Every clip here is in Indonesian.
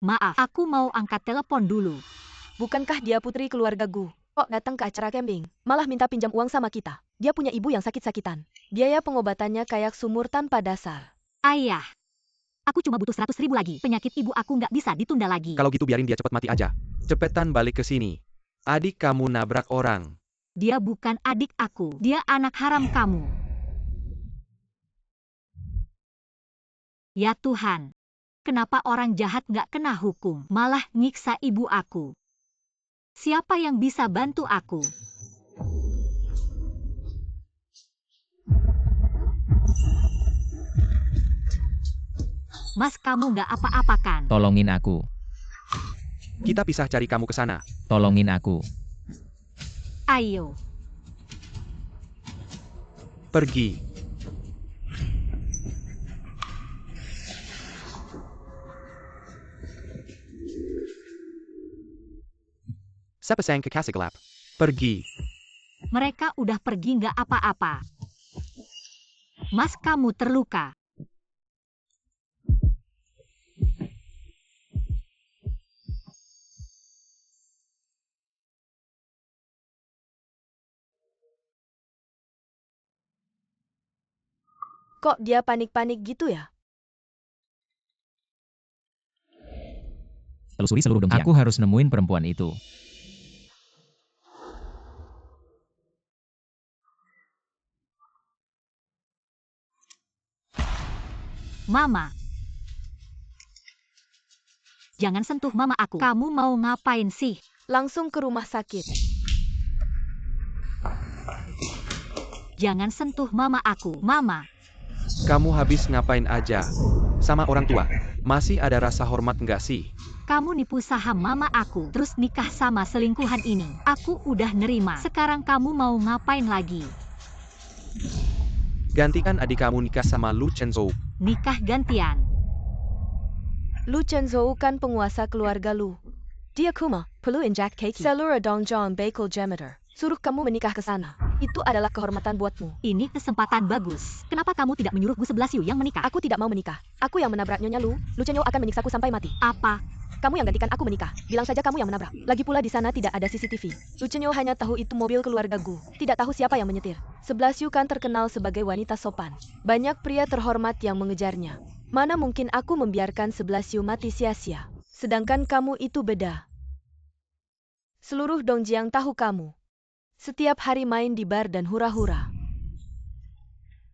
Maaf, aku mau angkat telepon dulu. Bukankah dia putri keluarga Gu? Kok datang ke acara camping, malah minta pinjam uang sama kita? Dia punya ibu yang sakit-sakitan. Biaya pengobatannya kayak sumur tanpa dasar. Ayah, aku cuma butuh 100.000 lagi. Penyakit ibu aku nggak bisa ditunda lagi. Kalau gitu biarin dia cepat mati aja. Cepetan balik ke sini. Adik kamu nabrak orang. Dia bukan adik aku. Dia anak haram kamu. Ya Tuhan, kenapa orang jahat nggak kena hukum, malah nyiksa ibu aku? Siapa yang bisa bantu aku? Mas, kamu nggak apa-apa kan? Tolongin aku. Kita pisah cari kamu ke sana. Tolongin aku. Ayo. Pergi. Sepasang kekasih gelap. Pergi. Mereka udah pergi nggak apa-apa. Mas, kamu terluka. Kok dia panik-panik gitu ya? Telusuri seluruh Dongjiang. Aku harus nemuin perempuan itu. Mama. Jangan sentuh mama aku. Kamu mau ngapain sih? Langsung ke rumah sakit. Jangan sentuh mama aku. Mama. Kamu habis ngapain aja? Sama orang tua. Masih ada rasa hormat nggak sih? Kamu nipu saham mama aku, terus nikah sama selingkuhan ini. Aku udah nerima. Sekarang kamu mau ngapain lagi? Gantikan adik kamu nikah sama Lu Chenzhou. Nikah gantian. Lu Chenzhou kan penguasa keluarga Lu. Dia kuma, perlu injak kaki. Selura Dongjong Bakul Janitor. Suruh kamu menikah ke sana. Itu adalah kehormatan buatmu. Ini kesempatan bagus. Kenapa kamu tidak menyuruh Gu 11 Yu yang menikah? Aku tidak mau menikah. Aku yang menabrak Nyonya Lu. Lu Chenzhou akan menyiksaku sampai mati. Apa? Kamu yang gantikan aku menikah. Bilang saja kamu yang menabrak. Lagi pula di sana tidak ada CCTV. Lu Chenzhou hanya tahu itu mobil keluarga Gu. Tidak tahu siapa yang menyetir. 11 Yu kan terkenal sebagai wanita sopan. Banyak pria terhormat yang mengejarnya. Mana mungkin aku membiarkan 11 Yu mati sia-sia. Sedangkan kamu itu beda. Seluruh Dongjiang tahu kamu. Setiap hari main di bar dan hura-hura.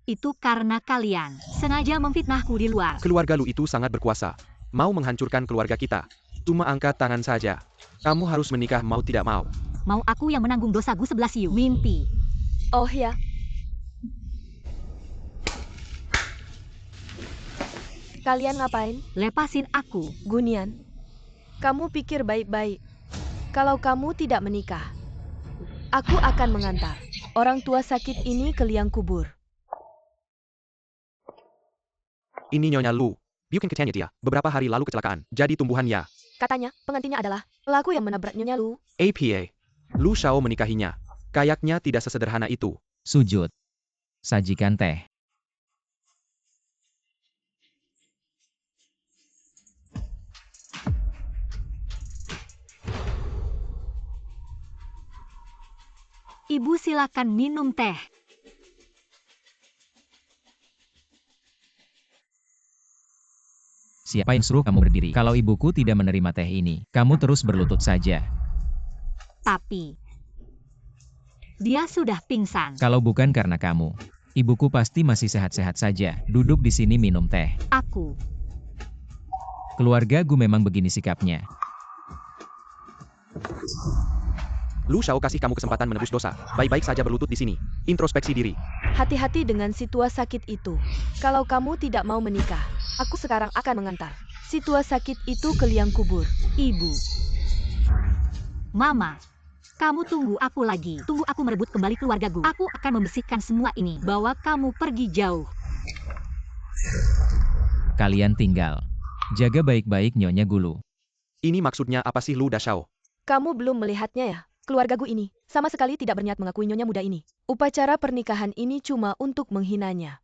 Itu karena kalian sengaja memfitnahku di luar. Keluarga Lu itu sangat berkuasa. Mau menghancurkan keluarga kita. Cuma angkat tangan saja. Kamu harus menikah mau tidak mau. Mau aku yang menanggung dosa Gu 11 Yu? Mimpi. Oh ya. Kalian ngapain? Lepasin aku. Gunian. Kamu pikir baik-baik. Kalau kamu tidak menikah, aku akan mengantar orang tua sakit ini ke liang kubur. Ini Nyonya Lu. Bikin kecilnya dia. Beberapa hari lalu kecelakaan. Jadi tumbuhan ya. Katanya, pengantinnya adalah pelaku yang menabrak Nyonya Lu. APA. Lu Shao menikahinya. Kayaknya tidak sesederhana itu. Sujud. Sajikan teh. Ibu silakan minum teh. Siapa yang suruh kamu berdiri? Kalau ibuku tidak menerima teh ini, kamu terus berlutut saja. Tapi dia sudah pingsan. Kalau bukan karena kamu, ibuku pasti masih sehat-sehat saja. Duduk di sini minum teh. Aku. Keluarga Gu memang begini sikapnya. Lu Shao kasih kamu kesempatan menebus dosa. Baik-baik saja berlutut di sini. Introspeksi diri. Hati-hati dengan situasi sakit itu. Kalau kamu tidak mau menikah, aku sekarang akan mengantar situasi sakit itu ke liang kubur. Ibu. Mama. Kamu tunggu aku lagi. Tunggu aku merebut kembali keluarga Gu. Aku akan membersihkan semua ini. Bawa kamu pergi jauh. Kalian tinggal. Jaga baik-baik Nyonya Gulu. Ini maksudnya apa sih Lu Shao? Kamu belum melihatnya ya? Keluarga Gu ini sama sekali tidak berniat mengakui Nyonya muda ini. Upacara pernikahan ini cuma untuk menghinanya.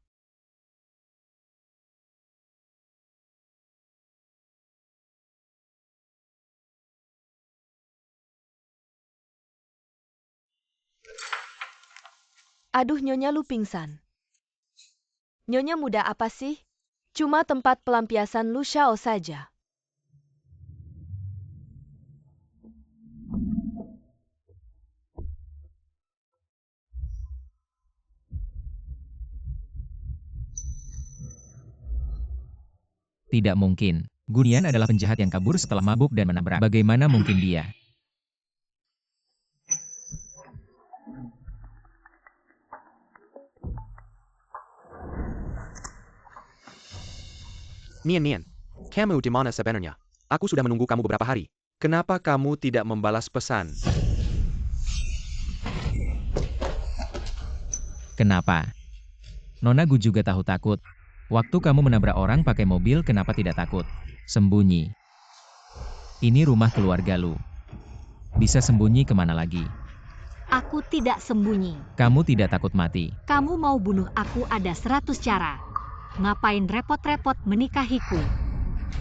Aduh, Nyonya Lu pingsan. Nyonya muda apa sih? Cuma tempat pelampiasan Lu Xiao saja. Tidak mungkin. Gunian adalah penjahat yang kabur setelah mabuk dan menabrak. Bagaimana mungkin dia? Nian, kamu di mana sebenarnya? Aku sudah menunggu kamu beberapa hari. Kenapa kamu tidak membalas pesan? Kenapa? Nona Gu juga tahu takut. Waktu kamu menabrak orang pakai mobil, kenapa tidak takut? Sembunyi. Ini rumah keluarga Lu. Bisa sembunyi kemana lagi? Aku tidak sembunyi. Kamu tidak takut mati. Kamu mau bunuh aku ada 100 cara. Ngapain repot-repot menikahiku?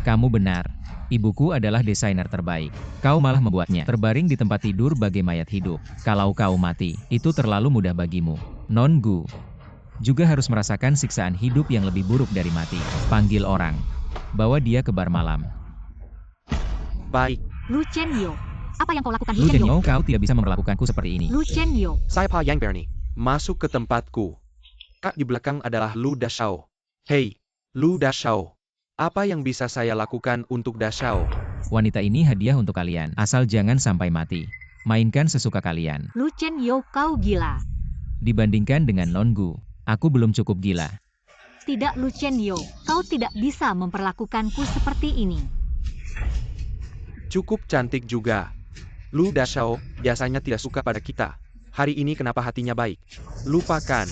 Kamu benar. Ibuku adalah desainer terbaik. Kau malah membuatnya terbaring di tempat tidur bagai mayat hidup. Kalau kau mati, itu terlalu mudah bagimu. Non Gu juga harus merasakan siksaan hidup yang lebih buruk dari mati. Panggil orang. Bawa dia ke bar malam. Baik, Lu Chen Yo. Apa yang kau lakukan, Lu Lu Chen Yo? Chenyo, kau tidak bisa memperlakukanku seperti ini. Lu Chen Yo. saya Pa Yang Bernie. Masuk ke tempatku. Kak di belakang adalah Lu Dashao. Hei, Lu Dashao. Apa yang bisa saya lakukan untuk Dashao? Wanita ini hadiah untuk kalian. Asal jangan sampai mati. Mainkan sesuka kalian. Lu Chen Yo, kau gila. Dibandingkan dengan Non Gu, aku belum cukup gila. Tidak, Lu Chen Yo. Kau tidak bisa memperlakukanku seperti ini. Cukup cantik juga. Lu Dashao biasanya tidak suka pada kita. Hari ini kenapa hatinya baik? Lupakan.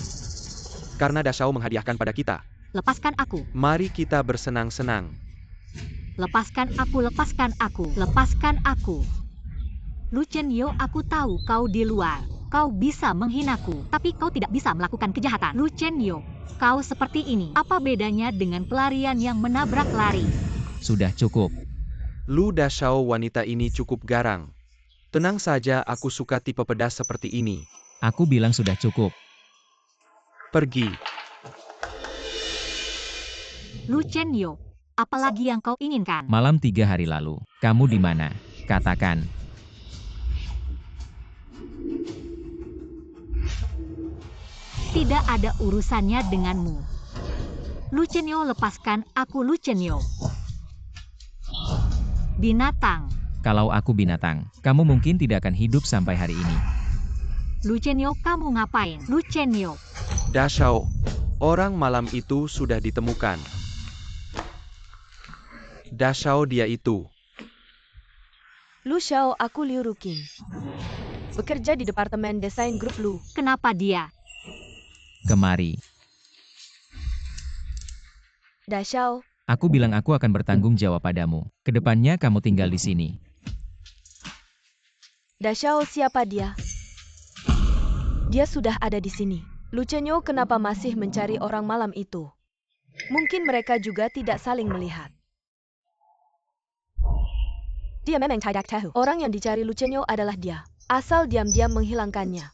Karena Dashao menghadiahkan pada kita. Lepaskan aku. Mari kita bersenang-senang. Lepaskan aku, lepaskan aku, lepaskan aku. Lu Chen Yo, aku tahu kau di luar. Kau bisa menghinaku, tapi kau tidak bisa melakukan kejahatan. Lu Chen Yo, kau seperti ini. Apa bedanya dengan pelarian yang menabrak lari? Sudah cukup. Lu Dashao, wanita ini cukup garang. Tenang saja, aku suka tipe pedas seperti ini. Aku bilang sudah cukup. Pergi. Lu Chen Yo, apalagi yang kau inginkan? Malam 3 hari lalu, kamu di mana? Katakan. Tidak ada urusannya denganmu. Lu Chen Yo, lepaskan aku, Lu Chen Yo. Binatang. Kalau aku binatang, kamu mungkin tidak akan hidup sampai hari ini. Lu Chen Yo, kamu ngapain? Lu Chen Yo. Dashao, orang malam itu sudah ditemukan. Dashao, dia itu. Lu Xiao, aku Liu Ruqing. Bekerja di Departemen Desain Grup Lu. Kenapa dia? Kemari. Dashao, Aku bilang aku akan bertanggung jawab padamu. Kedepannya kamu tinggal di sini. Dashao, siapa dia? Dia sudah ada di sini. Lu Chen Yo, kenapa masih mencari orang malam itu? Mungkin mereka juga tidak saling melihat. Dia memang tidak tahu. Orang yang dicari Lu Chen Yo adalah dia. Asal diam-diam menghilangkannya.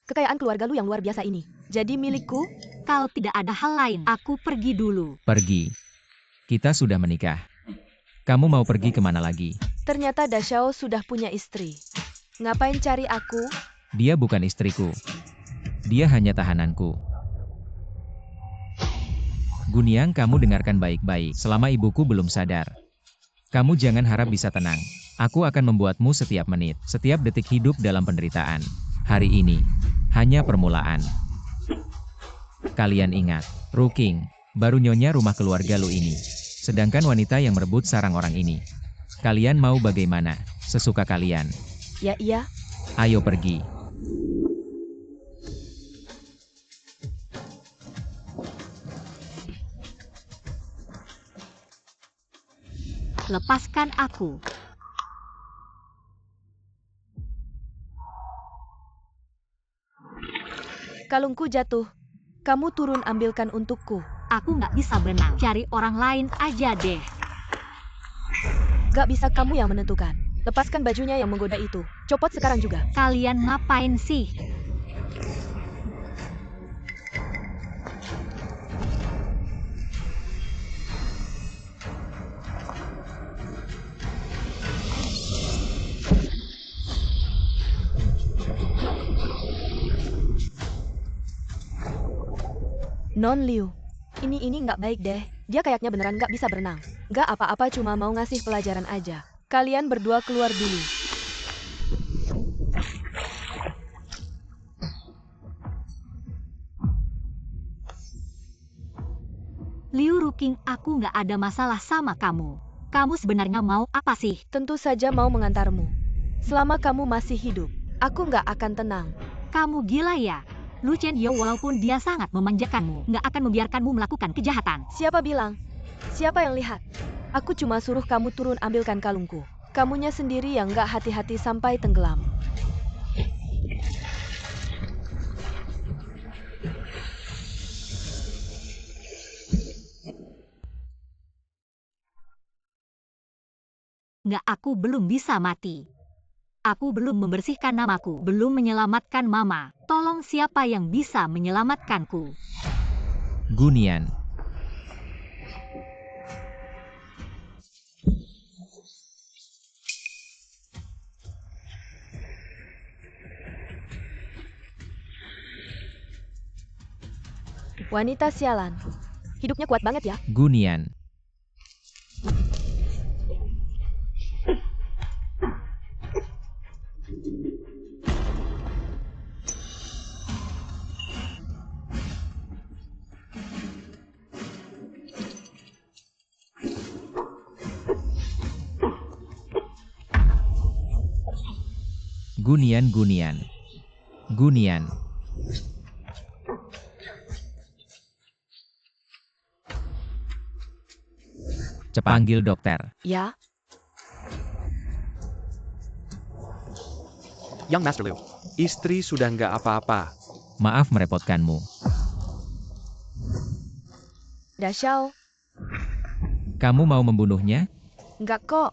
Kekayaan keluarga Lu yang luar biasa ini jadi milikku. Kalau tidak ada hal lain, aku pergi dulu. Pergi. Kita sudah menikah. Kamu mau pergi kemana lagi? Ternyata Dashao sudah punya istri. Ngapain cari aku? Dia bukan istriku. Dia hanya tahananku. Guniang, kamu dengarkan baik-baik. Selama ibuku belum sadar, kamu jangan harap bisa tenang. Aku akan membuatmu setiap menit, setiap detik hidup dalam penderitaan. Hari ini hanya permulaan. Kalian ingat, Ruqing, baru nyonya rumah keluarga Lu ini. Sedangkan wanita yang merebut sarang orang ini. Kalian mau bagaimana? Sesuka kalian. Ya iya. Ayo pergi. Lepaskan aku. Kalungku jatuh. Kamu turun ambilkan untukku. Aku nggak bisa berenang. Cari orang lain aja deh. Gak bisa, kamu yang menentukan. Lepaskan bajunya yang menggoda itu. Copot sekarang juga. Kalian ngapain sih? Non Liu, ini nggak baik deh. Dia kayaknya beneran nggak bisa berenang. Nggak apa-apa, cuma mau ngasih pelajaran aja. Kalian berdua keluar dulu. Liu Ruking, aku nggak ada masalah sama kamu. Kamu sebenarnya mau apa sih? Tentu saja mau mengantarmu. Selama kamu masih hidup, aku nggak akan tenang. Kamu gila ya? Lu Chen Yo walaupun dia sangat memanjakanmu, nggak akan membiarkanmu melakukan kejahatan. Siapa bilang? Siapa yang lihat? Aku cuma suruh kamu turun ambilkan kalungku. Kamunya sendiri yang nggak hati-hati sampai tenggelam. Nggak, aku belum bisa mati. Aku belum membersihkan namaku, belum menyelamatkan Mama. Tolong, siapa yang bisa menyelamatkanku? Gunian. Wanita sialan. Hidupnya kuat banget ya. Gunian. Gunian, Gunian. Gunian. Cepat panggil dokter. Ya, Yang Master Liu, istri sudah nggak apa-apa. Maaf merepotkanmu. Dashao. Kamu mau membunuhnya? Nggak kok.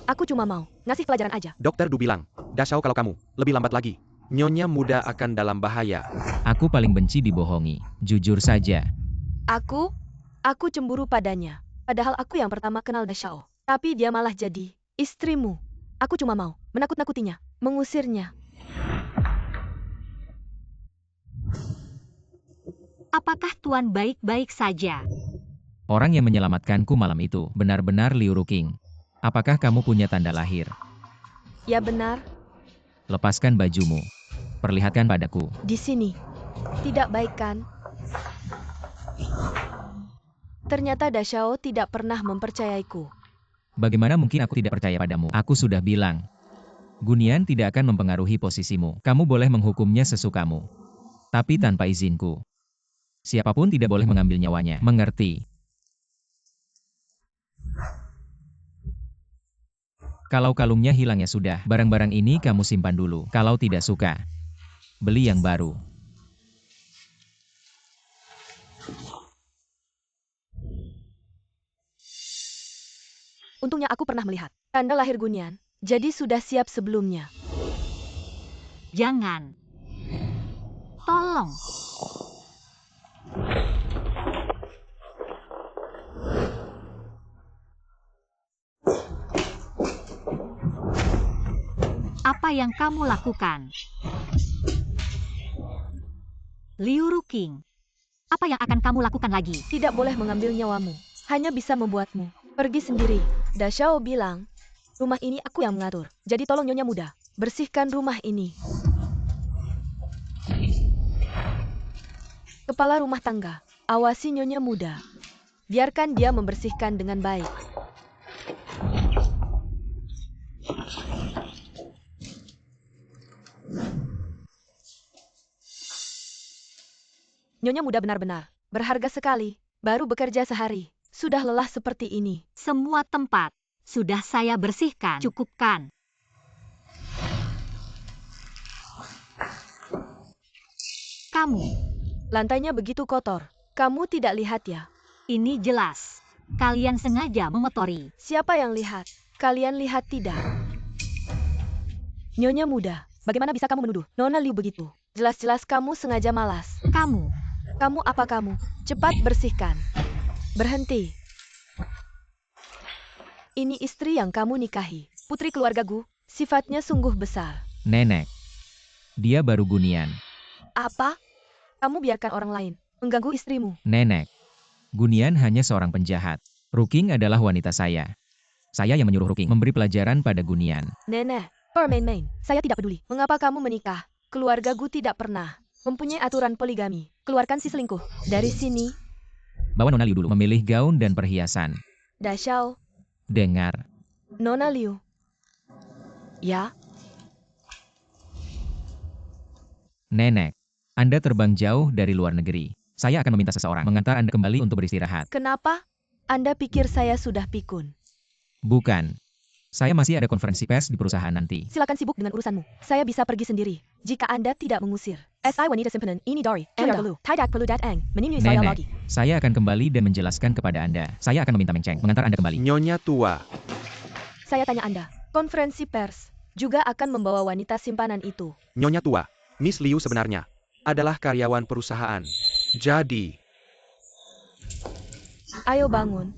Aku cuma mau ngasih pelajaran aja. Dokter Du bilang, Dashao kalau kamu lebih lambat lagi, Nyonya muda akan dalam bahaya. Aku paling benci dibohongi. Jujur saja. Aku cemburu padanya. Padahal aku yang pertama kenal Dashao. Tapi dia malah jadi istrimu. Aku cuma mau menakut-nakutinya, mengusirnya. Apakah Tuan baik-baik saja? Orang yang menyelamatkanku malam itu benar-benar Liu Ruking. Apakah kamu punya tanda lahir? Ya benar, Lepaskan bajumu. Perlihatkan padaku. di sini. Tidak baik kan? Ternyata Dashao tidak pernah mempercayaiku. Bagaimana mungkin aku tidak percaya padamu? Aku sudah bilang. Gunian tidak akan mempengaruhi posisimu. Kamu boleh menghukumnya sesukamu. Tapi tanpa izinku. Siapapun tidak boleh mengambil nyawanya. Mengerti? Kalau kalungnya hilang ya sudah. Barang-barang ini kamu simpan dulu. Kalau tidak suka, beli yang baru. Untungnya aku pernah melihat tanda lahir Gunian. Jadi sudah siap sebelumnya. Jangan. Tolong. Apa yang kamu lakukan? Liu Ruking, apa yang akan kamu lakukan lagi? Tidak boleh mengambil nyawamu. Hanya bisa membuatmu pergi sendiri. Dashao bilang, rumah ini aku yang mengatur. Jadi tolong Nyonya muda, bersihkan rumah ini. Kepala rumah tangga, awasi Nyonya muda. Biarkan dia membersihkan dengan baik. Nyonya muda benar-benar berharga sekali. Baru bekerja sehari, sudah lelah seperti ini. Semua tempat sudah saya bersihkan. Cukupkan. Kamu, Lantainya begitu kotor. Kamu tidak lihat ya? ini jelas. Kalian sengaja mengotori. Siapa yang lihat? Kalian lihat tidak? Nyonya muda, bagaimana bisa kamu menuduh Nona Liu begitu? Jelas-jelas kamu sengaja malas. Kamu, Kamu apa kamu? Cepat bersihkan. Berhenti. Ini istri yang kamu nikahi. Putri keluarga Gu, sifatnya sungguh besar. Nenek. Dia baru Gunian. Apa? Kamu biarkan orang lain mengganggu istrimu. Nenek, Gunian hanya seorang penjahat. Ruking adalah wanita saya. Saya yang menyuruh Ruking memberi pelajaran pada Gunian. Nenek, permain-main. Saya tidak peduli. Mengapa kamu menikah? Keluarga Gu tidak pernah mempunyai aturan poligami. Keluarkan si selingkuh. Dari sini, Bawa Nona Liu dulu memilih gaun dan perhiasan. Da Xiao, Dengar, Nona Liu. Ya, Nenek, Anda terbang jauh dari luar negeri. Saya akan meminta seseorang mengantar Anda kembali untuk beristirahat. kenapa? Anda pikir saya sudah pikun? Bukan. Saya masih ada konferensi pers di perusahaan nanti. Silakan sibuk dengan urusanmu. Saya bisa pergi sendiri. Jika Anda tidak mengusir. SI wanita simpanan ini Dori. Anda perlu. Tidak perlu datang. Menemui saya Nenek, lagi. saya akan kembali dan menjelaskan kepada Anda. Saya akan meminta Meng Cheng mengantar Anda kembali. Nyonya tua. Saya tanya Anda. Konferensi pers juga akan membawa wanita simpanan itu. Nyonya tua. Miss Liu sebenarnya adalah karyawan perusahaan. Jadi, Ayo bangun.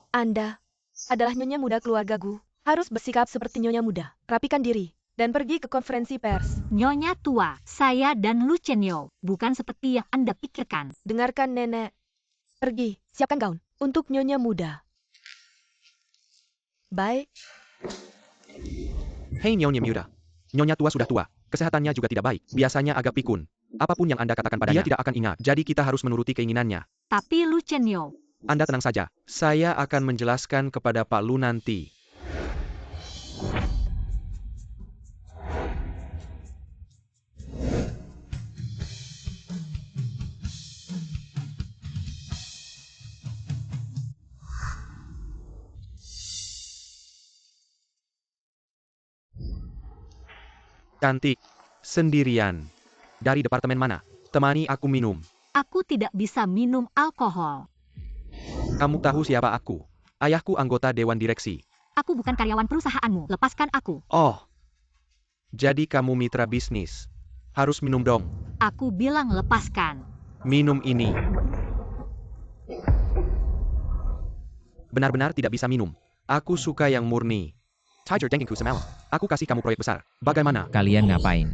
Anda adalah nyonya muda keluarga Gu. Harus bersikap seperti nyonya muda. Rapikan diri. Dan pergi ke konferensi pers. Nyonya tua, saya dan Lu Chenyo bukan seperti yang Anda pikirkan. Dengarkan nenek. Pergi. Siapkan gaun. Untuk nyonya muda. Baik. hei Nyonya muda. Nyonya tua sudah tua. Kesehatannya juga tidak baik. Biasanya agak pikun. Apapun yang Anda katakan padanya, dia tidak akan ingat. Jadi kita harus menuruti keinginannya. Tapi Lu Chenyo, Anda tenang saja. Saya akan menjelaskan kepada Pak Lu nanti. Cantik. Sendirian. Dari departemen mana? Temani aku minum. aku tidak bisa minum alkohol. Kamu tahu siapa aku? Ayahku anggota Dewan Direksi. Aku bukan karyawan perusahaanmu. Lepaskan aku. Oh. Jadi kamu mitra bisnis. Harus minum dong. Aku bilang lepaskan. Minum ini. Benar-benar tidak bisa minum. Aku suka yang murni. Tiger Dengingku semalam. Aku kasih kamu proyek besar. Bagaimana? Kalian ngapain?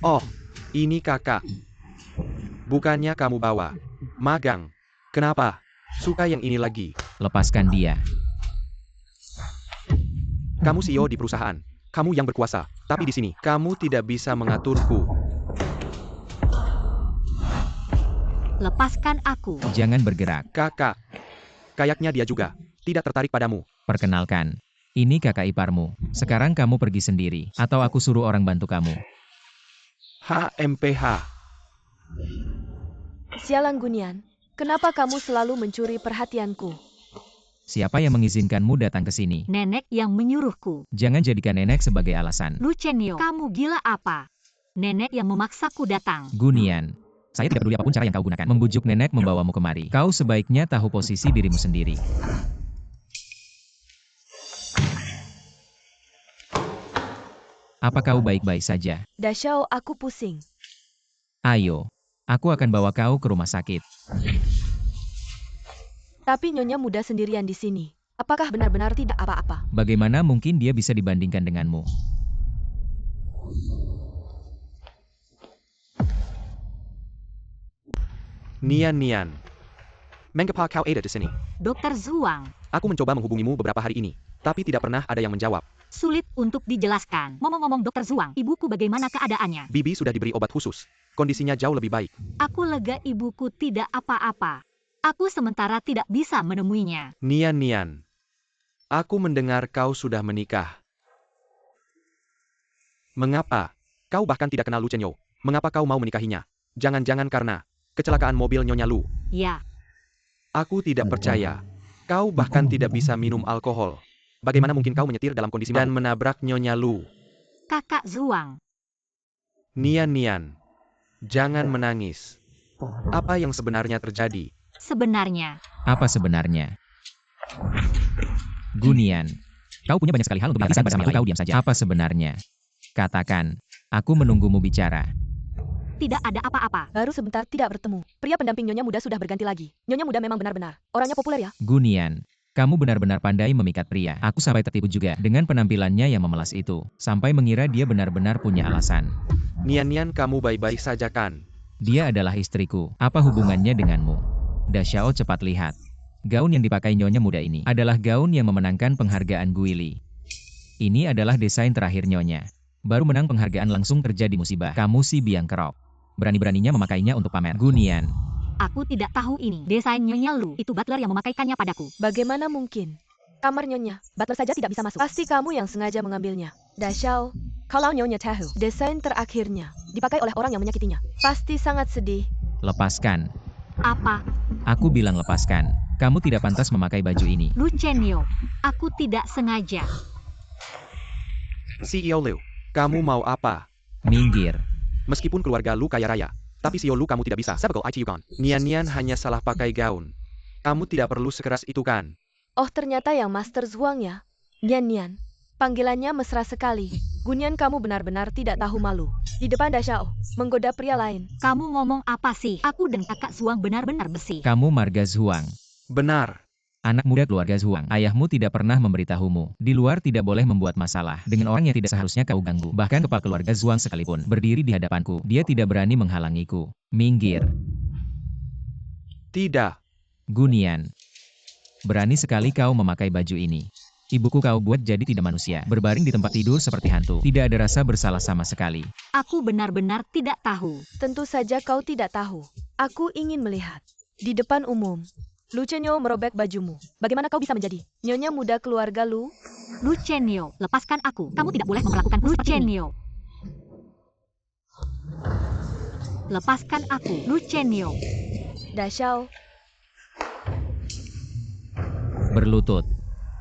Oh, ini kakak. Bukannya kamu bawa. Magang. Kenapa? Suka yang ini lagi. Lepaskan dia. Kamu CEO di perusahaan. Kamu yang berkuasa. Tapi di sini, kamu tidak bisa mengaturku. Lepaskan aku. Jangan bergerak. Kakak. Kayaknya dia juga tidak tertarik padamu. Perkenalkan. Ini kakak iparmu. Sekarang kamu pergi sendiri. Atau aku suruh orang bantu kamu. HMPH. Sialan Gunian. Kenapa kamu selalu mencuri perhatianku? Siapa yang mengizinkanmu datang ke sini? Nenek yang menyuruhku. Jangan jadikan nenek sebagai alasan. Lu Chenyo, kamu gila apa? Nenek yang memaksaku datang. Gunian. Saya tidak peduli apapun cara yang kau gunakan. Membujuk nenek membawamu kemari. Kau sebaiknya tahu posisi dirimu sendiri. Apa kau baik-baik saja? Da Xiao, aku pusing. Ayo. Aku akan bawa kau ke rumah sakit. Tapi nyonya muda sendirian di sini. Apakah benar-benar tidak apa-apa? Bagaimana mungkin dia bisa dibandingkan denganmu? Nian. Mengapa kau ada di sini? Dokter Zhuang, Aku mencoba menghubungimu beberapa hari ini, tapi tidak pernah ada yang menjawab. sulit untuk dijelaskan. Ngomong-ngomong Dokter Zhuang, ibuku bagaimana keadaannya? Bibi sudah diberi obat khusus. Kondisinya jauh lebih baik. Aku lega ibuku tidak apa-apa. Aku sementara tidak bisa menemuinya. Nian. Aku mendengar kau sudah menikah. Mengapa? Kau bahkan tidak kenal Lu Chenyo. Mengapa kau mau menikahinya? Jangan-jangan karena kecelakaan mobil Nyonya Lu. Ya, Aku tidak percaya. Kau bahkan tidak bisa minum alkohol. Bagaimana mungkin kau menyetir dalam kondisi dan menabrak Nyonya Lu? Kakak Zhuang. Nian. Jangan menangis. Apa yang sebenarnya terjadi? Sebenarnya, Apa sebenarnya? Gunian. Kau punya banyak sekali hal untuk dilakukan bersama kau diam saja. Apa sebenarnya? Katakan. Aku menunggumu bicara. tidak ada apa-apa. Baru sebentar tidak bertemu. Pria pendamping nyonya muda sudah berganti lagi. Nyonya muda memang benar-benar. Orangnya populer ya? Gunian. Kamu benar-benar pandai memikat pria. Aku sampai tertipu juga dengan penampilannya yang memelas itu. Sampai mengira dia benar-benar punya alasan. Nian, kamu baik-baik saja kan? Dia adalah istriku. Apa hubungannya denganmu? Da Xiao cepat lihat. Gaun yang dipakai nyonya muda ini adalah gaun yang memenangkan penghargaan Guili. Ini adalah desain terakhir nyonya. Baru menang penghargaan langsung terjadi musibah. Kamu si biang kerok. Berani-beraninya memakainya untuk pamer. Gunian. Aku tidak tahu ini. Desain Nyonya Lu, itu butler yang memakaikannya padaku. Bagaimana mungkin? Kamar nyonya, butler saja tidak bisa masuk. Pasti kamu yang sengaja mengambilnya. Da Xiao, kalau nyonya tahu, desain terakhirnya dipakai oleh orang yang menyakitinya. Pasti sangat sedih. Lepaskan. Apa? Aku bilang lepaskan. Kamu tidak pantas memakai baju ini. Lu Chenyo, aku tidak sengaja. CEO Liu, kamu mau apa? Minggir. Meskipun keluarga Lu kaya raya, tapi CEO Lu kamu tidak bisa. Sabako Ichiyukan. Nian hanya salah pakai gaun. Kamu tidak perlu sekeras itu kan? Oh, ternyata yang Master Zhuang ya. Nian. Panggilannya mesra sekali. Gunian, kamu benar-benar tidak tahu malu. Di depan Da Xiao, menggoda pria lain. Kamu ngomong apa sih? Aku dan kakak Suang benar-benar besi. Kamu marga Zhuang. Benar. Anak muda keluarga Zhuang. Ayahmu tidak pernah memberitahumu. Di luar tidak boleh membuat masalah dengan orang yang tidak seharusnya kau ganggu. Bahkan kepala keluarga Zhuang sekalipun berdiri di hadapanku. Dia tidak berani menghalangiku. Minggir. Tidak. Gunian. Berani sekali kau memakai baju ini. Ibuku kau buat jadi tidak manusia. Berbaring di tempat tidur seperti hantu. Tidak ada rasa bersalah sama sekali. Aku benar-benar tidak tahu. Tentu saja kau tidak tahu. Aku ingin melihat. Di depan umum, Lu Chenyo merobek bajumu. Bagaimana kau bisa menjadi nyonya muda keluarga Lu? Lu Chenyo, lepaskan aku. Kamu tidak boleh memperlakukan Lu Chenyo. Lepaskan aku, Lu Chenyo. Da Xiao, Berlutut.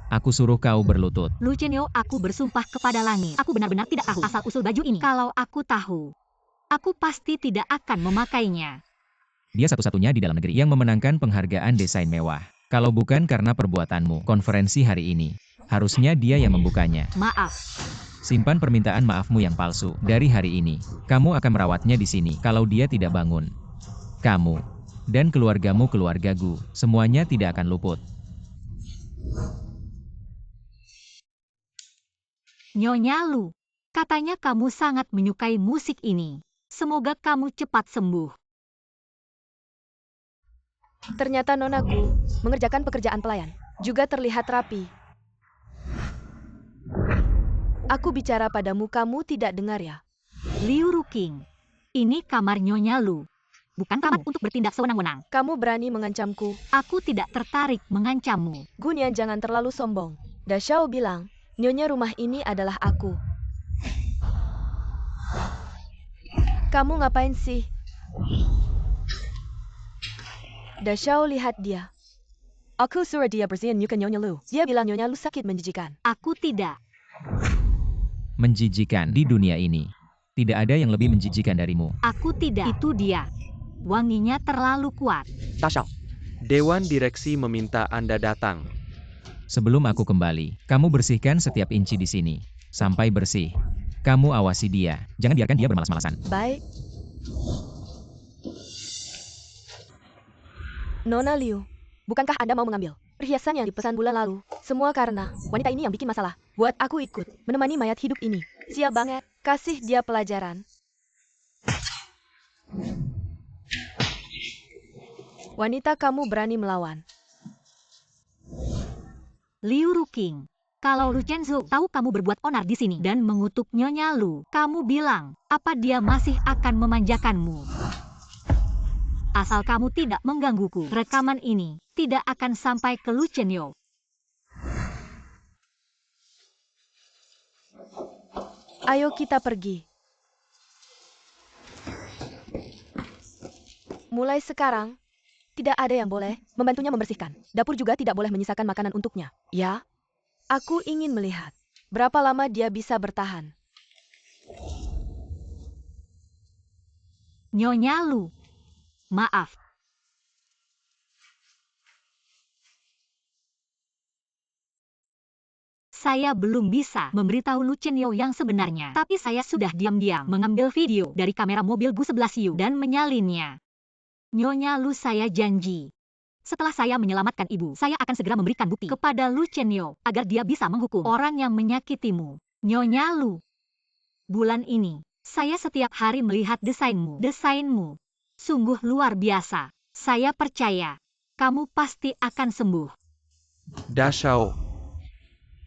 Aku suruh kau berlutut. Lu Chenyo, aku bersumpah kepada langit. Aku benar-benar tidak tahu asal-usul baju ini. Kalau aku tahu, aku pasti tidak akan memakainya. Dia satu-satunya di dalam negeri yang memenangkan penghargaan desain mewah. Kalau bukan karena perbuatanmu, konferensi hari ini, harusnya dia yang membukanya. Maaf. Simpan permintaan maafmu yang palsu. Dari hari ini, kamu akan merawatnya di sini kalau dia tidak bangun. Kamu dan keluargamu keluargaku, semuanya tidak akan luput. Nyonya Lu, katanya kamu sangat menyukai musik ini. Semoga kamu cepat sembuh. ternyata Nona Gu mengerjakan pekerjaan pelayan. Juga terlihat rapi. Aku bicara padamu, kamu tidak dengar ya? Liu Ruking, ini kamar Nyonya Lu. Bukan kamar untuk bertindak sewenang-wenang. Kamu berani mengancamku? Aku tidak tertarik mengancammu. Gunian, jangan terlalu sombong. Da Xiao bilang, nyonya rumah ini adalah aku. Kamu ngapain sih? Da Xiao lihat dia. Aku suruh dia bersihin nyukan Nyonya Lu. Dia bilang Nyonya Lu sakit menjijikan. Aku tidak. Menjijikan di dunia ini. Tidak ada yang lebih menjijikan darimu. Aku tidak. Itu dia. Wanginya terlalu kuat. Tasha, Dewan Direksi meminta Anda datang. Sebelum aku kembali, kamu bersihkan setiap inci di sini. Sampai bersih. Kamu awasi dia. Jangan biarkan dia bermalas-malasan. Baik. Nona Liu, bukankah Anda mau mengambil perhiasan yang dipesan bulan lalu? Semua karena wanita ini yang bikin masalah. Buat aku ikut menemani mayat hidup ini. Siap banget. Kasih dia pelajaran. Wanita, kamu berani melawan. Liu Ruking, kalau Lu Chenzu tahu kamu berbuat onar di sini dan mengutuk Nyonya Lu, kamu bilang, apa dia masih akan memanjakanmu? Asal kamu tidak menggangguku, rekaman ini tidak akan sampai ke Lu Chenyo. Ayo kita pergi. Mulai sekarang, tidak ada yang boleh membantunya membersihkan. Dapur juga tidak boleh menyisakan makanan untuknya. Ya? Aku ingin melihat berapa lama dia bisa bertahan. Nyonya Lu, maaf. Saya belum bisa memberitahu Lu Chenyo yang sebenarnya, tapi saya sudah diam-diam mengambil video dari kamera mobil Gu 11 Yu dan menyalinnya. Nyonya Lu, saya janji. Setelah saya menyelamatkan ibu, saya akan segera memberikan bukti kepada Lu Chenyo agar dia bisa menghukum orang yang menyakitimu. Nyonya Lu, bulan ini, saya setiap hari melihat desainmu. Sungguh luar biasa. Saya percaya. Kamu pasti akan sembuh. Da Shao.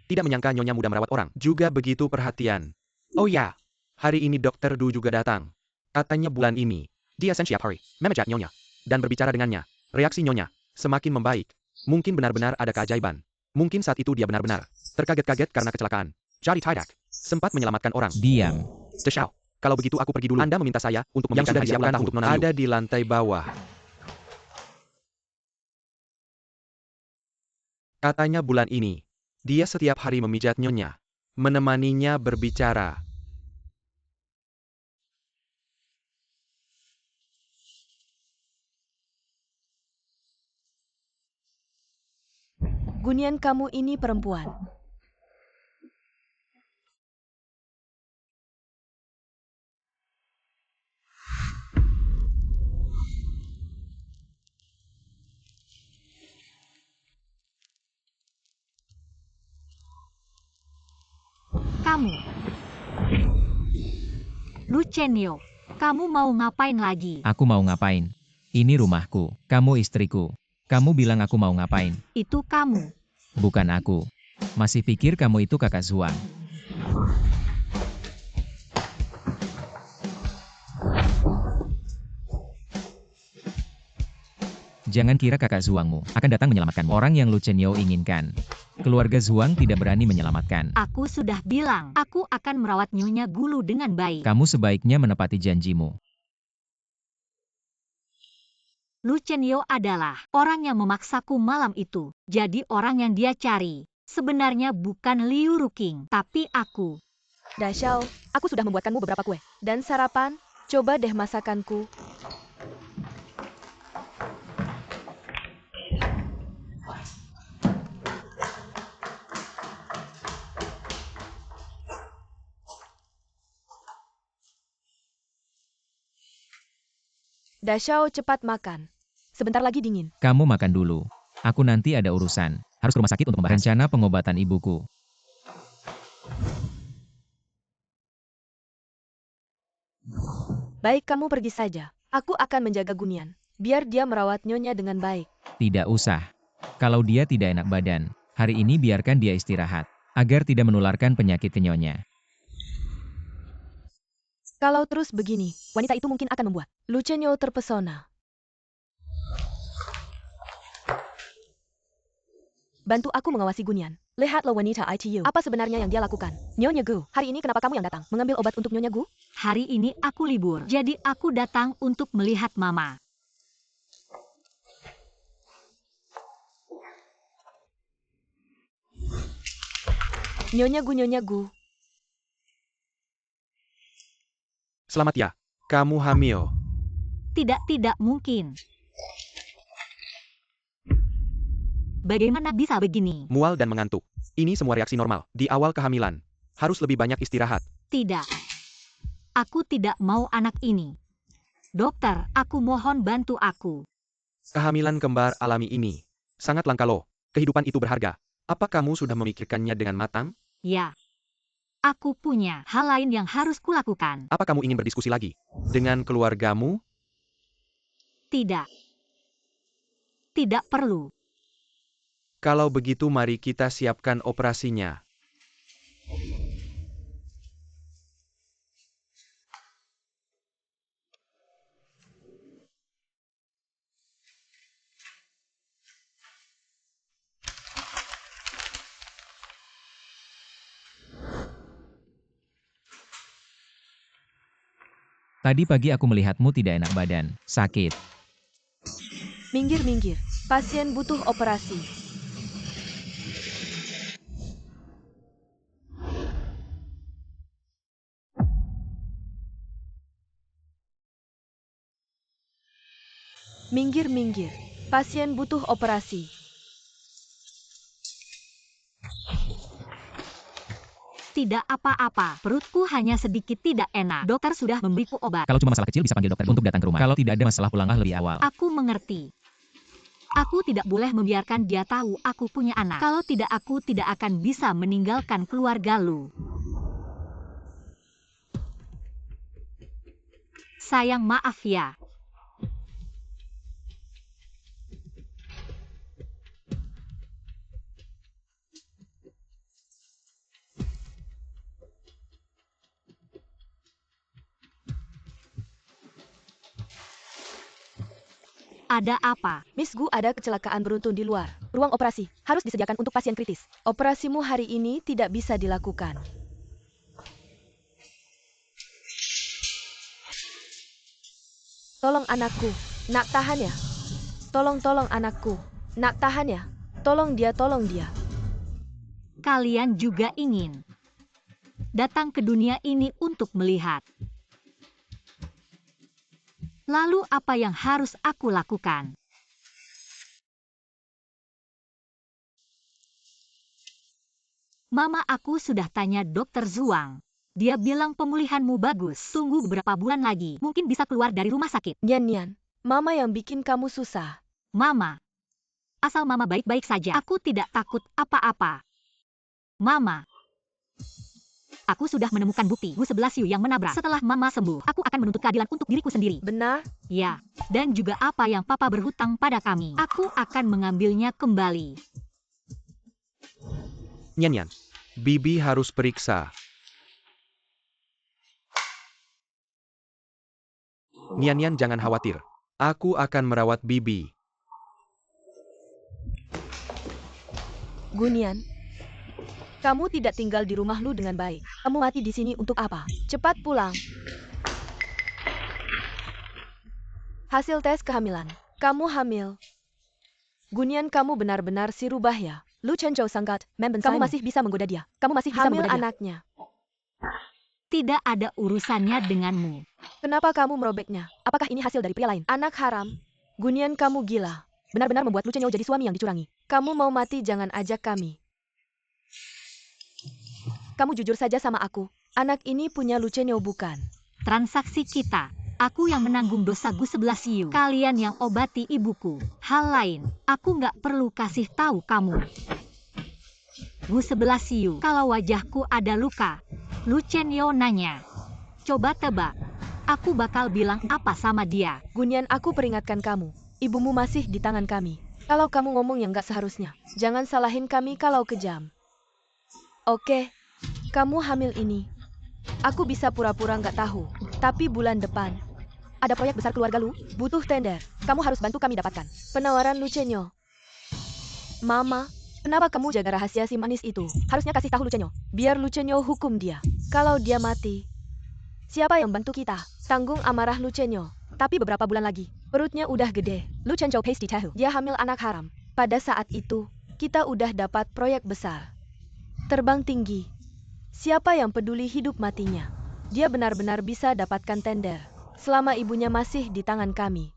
Tidak menyangka Nyonya mudah merawat orang. Juga begitu perhatian. Oh ya, hari ini Dokter Du juga datang. Katanya bulan ini, dia setiap hari memejat Nyonya dan berbicara dengannya. Reaksi Nyonya semakin membaik. Mungkin benar-benar ada keajaiban. Mungkin saat itu dia benar-benar terkaget-kaget karena kecelakaan. Jadi tidak sempat menyelamatkan orang. Diam. Da Shao, kalau begitu aku pergi dulu. Anda meminta saya untuk memberikan hadiah ulang tahun untuk Nona Liu. Ada di lantai bawah. Katanya bulan ini, dia setiap hari memijat Nyonya, menemaninya berbicara. Gunian, kamu ini perempuan. Kamu. Lu Chenyo, kamu mau ngapain lagi? Aku mau ngapain? Ini rumahku. Kamu istriku. Kamu bilang aku mau ngapain? Itu kamu. Bukan aku. Masih pikir kamu itu kakak Zuang. Jangan kira kakak Zuangmu akan datang menyelamatkanmu. Orang yang Lu Chenyo inginkan. Keluarga Zuang tidak berani menyelamatkan. Aku sudah bilang, aku akan merawat Nyonya Gulu dengan baik. Kamu sebaiknya menepati janjimu. Lu Chenyo adalah orang yang memaksaku malam itu. Jadi orang yang dia cari sebenarnya bukan Liu Ruking, tapi aku. Da Shao, aku sudah membuatkanmu beberapa kue. Dan sarapan, coba deh masakanku. Da Shao, cepat makan. Sebentar lagi dingin. Kamu makan dulu. Aku nanti ada urusan. Harus ke rumah sakit untuk membahas rencana pengobatan ibuku. Baik, kamu pergi saja. Aku akan menjaga Gunian. Biar dia merawat Nyonya dengan baik. Tidak usah. Kalau dia tidak enak badan, hari ini biarkan dia istirahat. Agar tidak menularkan penyakit ke Nyonya. Kalau terus begini, wanita itu mungkin akan membuat Lu Chenyo terpesona. Bantu aku mengawasi Gunian. Lihatlah wanita ITU. Apa sebenarnya yang dia lakukan? Nyonya Gu, hari ini kenapa kamu yang datang? Mengambil obat untuk Nyonya Gu? Hari ini aku libur, jadi aku datang untuk melihat Mama. Nyonya Gu, Nyonya Gu. Selamat ya, kamu hamil. Tidak mungkin. Bagaimana bisa begini? Mual dan mengantuk. Ini semua reaksi normal di awal kehamilan. Harus lebih banyak istirahat. Tidak. Aku tidak mau anak ini. Dokter, aku mohon bantu aku. Kehamilan kembar alami ini sangat langka loh. Kehidupan itu berharga. Apa kamu sudah memikirkannya dengan matang? Ya. Aku punya hal lain yang harus kulakukan. Apa kamu ingin berdiskusi lagi dengan keluargamu? Tidak. Tidak perlu. Kalau begitu mari kita siapkan operasinya. Tadi pagi aku melihatmu tidak enak badan. Sakit. Minggir, minggir. Pasien butuh operasi. Minggir, minggir. Pasien butuh operasi. Tidak apa-apa, perutku hanya sedikit tidak enak. Dokter sudah memberiku obat. Kalau cuma masalah kecil bisa panggil dokter untuk datang ke rumah. Kalau tidak ada masalah pulanglah lebih awal. Aku mengerti. Aku tidak boleh membiarkan dia tahu aku punya anak. Kalau tidak, aku tidak akan bisa meninggalkan keluarga Lu. Sayang, maaf ya. Ada apa? Miss Gu, ada kecelakaan beruntun di luar. Ruang operasi harus disediakan untuk pasien kritis. Operasimu hari ini tidak bisa dilakukan. Tolong anakku, nak tahan ya. Tolong anakku, nak tahan ya. Tolong dia. Kalian juga ingin datang ke dunia ini untuk melihat. Lalu apa yang harus aku lakukan? Mama aku sudah tanya Dokter Zhuang. Dia bilang pemulihanmu bagus. Tunggu beberapa bulan lagi. Mungkin bisa keluar dari rumah sakit. Nian, Mama yang bikin kamu susah. Mama. Asal Mama baik-baik saja. Aku tidak takut apa-apa. Mama. Aku sudah menemukan bukti Gu 11 Yu yang menabrak. Setelah Mama sembuh, aku akan menuntut keadilan untuk diriku sendiri. Benar? Ya, dan juga apa yang Papa berhutang pada kami. Aku akan mengambilnya kembali. Nyan, Bibi harus periksa. Nyan, jangan khawatir. Aku akan merawat Bibi. Gunian, kamu tidak tinggal di rumah lu dengan baik. Kamu mati di sini untuk apa? Cepat pulang. Hasil tes kehamilan. Kamu hamil. Gunian, kamu benar-benar si rubah ya. Lu Chenchou Sangkat, kamu masih bisa menggoda dia. Kamu masih bisa Hamil menggoda anaknya. Tidak ada urusannya denganmu. Kenapa kamu merobeknya? Apakah ini hasil dari pria lain? Anak haram. Gunian, kamu gila. Benar-benar membuat Lu Chenyo jadi suami yang dicurangi. Kamu mau mati, jangan ajak kami. Kamu jujur saja sama aku. Anak ini punya Lu Chenyo bukan? Transaksi kita. Aku yang menanggung dosa Gu 11 Yu. Kalian yang obati ibuku. Hal lain, aku nggak perlu kasih tahu kamu. Gu 11 Yu, kalau wajahku ada luka. Lu Chenyo nanya. Coba tebak. Aku bakal bilang apa sama dia. Gunian, aku peringatkan kamu. Ibumu masih di tangan kami. Kalau kamu ngomong yang nggak seharusnya, jangan salahin kami kalau kejam. Oke, kamu hamil ini. Aku bisa pura-pura nggak tahu. Tapi bulan depan, ada proyek besar keluarga lu, butuh tender. Kamu harus bantu kami dapatkan. Penawaran Lu Chenyo. Mama, kenapa kamu jaga rahasia si manis itu? Harusnya kasih tahu Lu Chenyo. Biar Lu Chenyo hukum dia. Kalau dia mati, siapa yang bantu kita? Tanggung amarah Lu Chenyo. Tapi beberapa bulan lagi, perutnya udah gede. Lu Chenyo pasty tahu. Dia hamil anak haram. Pada saat itu, kita udah dapat proyek besar. Terbang tinggi. Siapa yang peduli hidup matinya? Dia benar-benar bisa dapatkan tender. Selama ibunya masih di tangan kami.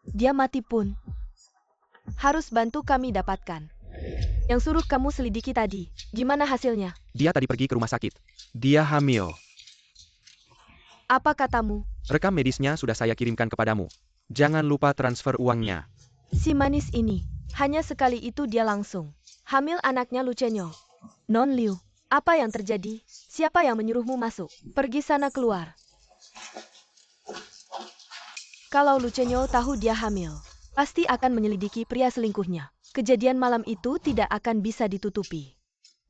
Dia mati pun harus bantu kami dapatkan. Yang suruh kamu selidiki tadi, gimana hasilnya? Dia tadi pergi ke rumah sakit. Dia hamil. Apa katamu? Rekam medisnya sudah saya kirimkan kepadamu. Jangan lupa transfer uangnya. Si manis ini, hanya sekali itu dia langsung hamil anaknya Lu Chenyo. Non Liu, apa yang terjadi? Siapa yang menyuruhmu masuk? Pergi sana keluar. Kalau Lu Chenyo tahu dia hamil, pasti akan menyelidiki pria selingkuhnya. Kejadian malam itu tidak akan bisa ditutupi.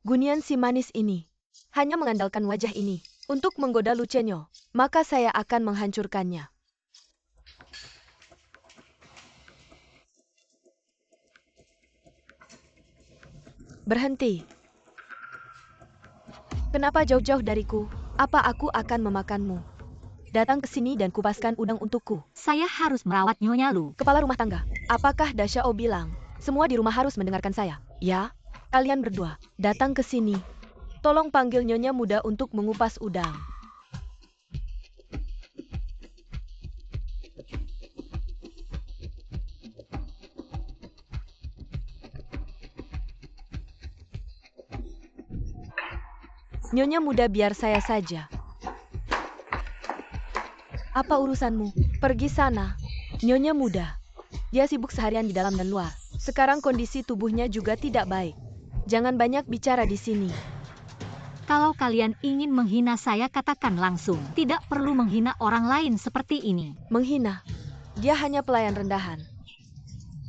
Gunian si manis ini hanya mengandalkan wajah ini untuk menggoda Lu Chenyo, maka saya akan menghancurkannya. Berhenti. Kenapa jauh-jauh dariku? Apa aku akan memakanmu? Datang ke sini dan kupaskan udang untukku. Saya harus merawat Nyonya Lu. Kepala rumah tangga, apakah Dashao bilang, semua di rumah harus mendengarkan saya? Ya, kalian berdua, datang ke sini. Tolong panggil Nyonya muda untuk mengupas udang. Nyonya muda, biar saya saja. Apa urusanmu? Pergi sana. Nyonya muda. Dia sibuk seharian di dalam dan luar. Sekarang kondisi tubuhnya juga tidak baik. Jangan banyak bicara di sini. Kalau kalian ingin menghina saya, katakan langsung. Tidak perlu menghina orang lain seperti ini. Menghina? Dia hanya pelayan rendahan.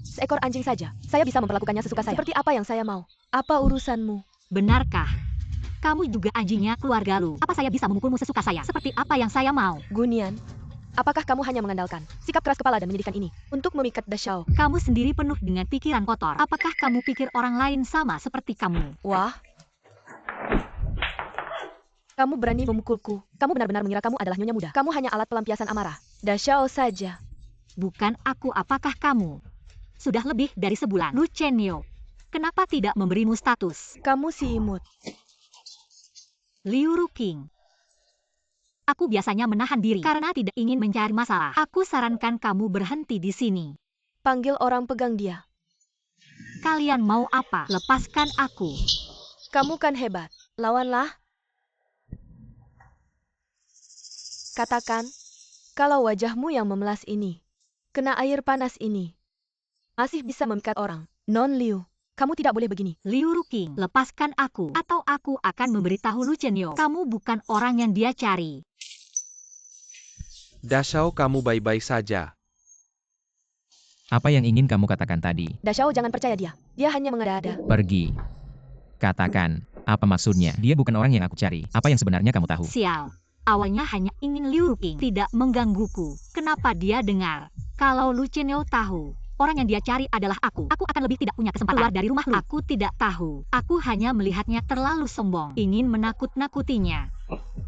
Seekor anjing saja. Saya bisa memperlakukannya sesuka saya. Seperti apa yang saya mau. Apa urusanmu? Benarkah? Kamu juga anjingnya keluarga Lu. Apa saya bisa memukulmu sesuka saya? Seperti apa yang saya mau? Gunian, Apakah kamu hanya mengandalkan sikap keras kepala dan menyedihkan ini untuk memikat Da Xiao? Kamu sendiri penuh dengan pikiran kotor. Apakah kamu pikir orang lain sama seperti kamu? Wah. Kamu berani memukulku. Kamu benar-benar mengira kamu adalah nyonya muda. Kamu hanya alat pelampiasan amarah. Da Xiao saja. Bukan aku, apakah kamu? Sudah lebih dari sebulan. Lu Chenyo, kenapa tidak memberimu status? Kamu si imut. Liu Ruking. Aku biasanya menahan diri karena tidak ingin mencari masalah. Aku sarankan kamu berhenti di sini. Panggil orang pegang dia. Kalian mau apa? Lepaskan aku. Kamu kan hebat. Lawanlah. Katakan, kalau wajahmu yang memelas ini, kena air panas ini, masih bisa memikat orang. Non Liu, kamu tidak boleh begini. Liu Ruking, lepaskan aku, atau aku akan memberitahu Lu Chenyo. Kamu bukan orang yang dia cari. Da Xiao, kamu baik-baik saja. Apa yang ingin kamu katakan tadi? Da Xiao jangan percaya dia. Dia hanya mengada-ada. Pergi. Katakan, apa maksudnya? Dia bukan orang yang aku cari. Apa yang sebenarnya kamu tahu? Sial. Awalnya hanya ingin Liu Ruking tidak menggangguku. Kenapa dia dengar? Kalau Lu Chenyo tahu, orang yang dia cari adalah aku akan lebih tidak punya kesempatan keluar dari rumah Lu. Aku tidak tahu. Aku hanya melihatnya terlalu sombong, ingin menakut-nakutinya.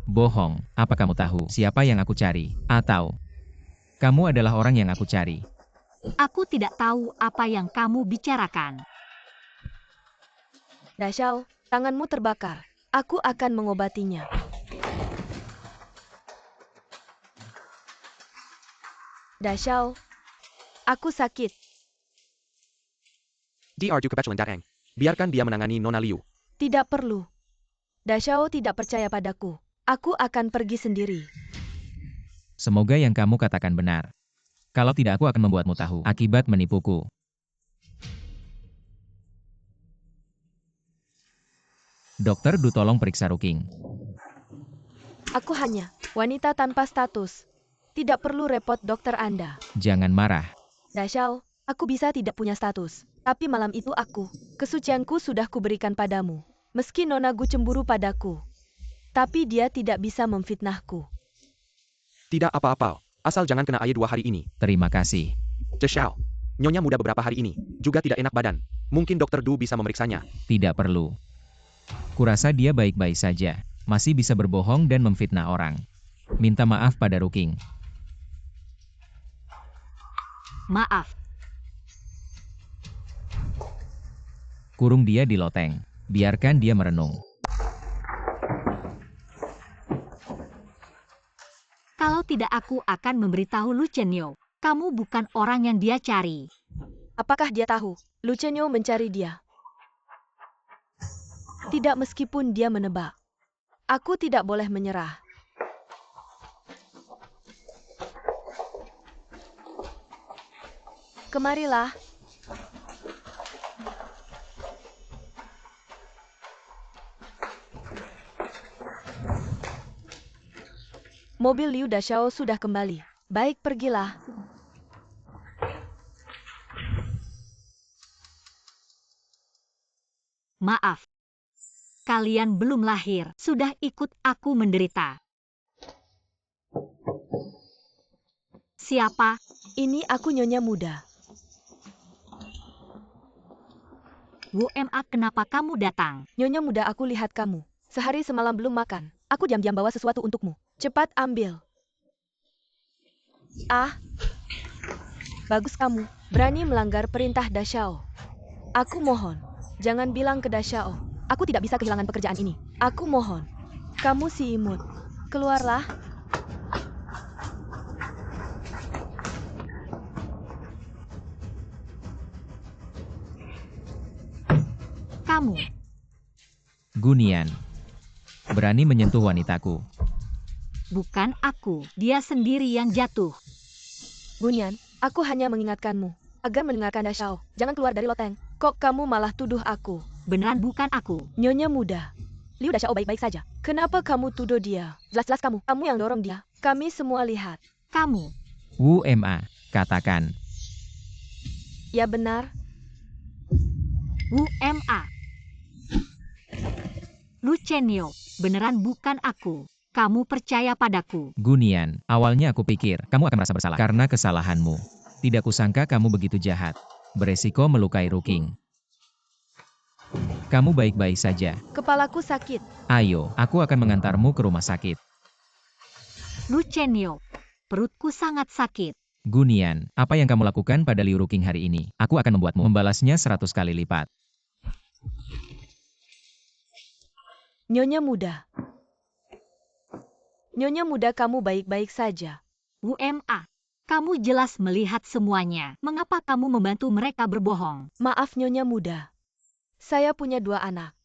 Bohong. Apa kamu tahu siapa yang aku cari? Atau kamu adalah orang yang aku cari? Aku tidak tahu apa yang kamu bicarakan. Da Xiao, tanganmu terbakar. Aku akan mengobatinya. Da Xiao, aku sakit. Drju kepeculan Daeng. Biarkan dia menangani Nona Liu. Tidak perlu. Da Xiao tidak percaya padaku. Aku akan pergi sendiri. Semoga yang kamu katakan benar. Kalau tidak, aku akan membuatmu tahu akibat menipuku. Dokter Du, tolong periksa Ruking. Aku hanya wanita tanpa status. Tidak perlu repot dokter Anda. Jangan marah. Da Xiao, aku bisa tidak punya status. Tapi malam itu kesucianku sudah kuberikan padamu. Meski Nona Gu cemburu padaku. Tapi dia tidak bisa memfitnahku. Tidak apa-apa, asal jangan kena air 2 hari ini. Terima kasih. Da Xiao, nyonya muda beberapa hari ini juga tidak enak badan. Mungkin dokter Du bisa memeriksanya. Tidak perlu. Kurasa dia baik-baik saja. Masih bisa berbohong dan memfitnah orang. Minta maaf pada Ruking. Maaf. Kurung dia di loteng. Biarkan dia merenung. Kalau tidak, aku akan memberitahu Lu Chenyo. Kamu bukan orang yang dia cari. Apakah dia tahu? Lu Chenyo mencari dia. Tidak, meskipun dia menebak. Aku tidak boleh menyerah. Kemarilah. Mobil Liu Da Xiao sudah kembali. Baik, pergilah. Maaf. Kalian belum lahir, sudah ikut aku menderita. Siapa? Ini aku nyonya muda. WMA, kenapa kamu datang? Nyonya muda, aku lihat kamu. Sehari semalam belum makan. Aku diam-diam bawa sesuatu untukmu. Cepat ambil. Ah. Bagus kamu. Berani melanggar perintah Da Xiao. Aku mohon. Jangan bilang ke Da Xiao. Aku tidak bisa kehilangan pekerjaan ini. Aku mohon. Kamu si imut. Keluarlah. Kamu. Gunian. Berani menyentuh wanitaku. Bukan aku, dia sendiri yang jatuh. Gunian, aku hanya mengingatkanmu. Agar mendengarkan Da Xiao. Jangan keluar dari loteng. Kok kamu malah tuduh aku? Beneran bukan aku. Nyonya muda. Liu Da Xiao baik-baik saja. Kenapa kamu tuduh dia? Jelas-jelas kamu yang dorong dia. Kami semua lihat. Kamu. WMA, katakan. Ya benar. WMA. Lu Chenyo, beneran bukan aku. kamu percaya padaku. Gunian, awalnya aku pikir kamu akan merasa bersalah karena kesalahanmu. Tidak kusangka kamu begitu jahat. Beresiko melukai Ruking. Kamu baik-baik saja. Kepalaku sakit. Ayo, aku akan mengantarmu ke rumah sakit. Lu Chenyo, perutku sangat sakit. Gunian, apa yang kamu lakukan pada Liu Ruking hari ini? Aku akan membuatmu membalasnya 100 kali lipat. Nyonya muda. Nyonya muda, kamu baik-baik saja. WMA, kamu jelas melihat semuanya. Mengapa kamu membantu mereka berbohong? Maaf Nyonya muda. Saya punya 2 anak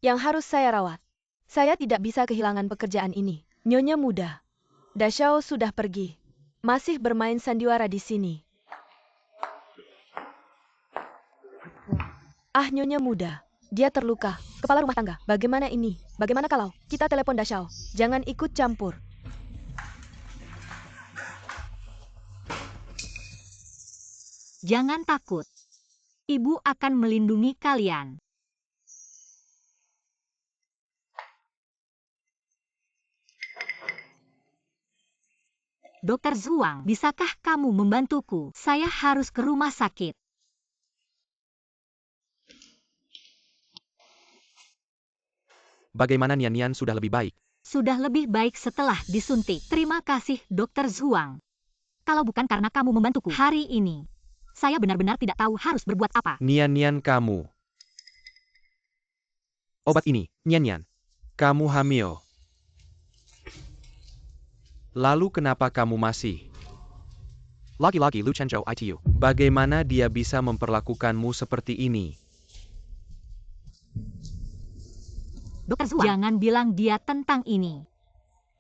yang harus saya rawat. Saya tidak bisa kehilangan pekerjaan ini. Nyonya muda, Dashao sudah pergi. Masih bermain sandiwara di sini. Ah Nyonya muda, dia terluka. Kepala rumah tangga. Bagaimana ini? Bagaimana kalau kita telepon Dashao? Jangan ikut campur. Jangan takut. Ibu akan melindungi kalian. Dokter Zhuang, bisakah kamu membantuku? Saya harus ke rumah sakit. Bagaimana Nian sudah lebih baik? Sudah lebih baik setelah disuntik. Terima kasih, Dokter Zhuang. Kalau bukan karena kamu membantuku hari ini, saya benar-benar tidak tahu harus berbuat apa. Nian kamu. Obat ini, Nian. Kamu hamil. Lalu kenapa kamu masih? Lagi-lagi Lu Chenjo ITU. Bagaimana dia bisa memperlakukanmu seperti ini? Dokter Zhuang, jangan bilang dia tentang ini.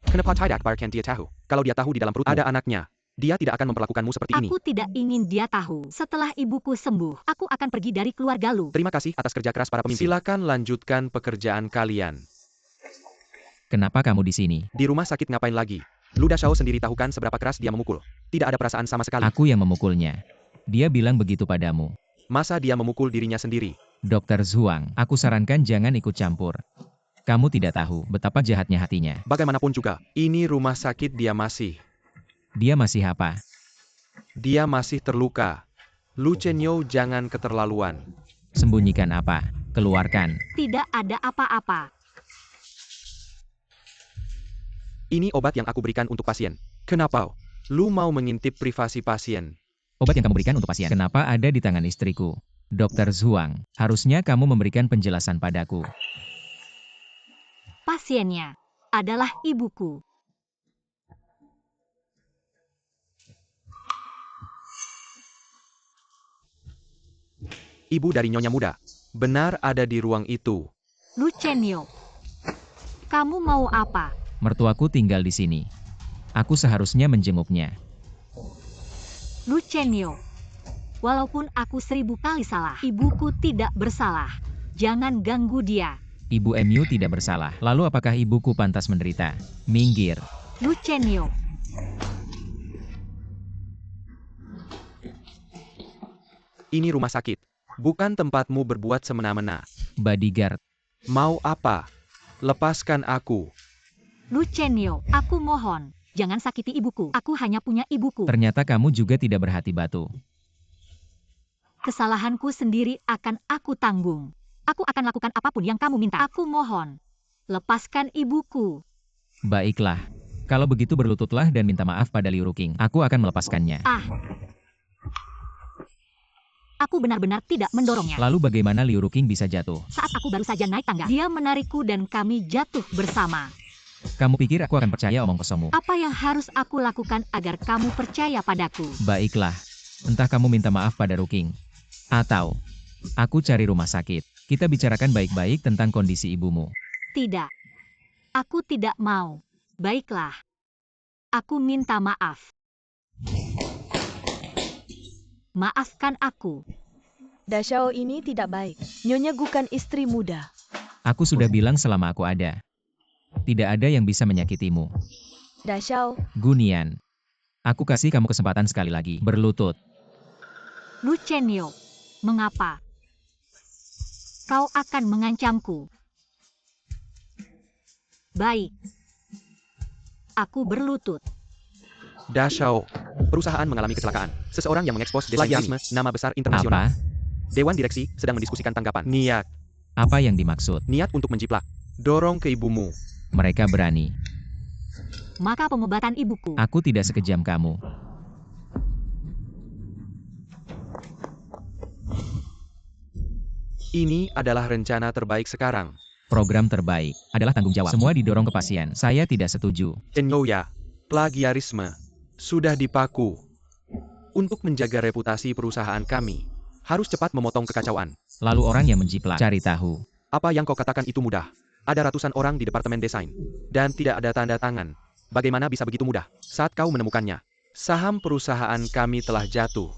Kenapa tidak biarkan dia tahu? Kalau dia tahu di dalam perutmu ada anaknya, dia tidak akan memperlakukanmu seperti ini. Aku tidak ingin dia tahu. Setelah ibuku sembuh, aku akan pergi dari keluarga Lu. Terima kasih atas kerja keras para pemimpin. Silakan lanjutkan pekerjaan kalian. Kenapa kamu di sini? Di rumah sakit ngapain lagi? Lu Dashao sendiri tahu kan seberapa keras dia memukul. Tidak ada perasaan sama sekali. Aku yang memukulnya. Dia bilang begitu padamu. Masa dia memukul dirinya sendiri? Dokter Zhuang, aku sarankan jangan ikut campur. Kamu tidak tahu betapa jahatnya hatinya. Bagaimanapun juga, ini rumah sakit dia masih apa? Dia masih terluka. Lu Chenyo jangan keterlaluan. Sembunyikan apa? Keluarkan. Tidak ada apa-apa. Ini obat yang aku berikan untuk pasien. Kenapa? Lu mau mengintip privasi pasien? Obat yang kamu berikan untuk pasien. Kenapa ada di tangan istriku? Dokter Zhuang, harusnya kamu memberikan penjelasan padaku. Pasiennya adalah ibuku. Ibu dari Nyonya muda. Benar ada di ruang itu. Lu Chenyo, kamu mau apa? Mertuaku tinggal di sini. Aku seharusnya menjenguknya. Lu Chenyo, walaupun aku 1000 kali salah, ibuku tidak bersalah. Jangan ganggu dia. Ibu MU tidak bersalah. Lalu apakah ibuku pantas menderita? Minggir. Lu Chenyo, Ini rumah sakit. Bukan tempatmu berbuat semena-mena. Bodyguard. Mau apa? Lepaskan aku. Lu Chenyo, aku mohon, jangan sakiti ibuku. Aku hanya punya ibuku. Ternyata kamu juga tidak berhati batu. Kesalahanku sendiri akan aku tanggung. Aku akan lakukan apapun yang kamu minta. Aku mohon, lepaskan ibuku. Baiklah. Kalau begitu berlututlah dan minta maaf pada Liu Ruking. Aku akan melepaskannya. Aku benar-benar tidak mendorongnya. Lalu bagaimana Liu Ruking bisa jatuh? Saat aku baru saja naik tangga, dia menarikku dan kami jatuh bersama. Kamu pikir aku akan percaya omong kosongmu? Apa yang harus aku lakukan agar kamu percaya padaku? Baiklah. Entah kamu minta maaf pada Ruking. Atau, aku cari rumah sakit. Kita bicarakan baik-baik tentang kondisi ibumu. Tidak. Aku tidak mau. Baiklah. Aku minta maaf. Maafkan aku. Dashao ini tidak baik. Nyonya bukan istri muda. Aku sudah bilang selama aku ada. Tidak ada yang bisa menyakitimu. Dashao, Gunian. Aku kasih kamu kesempatan sekali lagi. Berlutut. Lu Chenyo, mengapa? Kau akan mengancamku. Baik. aku berlutut. Dashao. Perusahaan mengalami kecelakaan. Seseorang yang mengekspos plagiarisme nama besar internasional. Apa? Dewan direksi sedang mendiskusikan tanggapan. Niat. Apa yang dimaksud? Niat untuk menjiplak. Dorong ke ibumu. Mereka berani. Maka pengobatan ibuku. Aku tidak sekejam kamu. Ini adalah rencana terbaik sekarang. Program terbaik adalah tanggung jawab. Semua didorong ke pasien. Saya tidak setuju. Cenyoya. Plagiarisme. Sudah dipaku. Untuk menjaga reputasi perusahaan kami. Harus cepat memotong kekacauan. Lalu orang yang menjiplak cari tahu. Apa yang kau katakan itu mudah. Ada ratusan orang di departemen desain. Dan tidak ada tanda tangan. Bagaimana bisa begitu mudah? Saat kau menemukannya. Saham perusahaan kami telah jatuh.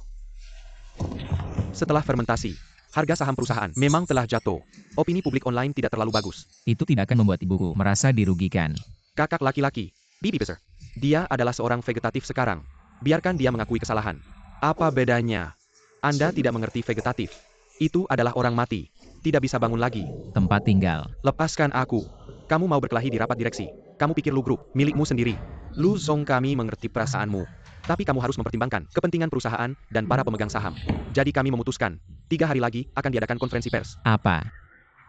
Setelah fermentasi. Harga saham perusahaan memang telah jatuh. Opini publik online tidak terlalu bagus. Itu tidak akan membuat ibuku merasa dirugikan. Kakak laki-laki, Bibi Besar. Dia adalah seorang vegetatif sekarang. Biarkan dia mengakui kesalahan. Apa bedanya? Anda tidak mengerti vegetatif. Itu adalah orang mati. Tidak bisa bangun lagi. Tempat tinggal. Lepaskan aku. Kamu mau berkelahi di rapat direksi. Kamu pikir lu grup milikmu sendiri. Lu Zong, kami mengerti perasaanmu. Tapi kamu harus mempertimbangkan kepentingan perusahaan dan para pemegang saham. Jadi kami memutuskan, 3 hari lagi akan diadakan konferensi pers. Apa?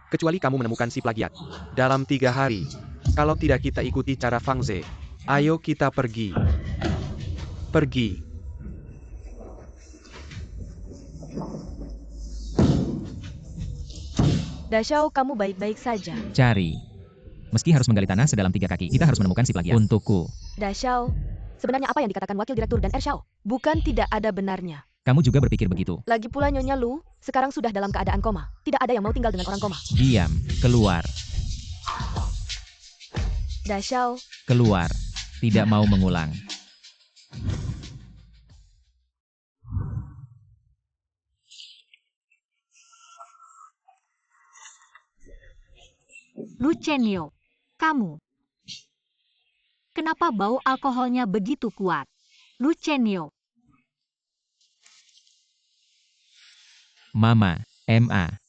Kecuali kamu menemukan si plagiat. Dalam 3 hari. Kalau tidak kita ikuti cara Fang Ze. Ayo kita pergi. Pergi. Dashao, kamu baik-baik saja. Cari. Meski harus menggali tanah sedalam 3 kaki, kita harus menemukan si plagiat. Untukku. Dashao, sebenarnya apa yang dikatakan Wakil Direktur dan Ershao? Bukan tidak ada benarnya. Kamu juga berpikir begitu. Lagi pula Nyonya Lu, sekarang sudah dalam keadaan koma. Tidak ada yang mau tinggal dengan orang koma. Diam. Keluar. Dashao, Keluar. Tidak mau mengulang. Lu Chenyo. Kamu. Kenapa bau alkoholnya begitu kuat? Lu Chenyo. Mama, MA.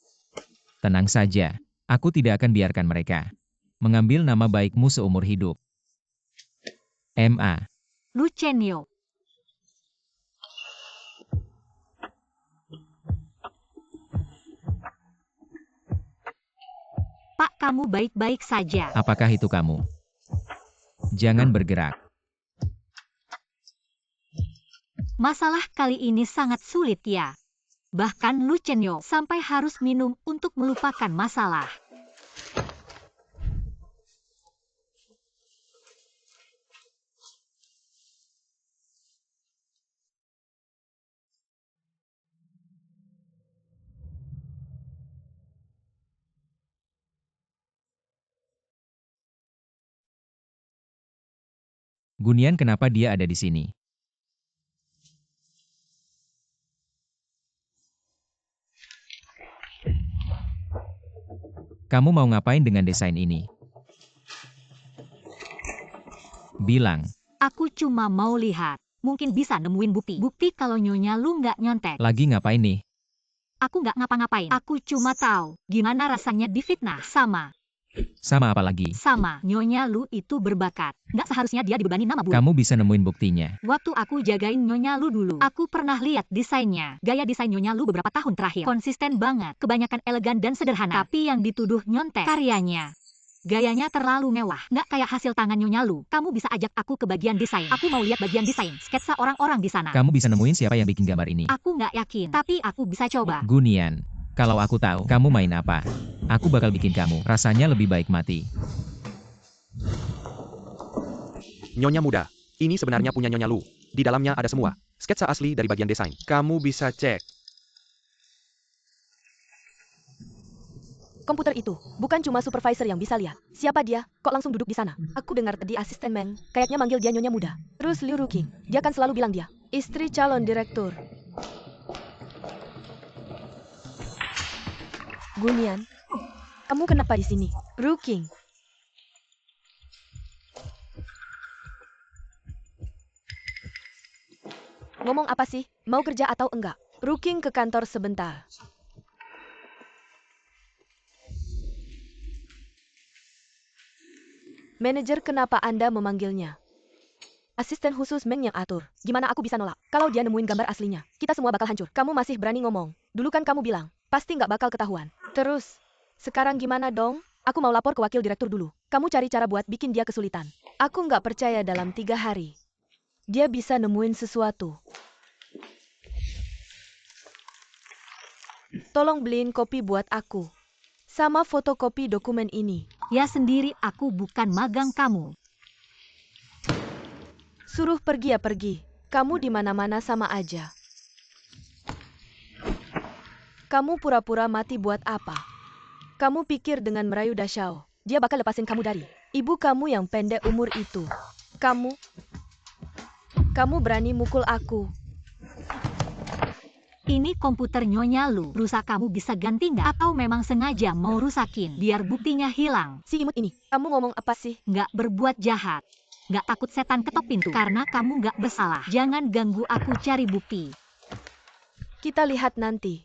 Tenang saja. Aku tidak akan biarkan mereka mengambil nama baikmu seumur hidup. MA. Lu Chenyo. Pak, kamu baik-baik saja. Apakah itu kamu? Jangan bergerak. Masalah kali ini sangat sulit ya. Bahkan Lu Chenyo sampai harus minum untuk melupakan masalah. Gunian, kenapa dia ada di sini? Kamu mau ngapain dengan desain ini? Bilang. Aku cuma mau lihat. Mungkin bisa nemuin bukti. Bukti kalau Nyonya Lu nggak nyontek. Lagi ngapain nih? Aku nggak ngapa-ngapain. Aku cuma tahu gimana rasanya difitnah. Sama apa lagi? Sama, Nyonya Lu itu berbakat. Nggak seharusnya dia dibebani nama buruk. Kamu bisa nemuin buktinya. Waktu aku jagain Nyonya Lu dulu, aku pernah lihat desainnya. Gaya desain Nyonya Lu beberapa tahun terakhir konsisten banget. Kebanyakan elegan dan sederhana. Tapi yang dituduh nyontek karyanya. Gayanya terlalu mewah. Nggak kayak hasil tangan Nyonya Lu. Kamu bisa ajak aku ke bagian desain. Aku mau lihat bagian desain. Sketsa orang-orang di sana. Kamu bisa nemuin siapa yang bikin gambar ini. Aku nggak yakin, tapi aku bisa coba. Gunian. Kalau aku tahu kamu main apa, aku bakal bikin kamu rasanya lebih baik mati. Nyonya muda. Ini sebenarnya punya Nyonya Lu. Di dalamnya ada semua. Sketsa asli dari bagian desain. Kamu bisa cek. Komputer itu bukan cuma supervisor yang bisa lihat. Siapa dia? Kok langsung duduk di sana? Aku dengar tadi asisten Meng kayaknya manggil dia Nyonya muda. Terus Liu Ruking, dia kan selalu bilang dia istri calon direktur. Gunian, kamu kenapa di sini? Ruking. Ngomong apa sih? Mau kerja atau enggak? Ruking ke kantor sebentar. Manajer, kenapa Anda memanggilnya? Asisten khusus Meng yang atur. Gimana aku bisa nolak? Kalau dia nemuin gambar aslinya, kita semua bakal hancur. Kamu masih berani ngomong. Dulu kan kamu bilang, pasti nggak bakal ketahuan. Terus, sekarang gimana dong? Aku mau lapor ke wakil direktur dulu. Kamu cari cara buat bikin dia kesulitan. Aku nggak percaya dalam 3 hari. Dia bisa nemuin sesuatu. Tolong beliin kopi buat aku. Sama fotokopi dokumen ini. Ya sendiri, aku bukan magang kamu. Suruh pergi ya pergi. Kamu di mana-mana sama aja. Kamu pura-pura mati buat apa? Kamu pikir dengan merayu Dashao, dia bakal lepasin kamu dari ibu kamu yang pendek umur itu. Kamu berani mukul aku. Ini komputer Nyonya Lu. Rusak kamu bisa ganti nggak? Atau memang sengaja mau rusakin biar buktinya hilang? Si imut ini, kamu ngomong apa sih? Nggak berbuat jahat. Nggak takut setan ketok pintu karena kamu nggak bersalah. Jangan ganggu aku cari bukti. Kita lihat nanti.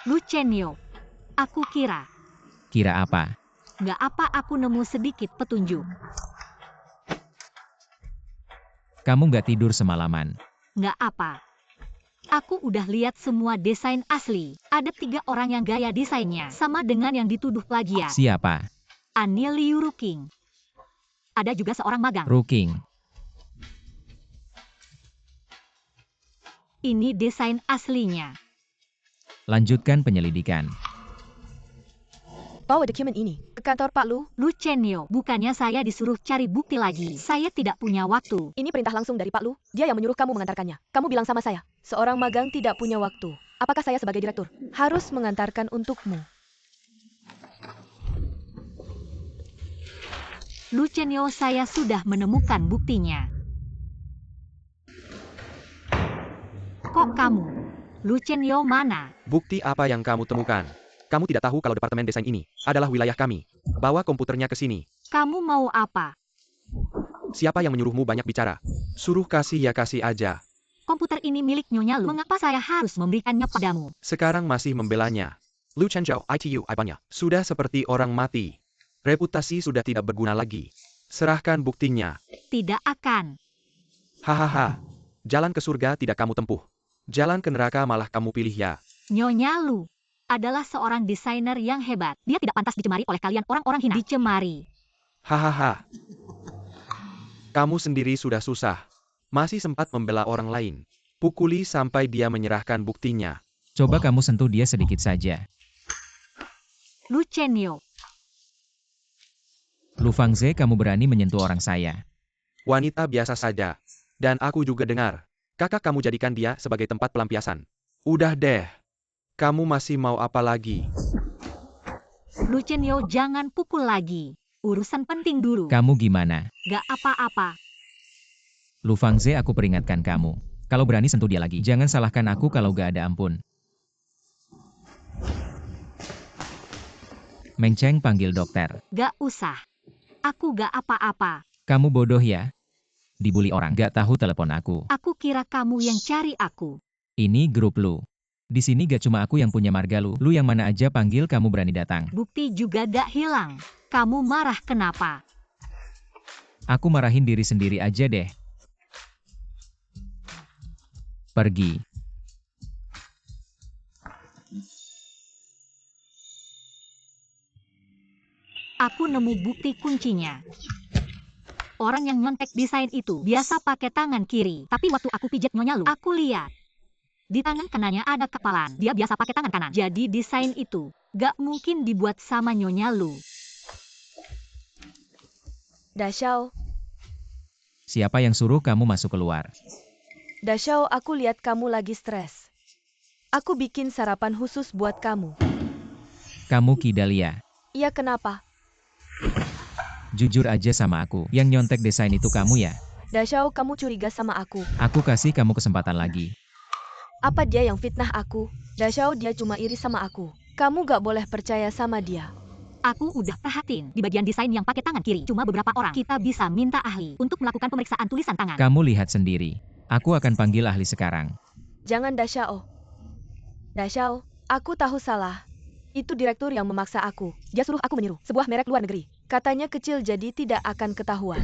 Lu Chenyo, aku kira. Kira apa? Nggak apa, aku nemu sedikit petunjuk. Kamu nggak tidur semalaman. Nggak apa. Aku udah lihat semua desain asli. Ada 3 orang yang gaya desainnya sama dengan yang dituduh plagiat. Siapa? Anil Liu Ruking. Ada juga seorang magang. Ruking. Ini desain aslinya. Lanjutkan penyelidikan. Bawa dokumen ini ke kantor Pak Lu. Lu Chenyo, bukannya saya disuruh cari bukti lagi. Saya tidak punya waktu. Ini perintah langsung dari Pak Lu. Dia yang menyuruh kamu mengantarkannya. Kamu bilang sama saya, seorang magang tidak punya waktu. Apakah saya sebagai direktur harus mengantarkan untukmu? Lu Chenyo, saya sudah menemukan buktinya. Kok kamu? Lu Chenyo mana? Bukti apa yang kamu temukan? Kamu tidak tahu kalau departemen desain ini adalah wilayah kami. Bawa komputernya ke sini. Kamu mau apa? Siapa yang menyuruhmu banyak bicara? Suruh kasih ya kasih aja. Komputer ini milik Nyonya Lu. Mengapa saya harus memberikannya padamu? Sekarang masih membelanya. Lu Chenjo, ITU, Ibanya, sudah seperti orang mati. Reputasi sudah tidak berguna lagi. Serahkan buktinya. Tidak akan. Hahaha. Jalan ke surga tidak kamu tempuh. Jalan ke neraka malah kamu pilih ya. Nyonya Lu adalah seorang desainer yang hebat. Dia tidak pantas dicemari oleh kalian orang-orang hina. Dicemari. Hahaha. Kamu sendiri sudah susah. Masih sempat membela orang lain. Pukuli sampai dia menyerahkan buktinya. Coba kamu sentuh dia sedikit saja. Lu Chenyo. Lu Fangze, kamu berani menyentuh orang saya. Wanita biasa saja. Dan aku juga dengar. Kakak kamu jadikan dia sebagai tempat pelampiasan. Udah deh. Kamu masih mau apa lagi? Lu Chenyo, jangan pukul lagi. Urusan penting dulu. Kamu gimana? Gak apa-apa. Lu Fangze, aku peringatkan kamu. Kalau berani sentuh dia lagi, jangan salahkan aku kalau gak ada ampun. Meng Cheng panggil dokter. Gak usah. Aku gak apa-apa. Kamu bodoh ya? Dibully orang, gak tahu telepon aku. Aku kira kamu yang cari aku. Ini grup Lu. Di sini gak cuma aku yang punya marga Lu. Lu yang mana aja panggil kamu berani datang. Bukti juga gak hilang. Kamu marah kenapa? Aku marahin diri sendiri aja deh. Pergi. Aku nemu bukti kuncinya. Orang yang nyontek desain itu biasa pakai tangan kiri. Tapi waktu aku pijat Nyonya Lu, aku lihat di tangan kanannya ada kepalan. Dia biasa pakai tangan kanan. Jadi desain itu gak mungkin dibuat sama Nyonya Lu. Dashao, Siapa yang suruh kamu masuk keluar? Dashao, aku lihat kamu lagi stres. Aku bikin sarapan khusus buat kamu. Kamu Kidalia. Iya, kenapa? Jujur aja sama aku. Yang nyontek desain itu kamu ya? Dashao, kamu curiga sama aku. Aku kasih kamu kesempatan lagi. Apa dia yang fitnah aku? Dashao, dia cuma iri sama aku. Kamu gak boleh percaya sama dia. Aku udah perhatiin di bagian desain yang pakai tangan kiri. Cuma beberapa orang. Kita bisa minta ahli untuk melakukan pemeriksaan tulisan tangan. Kamu lihat sendiri. Aku akan panggil ahli sekarang. Jangan Dashao. Dashao, aku tahu salah. Itu direktur yang memaksa aku. Dia suruh aku meniru sebuah merek luar negeri. Katanya kecil jadi tidak akan ketahuan.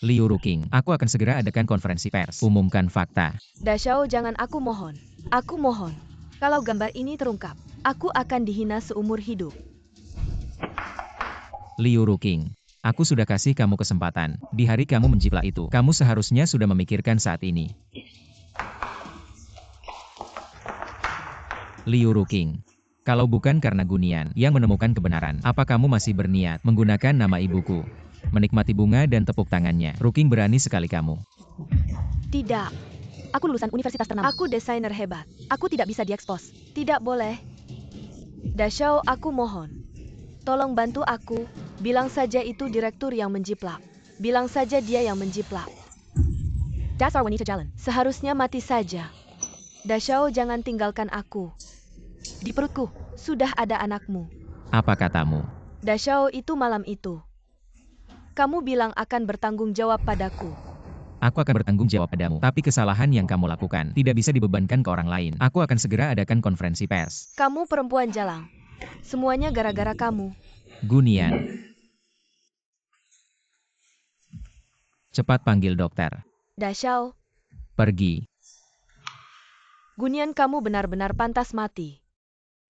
Liu Ruking, aku akan segera adakan konferensi pers. Umumkan fakta. Dashao, jangan, aku mohon. Aku mohon. Kalau gambar ini terungkap, aku akan dihina seumur hidup. Liu Ruking, aku sudah kasih kamu kesempatan. Di hari kamu menjiplak itu, kamu seharusnya sudah memikirkan saat ini. Liu Ruking, kalau bukan karena Gunian yang menemukan kebenaran, apa kamu masih berniat menggunakan nama ibuku? Menikmati bunga dan tepuk tangannya. Ruking, berani sekali kamu. Tidak. Aku lulusan universitas ternama. Aku desainer hebat. Aku tidak bisa diekspos. Tidak boleh. Dashao, aku mohon. Tolong bantu aku. Bilang saja itu direktur yang menjiplak. Bilang saja dia yang menjiplak. Dasar wanita jalan. Seharusnya mati saja. Dashao, jangan tinggalkan aku. Di perutku, sudah ada anakmu. Apa katamu? Dashao, itu malam itu. Kamu bilang akan bertanggung jawab padaku. Aku akan bertanggung jawab padamu, tapi kesalahan yang kamu lakukan tidak bisa dibebankan ke orang lain. Aku akan segera adakan konferensi pers. Kamu perempuan jalang. Semuanya gara-gara kamu. Gunian. Cepat panggil dokter. Dashao, Pergi. Gunian, kamu benar-benar pantas mati.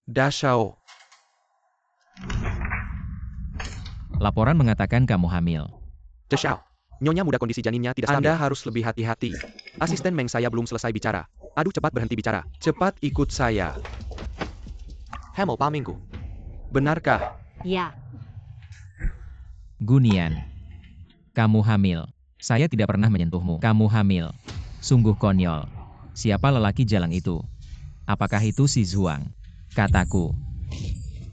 Dashao. Laporan mengatakan kamu hamil. Dashao. Nyonya muda, kondisi janinnya tidak stabil. Anda harus lebih hati-hati. Asisten Meng, saya belum selesai bicara. Aduh, cepat berhenti bicara. Cepat ikut saya. Hamil Pak Minggu. Benarkah? Ya, Gunian. Kamu hamil. Saya tidak pernah menyentuhmu. Kamu hamil. Sungguh konyol. Siapa lelaki jalang itu? Apakah itu si Zhuang? Kataku.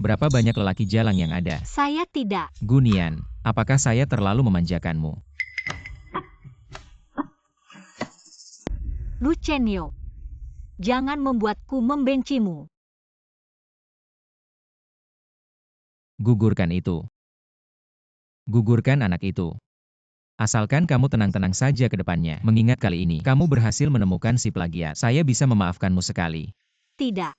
Berapa banyak lelaki jalang yang ada? saya tidak. Gunian, apakah saya terlalu memanjakanmu? Lu Chenyo, jangan membuatku membencimu. Gugurkan itu. Gugurkan anak itu. Asalkan kamu tenang-tenang saja ke depannya. Mengingat kali ini, kamu berhasil menemukan si plagiat. Saya bisa memaafkanmu sekali. Tidak.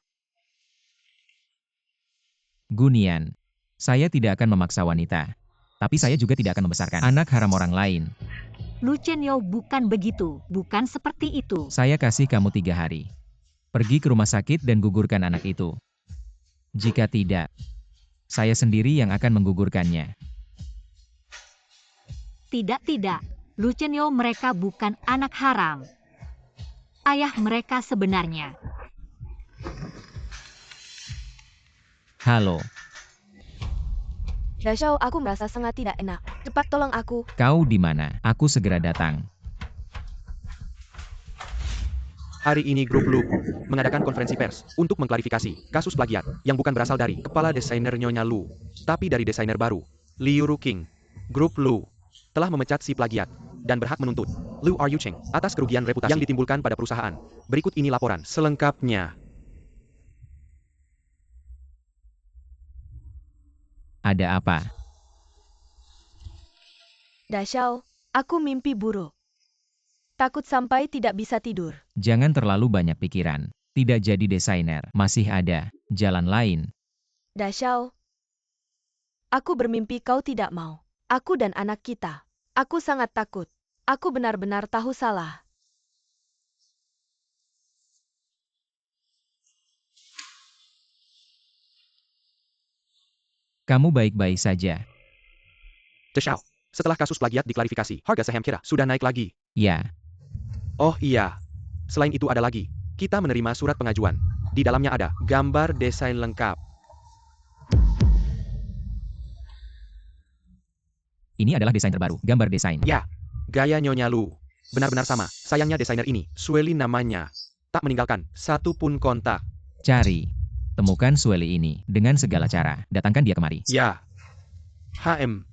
Gunian, saya tidak akan memaksa wanita. Tapi saya juga tidak akan membesarkan anak haram orang lain. Lu Chenyo bukan begitu, bukan seperti itu. Saya kasih kamu 3 hari. Pergi ke rumah sakit dan gugurkan anak itu. Jika tidak, saya sendiri yang akan menggugurkannya. Tidak. Lu Chenyo, mereka bukan anak haram. Ayah mereka sebenarnya. Halo, Dashao, aku merasa sangat tidak enak. Cepat tolong aku. kau di mana? Aku segera datang. Hari ini Grup Lu mengadakan konferensi pers untuk mengklarifikasi kasus plagiat yang bukan berasal dari kepala desainer Nyonya Lu, tapi dari desainer baru, Liu Ruking. Grup Lu telah memecat si plagiat dan berhak menuntut Liu Rucheng atas kerugian reputasi yang ditimbulkan pada perusahaan. Berikut ini laporan selengkapnya. Ada apa? Dashao, aku mimpi buruk. Takut sampai tidak bisa tidur. Jangan terlalu banyak pikiran. Tidak jadi desainer, masih ada jalan lain. Dashao, aku bermimpi kau tidak mau. Aku dan anak kita. Aku sangat takut. Aku benar-benar tahu salah. Kamu baik-baik saja. Dashao, setelah kasus plagiat diklarifikasi, harga saham kita sudah naik lagi. Ya, Oh iya. Selain itu ada lagi. Kita menerima surat pengajuan. Di dalamnya ada gambar desain lengkap. ini adalah desain terbaru, gambar desain. Ya, gaya Nyonya Lu. Benar-benar sama. Sayangnya desainer ini, Sueli namanya, tak meninggalkan satu pun kontak. Cari. Temukan Sueli ini dengan segala cara. Datangkan dia kemari. Ya. HM.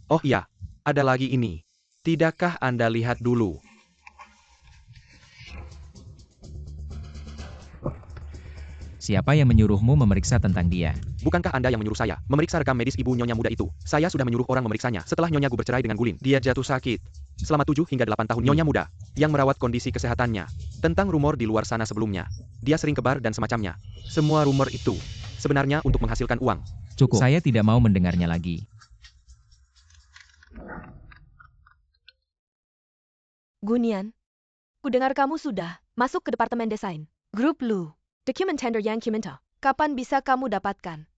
Oh iya, ada lagi ini. Tidakkah Anda lihat dulu? Siapa yang menyuruhmu memeriksa tentang dia? Bukankah Anda yang menyuruh saya memeriksa rekam medis ibu nyonya muda itu? Saya sudah menyuruh orang memeriksanya setelah nyonya Gu bercerai dengan Gulin. Dia jatuh sakit selama 7 hingga 8 tahun. Nyonya muda yang merawat kondisi kesehatannya. Tentang rumor di luar sana sebelumnya. Dia sering ke bar dan semacamnya. Semua rumor itu sebenarnya untuk menghasilkan uang. Cukup. Saya tidak mau mendengarnya lagi. Gunian, kudengar kamu sudah masuk ke Departemen Desain. Grup Lu. Dokumen tender yang Kiminta. Kapan bisa kamu dapatkan?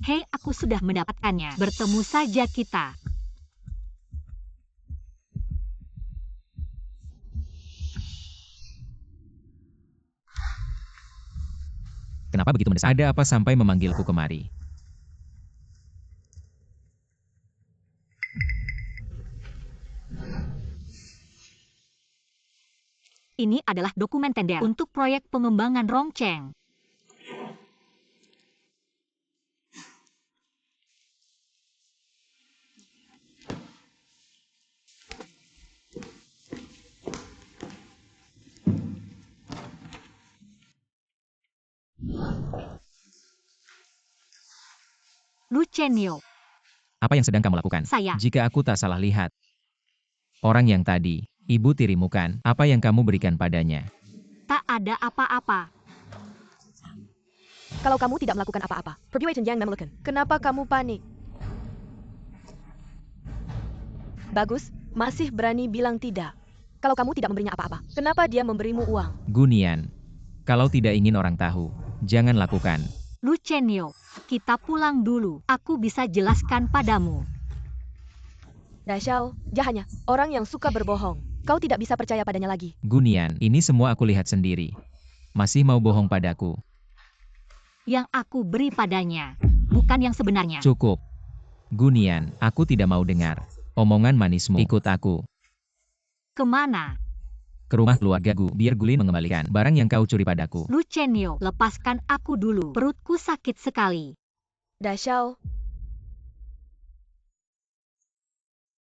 Hei, aku sudah mendapatkannya. Bertemu saja kita. Kenapa begitu mendesak? Ada apa sampai memanggilku kemari? Ini adalah dokumen tender untuk proyek pengembangan Rongcheng. Lu Chenyo, Apa yang sedang kamu lakukan? saya. Jika aku tak salah lihat. Orang yang tadi, ibu tirimu kan? Apa yang kamu berikan padanya? Tak ada apa-apa. Kalau kamu tidak melakukan apa-apa, perbuatan yang memelukan. Kenapa kamu panik? Bagus, masih berani bilang tidak. Kalau kamu tidak memberinya apa-apa, kenapa dia memberimu uang? Gunian. Kalau tidak ingin orang tahu, jangan lakukan. Lu Chenyo, kita pulang dulu. Aku bisa jelaskan padamu. Dashao, jahannya, orang yang suka berbohong. Kau tidak bisa percaya padanya lagi. Gunian, ini semua aku lihat sendiri. Masih mau bohong padaku? Yang aku beri padanya, bukan yang sebenarnya. Cukup. Gunian, aku tidak mau dengar omongan manismu. Ikut aku Kemana? ke rumah keluargaku, biar Gulin mengembalikan barang yang kau curi padaku. Lu Chenyo, lepaskan aku dulu. Perutku sakit sekali. Dashao,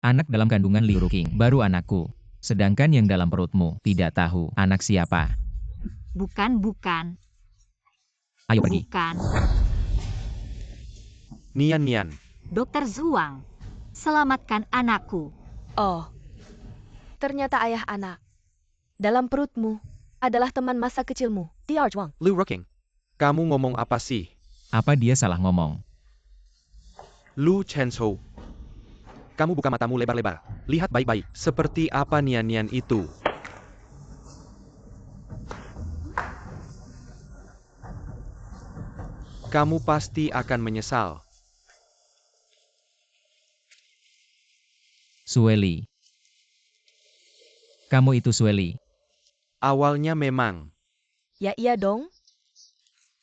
Anak dalam kandungan Liu Ruking, baru anakku. Sedangkan yang dalam perutmu, tidak tahu anak siapa. Bukan. Ayo pergi. Bukan. Nian. Dokter Zhuang, selamatkan anakku. oh. Ternyata ayah anak. Dalam perutmu adalah teman masa kecilmu, Diar Zhuang. Lu Ruking. Kamu ngomong apa sih? Apa dia salah ngomong? Lu Chenshou. Kamu buka matamu lebar-lebar. Lihat baik-baik. Seperti apa Nian itu? Kamu pasti akan menyesal. Sueli. Kamu itu Sueli. Awalnya memang. Ya iya dong.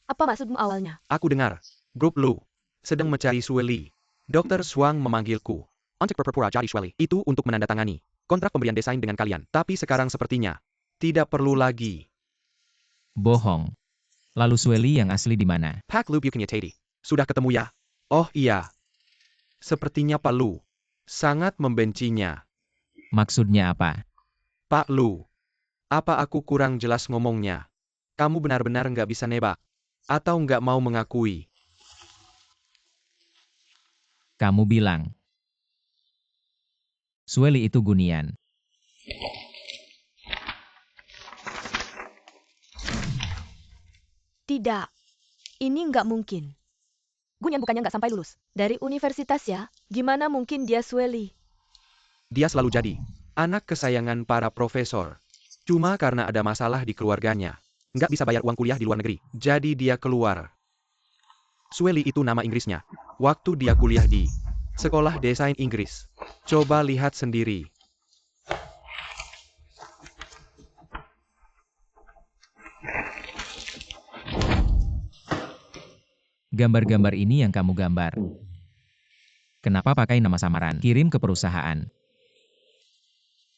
Apa maksudmu awalnya? Aku dengar. Grup Lu sedang mencari Sueli. Dr. Zhuang memanggilku. Untuk berpura-pura jadi Sueli. Itu untuk menandatangani kontrak pemberian desain dengan kalian. Tapi sekarang sepertinya tidak perlu lagi. Bohong. Lalu Sueli yang asli di mana? Pak Lu Bukannya Tadi. Sudah ketemu ya? Oh iya. Sepertinya Pak Lu sangat membencinya. Maksudnya apa? Pak Lu. Apa aku kurang jelas ngomongnya? Kamu benar-benar nggak bisa nebak. Atau nggak mau mengakui? Kamu bilang Sueli itu Gunian. Tidak. Ini nggak mungkin. Gunian bukannya nggak sampai lulus. Dari universitas ya? Gimana mungkin dia Sueli? Dia selalu jadi anak kesayangan para profesor. Cuma karena ada masalah di keluarganya. Nggak bisa bayar uang kuliah di luar negeri. Jadi dia keluar. Sueli itu nama Inggrisnya. Waktu dia kuliah di Sekolah Desain Inggris. Coba lihat sendiri. Gambar-gambar ini yang kamu gambar. Kenapa pakai nama samaran? Kirim ke perusahaan.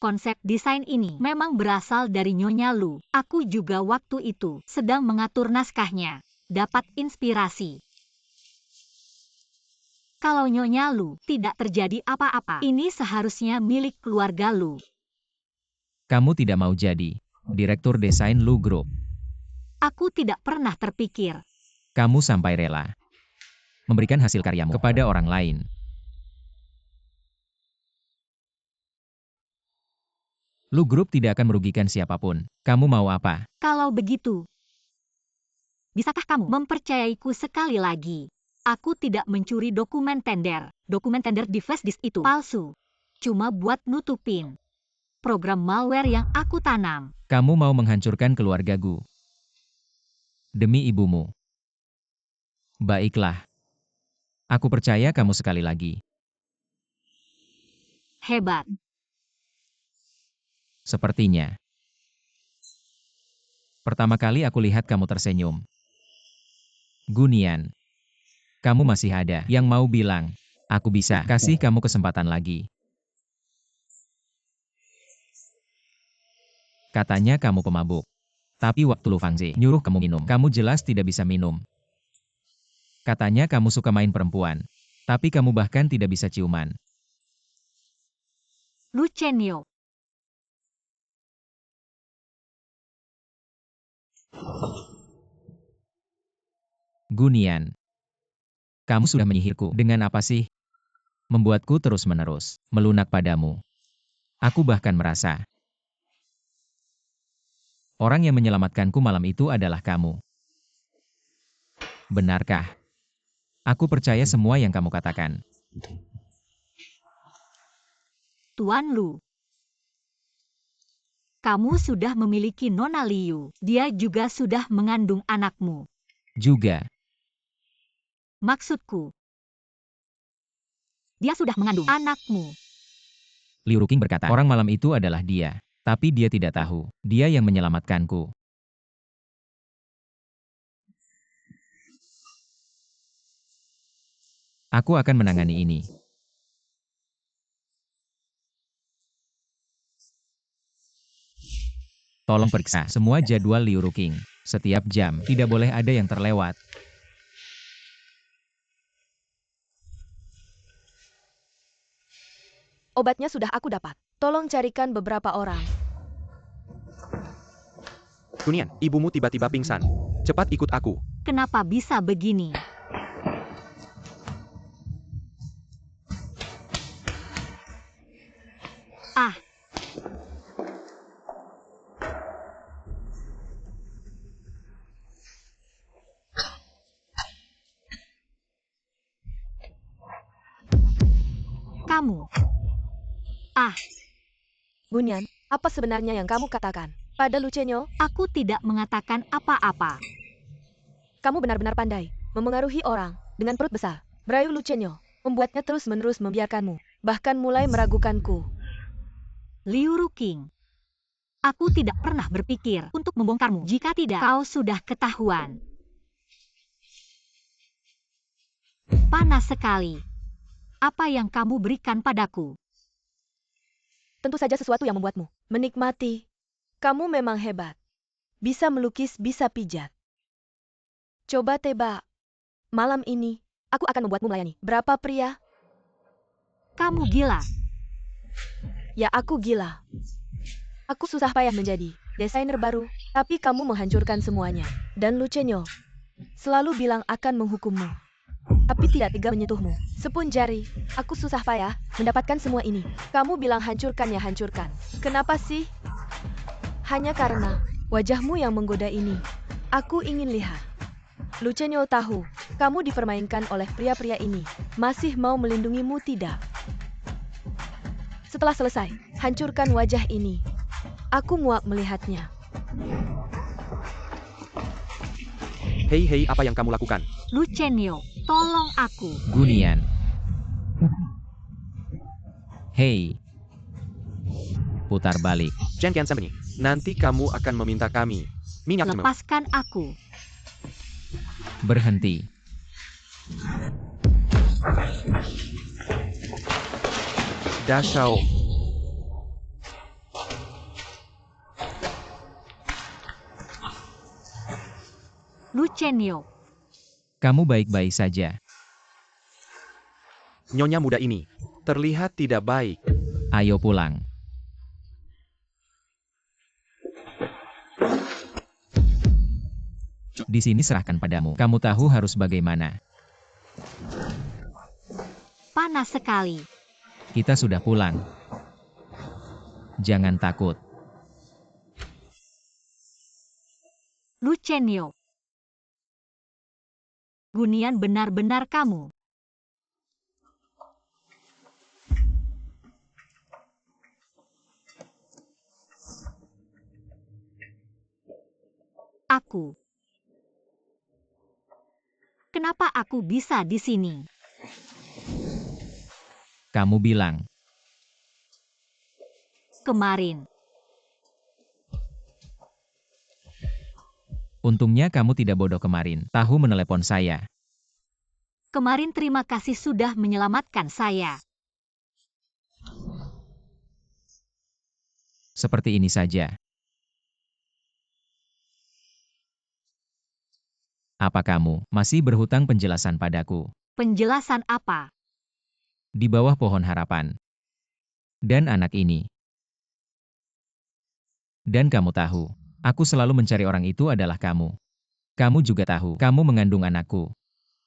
Konsep desain ini memang berasal dari Nyonya Lu. Aku juga waktu itu sedang mengatur naskahnya. Dapat inspirasi. Kalau Nyonya Lu tidak terjadi apa-apa, ini seharusnya milik keluarga Lu. Kamu tidak mau jadi direktur desain Lu Group. Aku tidak pernah terpikir. Kamu sampai rela memberikan hasil karyamu kepada orang lain. Lu Group tidak akan merugikan siapapun. Kamu mau apa? Kalau begitu, bisakah kamu mempercayaiku sekali lagi? Aku tidak mencuri dokumen tender. Dokumen tender di flash disk itu palsu. Cuma buat nutupin program malware yang aku tanam. Kamu mau menghancurkan keluargaku demi ibumu. Baiklah. Aku percaya kamu sekali lagi. Hebat. Sepertinya. Pertama kali aku lihat kamu tersenyum. Gunian. Kamu masih ada yang mau bilang, aku bisa kasih kamu kesempatan lagi. Katanya kamu pemabuk. Tapi waktu Lu Fangzi nyuruh kamu minum, kamu jelas tidak bisa minum. Katanya kamu suka main perempuan. Tapi kamu bahkan tidak bisa ciuman. Lu Chenyo. Gunian. Kamu sudah menyihirku dengan apa sih? Membuatku terus-menerus melunak padamu. Aku bahkan merasa orang yang menyelamatkanku malam itu adalah kamu. Benarkah? Aku percaya semua yang kamu katakan. Tuan Lu. Kamu sudah memiliki Nona Liu. Dia juga sudah mengandung anakmu. Juga. Maksudku, dia sudah mengandung anakmu. Liu Ruqing berkata, orang malam itu adalah dia. Tapi dia tidak tahu. Dia yang menyelamatkanku. Aku akan menangani ini. Tolong periksa semua jadwal Liu Ruqing. Setiap jam, tidak boleh ada yang terlewat. Obatnya sudah aku dapat. Tolong carikan beberapa orang. Gunian, ibumu tiba-tiba pingsan. Cepat ikut aku. Kenapa bisa begini? Ah. Kamu. Ah. Gunian, apa sebenarnya yang kamu katakan pada Lu Chenyo? Aku tidak mengatakan apa-apa. Kamu benar-benar pandai memengaruhi orang dengan perut besar. Merayu Lu Chenyo, membuatnya terus-menerus membiarkanmu, bahkan mulai meragukanku. Liu Ruqing. Aku tidak pernah berpikir untuk membongkarmu. Jika tidak, kau sudah ketahuan. Panas sekali. Apa yang kamu berikan padaku? Tentu saja sesuatu yang membuatmu menikmati. Kamu memang hebat. Bisa melukis, bisa pijat. Coba tebak. Malam ini, aku akan membuatmu melayani berapa pria? Kamu gila. Ya, aku gila. Aku susah payah menjadi desainer baru, tapi kamu menghancurkan semuanya. Dan Lu Chenyo selalu bilang akan menghukummu, tapi tidak tega menyentuhmu. Sepun jari, aku susah payah mendapatkan semua ini. Kamu bilang hancurkan ya hancurkan. Kenapa sih? Hanya karena wajahmu yang menggoda ini. Aku ingin lihat. Lu Chenyo tahu, kamu dipermainkan oleh pria-pria ini. Masih mau melindungimu tidak? Setelah selesai, hancurkan wajah ini. Aku muak melihatnya. Hei, apa yang kamu lakukan? Lu Chenyo, tolong aku. Gunian. Hei. Putar balik. Chen Qiansembunyi. Nanti kamu akan meminta kami minyak cemeng. Lepaskan aku. Berhenti. Da Shao. Lu Chenyo, Kamu baik-baik saja. Nyonya muda ini terlihat tidak baik. Ayo pulang. Di sini serahkan padamu. Kamu tahu harus bagaimana. panas sekali. Kita sudah pulang. Jangan takut. Lu Chenyo. Gunian benar-benar kamu. Aku. Kenapa aku bisa di sini? Kamu bilang. Kemarin. Untungnya kamu tidak bodoh kemarin. Tahu menelepon saya. Kemarin terima kasih sudah menyelamatkan saya. Seperti ini saja. Apa kamu masih berhutang penjelasan padaku? Penjelasan apa? Di bawah pohon harapan. Dan anak ini. Dan kamu tahu, aku selalu mencari orang itu adalah kamu. Kamu juga tahu, kamu mengandung anakku.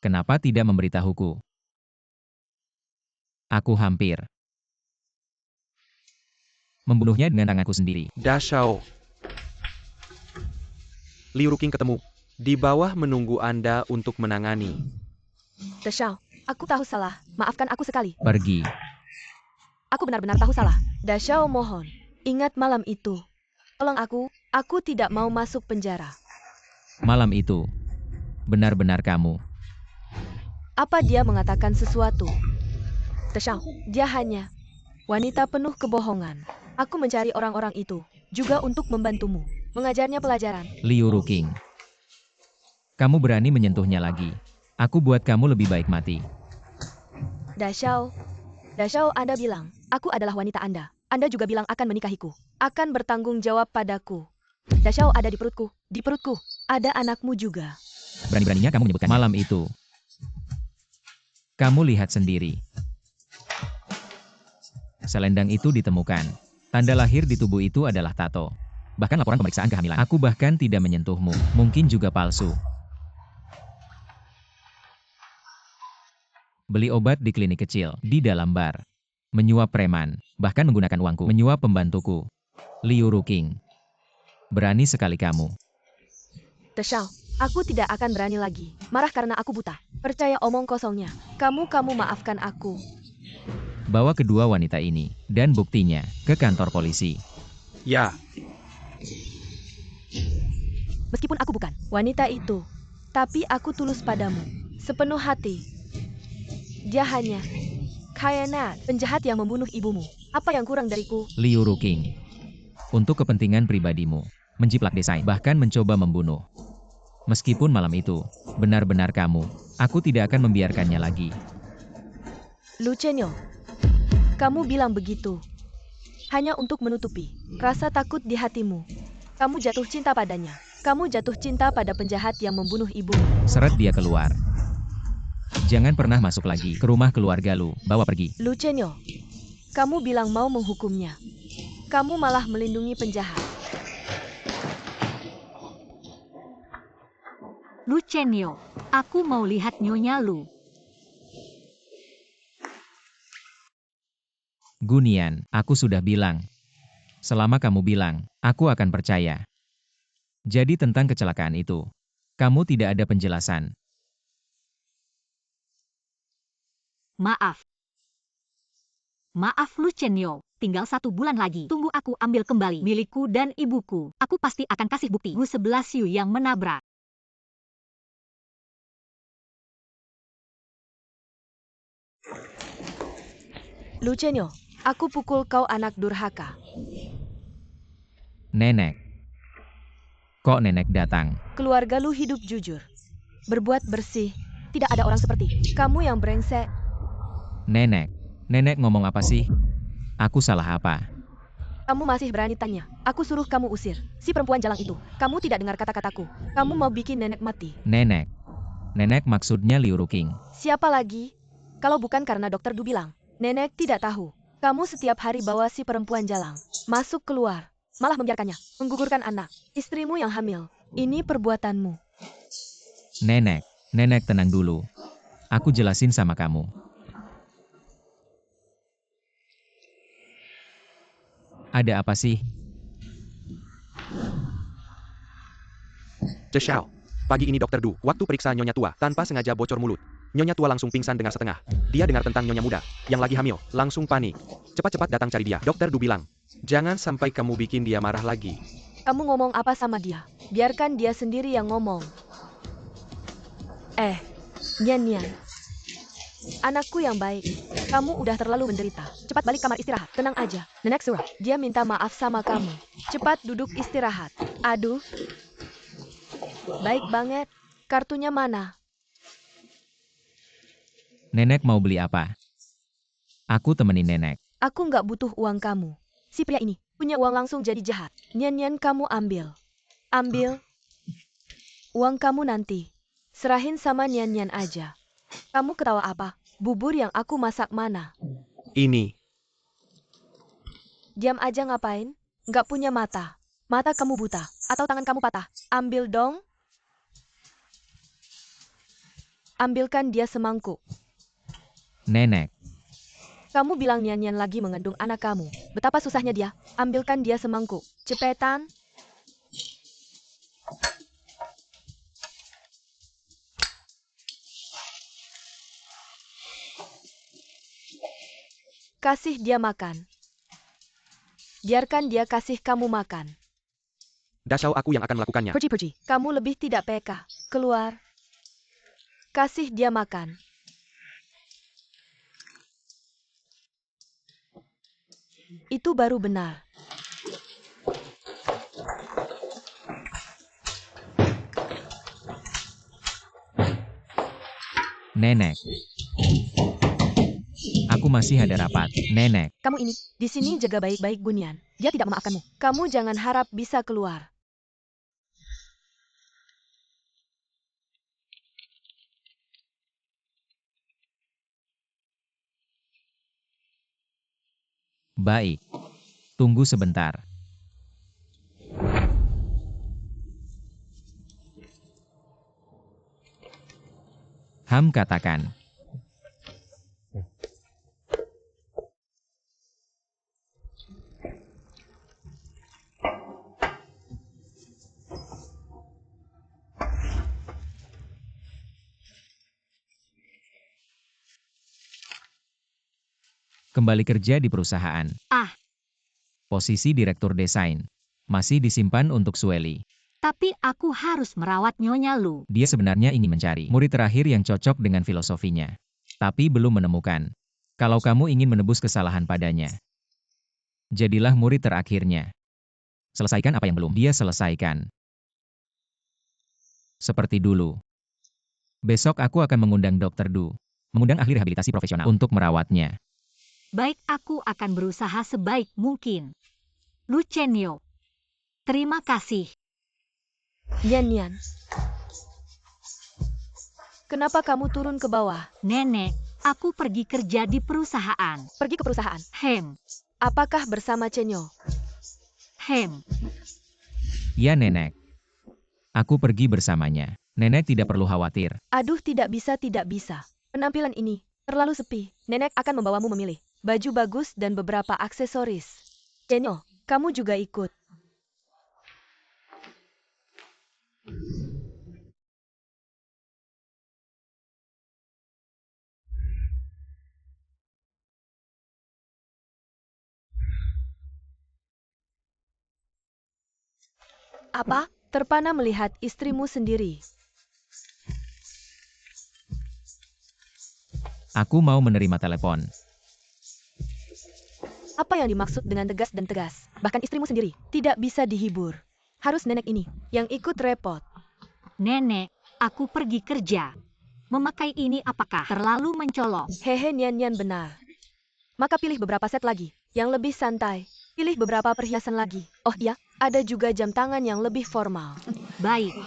Kenapa tidak memberitahuku? Aku hampir membunuhnya dengan tanganku sendiri. Da Shao. Liu Ruqing ketemu. Di bawah menunggu Anda untuk menangani. Da Shao, aku tahu salah. Maafkan aku sekali. Pergi. Aku benar-benar tahu salah. Da Shao mohon. Ingat malam itu. Tolong aku tidak mau masuk penjara. Malam itu. Benar-benar kamu. Apa dia mengatakan sesuatu? Da Shao, dia hanya wanita penuh kebohongan. Aku mencari orang-orang itu, juga untuk membantumu, mengajarnya pelajaran. Liu Ruqing. Kamu berani menyentuhnya lagi. Aku buat kamu lebih baik mati. Da Shao, Anda bilang, aku adalah wanita Anda. Anda juga bilang akan menikahiku, akan bertanggung jawab padaku. Da Shao ada di perutku, ada anakmu juga. Berani-beraninya kamu menyebutkan malam itu. Kamu lihat sendiri. Selendang itu ditemukan. Tanda lahir di tubuh itu adalah tato. Bahkan laporan pemeriksaan kehamilan. Aku bahkan tidak menyentuhmu. Mungkin juga palsu. Beli obat di klinik kecil, di dalam bar. Menyuap preman, bahkan menggunakan uangku. Menyuap pembantuku. Liu Ruqing. Berani sekali kamu. Da Shao, aku tidak akan berani lagi. Marah karena aku buta. Percaya omong kosongnya. Kamu maafkan aku. Bawa kedua wanita ini, dan buktinya, ke kantor polisi. Ya, Meskipun aku bukan wanita itu, tapi aku tulus padamu, sepenuh hati. Dia hanya khianat, penjahat yang membunuh ibumu. Apa yang kurang dariku? Liu Ruqing. Untuk kepentingan pribadimu, menjiplak desain, bahkan mencoba membunuh. Meskipun malam itu, benar-benar kamu, aku tidak akan membiarkannya lagi. Lu Chenyo, kamu bilang begitu hanya untuk menutupi rasa takut di hatimu. Kamu jatuh cinta padanya. Kamu jatuh cinta pada penjahat yang membunuh ibumu. Seret dia keluar. Jangan pernah masuk lagi ke rumah keluarga lu, bawa pergi. Lu Chenyo, kamu bilang mau menghukumnya. Kamu malah melindungi penjahat. Lu Chenyo, aku mau lihat Nyonya Lu. Gunian, aku sudah bilang. Selama kamu bilang, aku akan percaya. Jadi tentang kecelakaan itu, kamu tidak ada penjelasan. Maaf. Maaf Lu Chenyo, tinggal 1 bulan lagi. Tunggu aku ambil kembali milikku dan ibuku. Aku pasti akan kasih bukti. Gu 11 Yu yang menabrak. Lu Chenyo, aku pukul kau anak durhaka. Nenek. Kok nenek datang? Keluarga lu hidup jujur, berbuat bersih, Tidak ada orang seperti kamu yang brengsek. Nenek ngomong apa sih? Aku salah apa? Kamu masih berani tanya. Aku suruh kamu usir. Si perempuan jalang itu. Kamu tidak dengar kata-kataku. Kamu mau bikin nenek mati. Nenek maksudnya Liu Ruking. Siapa lagi? Kalau bukan karena dokter Du bilang. Nenek tidak tahu. Kamu setiap hari bawa si perempuan jalang. Masuk keluar. Malah membiarkannya. Menggugurkan anak. Istrimu yang hamil. Ini perbuatanmu. Nenek tenang dulu. Aku jelasin sama kamu. Ada apa sih? Xiao. Pagi ini Dokter Du, waktu periksa Nyonya Tua, tanpa sengaja bocor mulut. Nyonya Tua langsung pingsan dengar setengah. Dia dengar tentang Nyonya Muda, yang lagi hamil, langsung panik. Cepat-cepat datang cari dia. Dokter Du bilang, jangan sampai kamu bikin dia marah lagi. Kamu ngomong apa sama dia? Biarkan dia sendiri yang ngomong. Nyan. Anakku yang baik, kamu udah terlalu menderita. Cepat balik kamar istirahat, tenang aja. Nenek Surah, dia minta maaf sama kamu. Cepat duduk istirahat. Aduh. Baik banget. Kartunya mana? Nenek mau beli apa? Aku temenin nenek. Aku nggak butuh uang kamu. Si pria ini punya uang langsung jadi jahat. Nyan kamu ambil. Ambil. Uang kamu nanti. Serahin sama Nyan aja. Kamu ketawa apa? Bubur yang aku masak mana? Ini. Diam aja ngapain? Nggak punya mata. Mata kamu buta. Atau tangan kamu patah. Ambil dong. Ambilkan dia semangkuk. Nenek, Kamu bilang Nyan lagi mengandung anak kamu. Betapa susahnya dia. Ambilkan dia semangkuk. Cepetan. Kasih dia makan. Biarkan dia kasih kamu makan. Xiao aku yang akan melakukannya. Pergi. Kamu lebih tidak peka. Keluar. Kasih dia makan. Itu baru benar. Nenek. Aku masih ada rapat. Nenek, Kamu ini, di sini jaga baik-baik Bunyan. Dia tidak memaafkanmu. Kamu jangan harap bisa keluar. baik. Tunggu sebentar. Katakan. Kembali kerja di perusahaan. Posisi direktur desain. Masih disimpan untuk Sueli. Tapi aku harus merawat Nyonya Lu. Dia sebenarnya ingin mencari murid terakhir yang cocok dengan filosofinya. Tapi belum menemukan. Kalau kamu ingin menebus kesalahan padanya, jadilah murid terakhirnya. Selesaikan apa yang belum dia selesaikan. Seperti dulu. Besok aku akan mengundang Dr. Du. Mengundang ahli rehabilitasi profesional untuk merawatnya. Baik, aku akan berusaha sebaik mungkin. Lu Chenyo. Terima kasih. Nyan. Kenapa kamu turun ke bawah? Nenek, aku pergi kerja di perusahaan. Pergi ke perusahaan. Apakah bersama Chenyo? Ya nenek. Aku pergi bersamanya. Nenek tidak perlu khawatir. Aduh, tidak bisa. Penampilan ini terlalu sepi. Nenek akan membawamu memilih baju bagus dan beberapa aksesoris. Chenyo, kamu juga ikut. Apa? Terpana melihat istrimu sendiri. Aku mau menerima telepon. Apa yang dimaksud dengan tegas dan tegas? Bahkan istrimu sendiri tidak bisa dihibur. Harus nenek ini yang ikut repot. Nenek, aku pergi kerja. Memakai ini apakah terlalu mencolok? Hehe, Nian benar. Maka pilih beberapa set lagi, yang lebih santai. Pilih beberapa perhiasan lagi. Oh iya, ada juga jam tangan yang lebih formal. Baik.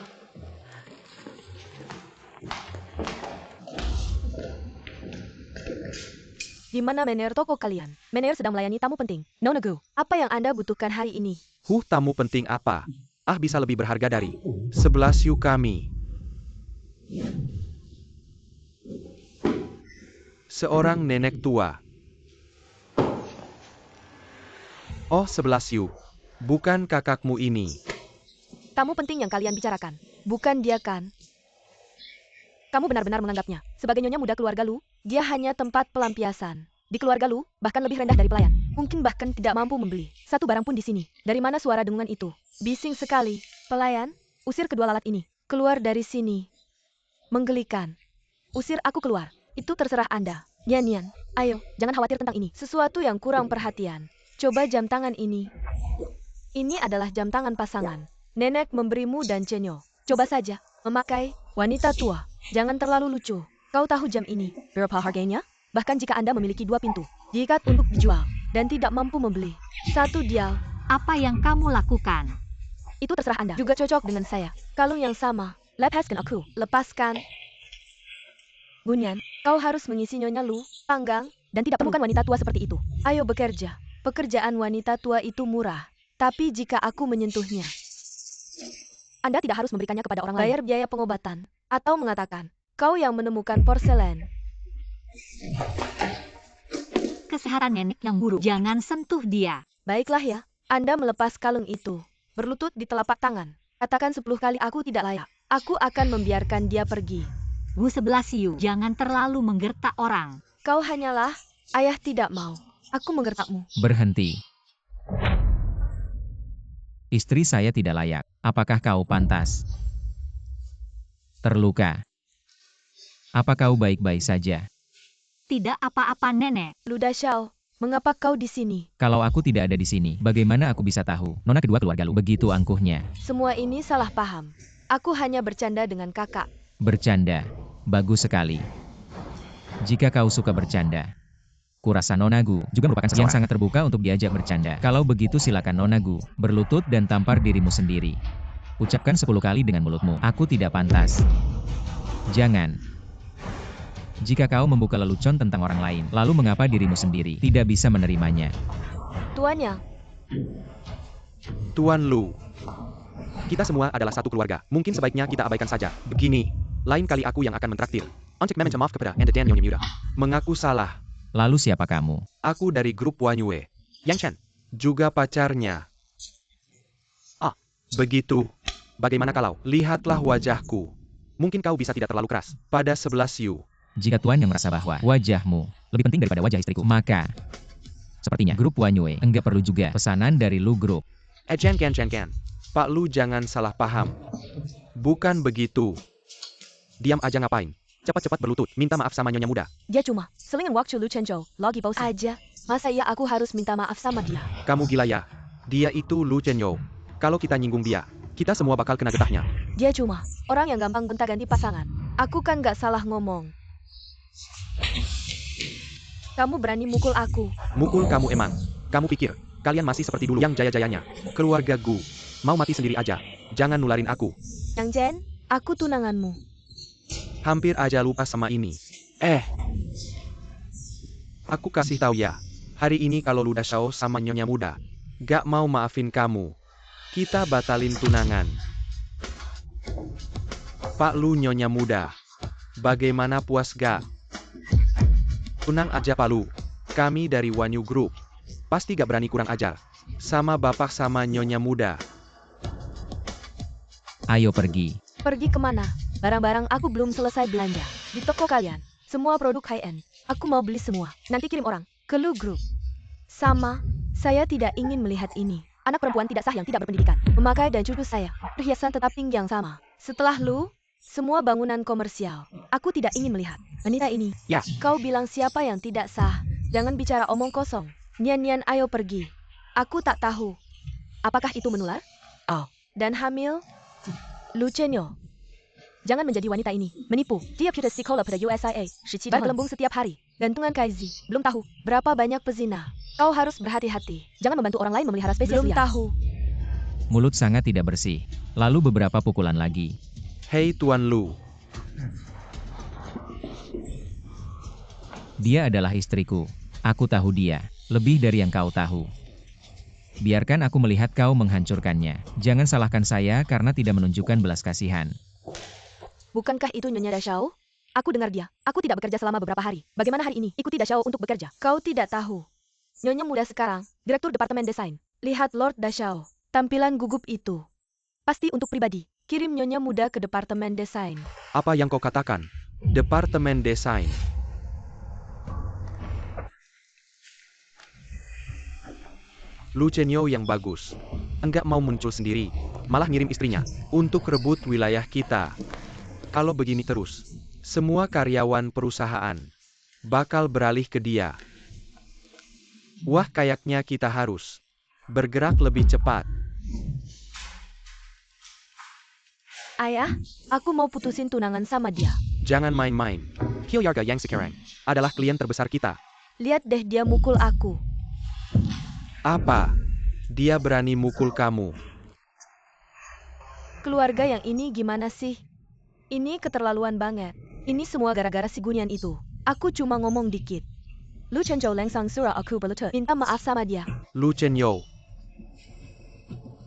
Di mana manajer toko kalian? Manajer sedang melayani tamu penting. Nona Gu, apa yang Anda butuhkan hari ini? Tamu penting apa? Bisa lebih berharga dari 11 yu kami. Seorang nenek tua. Oh, 11 yu. Bukan kakakmu ini. Tamu penting yang kalian bicarakan. Bukan dia kan? Kamu benar-benar menganggapnya sebagai nyonya muda keluarga Lu? Dia hanya tempat pelampiasan. Di keluarga Lu, bahkan lebih rendah dari pelayan. Mungkin bahkan tidak mampu membeli satu barang pun di sini. Dari mana suara dengungan itu? Bising sekali. Pelayan, usir kedua lalat ini. Keluar dari sini. Menggelikan. Usir aku keluar. Itu terserah Anda. Nian, ayo, jangan khawatir tentang ini. Sesuatu yang kurang perhatian. Coba jam tangan ini. Ini adalah jam tangan pasangan. Nenek memberimu dan Chenyo. Coba saja, memakai wanita tua. Jangan terlalu lucu. Kau tahu jam ini, berapa harganya? Bahkan jika Anda memiliki 2 pintu, diikat untuk dijual, dan tidak mampu membeli. 1 dial. Apa yang kamu lakukan? Itu terserah Anda. Juga cocok dengan saya. Kalung yang sama. Lepaskan aku. Lepaskan. Bunyan, kau harus mengisi Nyonya Lu, panggang, dan tidak temukan wanita tua seperti itu. Ayo bekerja. Pekerjaan wanita tua itu murah. Tapi jika aku menyentuhnya, Anda tidak harus memberikannya kepada orang lain. Bayar biaya pengobatan. Atau mengatakan, kau yang menemukan porselen. Kesehatan nenek yang buruk. Jangan sentuh dia. Baiklah ya, Anda melepas kalung itu. Berlutut di telapak tangan. Katakan 10 kali aku tidak layak. Aku akan membiarkan dia pergi. Gu 11 yu. Jangan terlalu menggertak orang. Kau hanyalah, ayah tidak mau. Aku menggertakmu. Berhenti. Istri saya tidak layak. Apakah kau pantas? Terluka. Apa kau baik-baik saja? Tidak apa-apa nenek. Luda Xiao, mengapa kau di sini? Kalau aku tidak ada di sini, bagaimana aku bisa tahu? Nona kedua keluarga Lu begitu angkuhnya. Semua ini salah paham. Aku hanya bercanda dengan kakak. Bercanda. Bagus sekali. Jika kau suka bercanda. Kurasa Nona Gu juga merupakan seseorang yang sangat terbuka untuk diajak bercanda. Kalau begitu silakan Nona Gu, berlutut dan tampar dirimu sendiri. Ucapkan 10 kali dengan mulutmu. Aku tidak pantas. Jangan. Jika kau membuka lelucon tentang orang lain, lalu mengapa dirimu sendiri tidak bisa menerimanya? Tuannya, Tuan Lu. Kita semua adalah satu keluarga. Mungkin sebaiknya kita abaikan saja. Begini, lain kali aku yang akan mentraktir. Untuk meminta maaf kepada Anda dan Nyonya Muda. Mengaku salah. Lalu siapa kamu? Aku dari grup Wanyue. Yang Chen. Juga pacarnya. Ah, begitu. Bagaimana kalau lihatlah wajahku. Mungkin kau bisa tidak terlalu keras. Pada 11 yu. Jika Tuan yang merasa bahwa wajahmu lebih penting daripada wajah istriku, maka sepertinya grup Wanyue enggak perlu juga pesanan dari Lu Group. Chen. Pak Lu jangan salah paham. Bukan begitu. Diam aja ngapain? Cepat-cepat berlutut, minta maaf sama Nyonya Muda. dia cuma selingan waktu Lu Chenzhou, lagi pause aja. Masa iya aku harus minta maaf sama dia? Kamu gila ya? Dia itu Lu Chenyo. Kalau kita nyinggung dia, kita semua bakal kena getahnya. Dia cuma orang yang gampang gonta-ganti pasangan. Aku kan gak salah ngomong. Kamu berani mukul aku. Mukul kamu emang. Kamu pikir, kalian masih seperti dulu yang jaya-jayanya. Keluarga Gu. Mau mati sendiri aja. Jangan nularin aku. Yang Jen, aku tunanganmu. Hampir aja lupa sama ini. Aku kasih tahu ya. Hari ini kalau Luda Xiao sama Nyonya Muda gak mau maafin kamu, kita batalin tunangan. Pak Lu Nyonya Muda, bagaimana puas gak? Tunang aja Pak Lu. Kami dari Wanyu Group. Pasti gak berani kurang ajar. Sama bapak sama Nyonya Muda. Ayo pergi. Pergi kemana? Barang-barang aku belum selesai belanja. Di toko kalian, semua produk high-end. Aku mau beli semua. Nanti kirim orang ke Lu Group. Sama, saya tidak ingin melihat ini. Anak perempuan tidak sah yang tidak berpendidikan. Memakai dan cucu saya. Perhiasan tetap tinggi yang sama. Setelah Lu, semua bangunan komersial. Aku tidak ingin melihat. Wanita ini. Ya. Kau bilang siapa yang tidak sah? Jangan bicara omong kosong. Nian, ayo pergi. Aku tak tahu. Apakah itu menular? Oh. Dan hamil? Lu Chenyo. Jangan menjadi wanita ini. Menipu. Dia putus sekolah pada USIA. Bergelembung setiap hari. Gantungan Kaizi. Belum tahu berapa banyak pezina. Kau harus berhati-hati. Jangan membantu orang lain memelihara spesies Belum liar. tahu. Mulut sangat tidak bersih. Lalu beberapa pukulan lagi. Hei Tuan Lu, Dia adalah istriku. Aku tahu dia. Lebih dari yang kau tahu. Biarkan aku melihat kau menghancurkannya. Jangan salahkan saya karena tidak menunjukkan belas kasihan. Bukankah itu Nyonya Dashao? Aku dengar dia. Aku tidak bekerja selama beberapa hari. Bagaimana hari ini? Ikuti Dashao untuk bekerja. Kau tidak tahu. Nyonya muda sekarang, Direktur Departemen Desain. Lihat Lord Dashao. Tampilan gugup itu. Pasti untuk pribadi. Kirim Nyonya muda ke Departemen Desain. apa yang kau katakan? Departemen Desain. Lu Chenyo yang bagus. Enggak mau muncul sendiri, malah ngirim istrinya untuk rebut wilayah kita. Kalau begini terus, semua karyawan perusahaan bakal beralih ke dia. Wah, kayaknya kita harus bergerak lebih cepat. Ayah, aku mau putusin tunangan sama dia. Jangan main-main. Hyoyaga yang sekarang adalah klien terbesar kita. Lihat deh dia mukul aku. Apa? Dia berani mukul kamu. Keluarga yang ini gimana sih? Ini keterlaluan banget. Ini semua gara-gara si Gunian itu. Aku cuma ngomong dikit. Lu Chenjo Lengsang surah aku berlutut. Minta maaf sama dia. Lu Chenyo.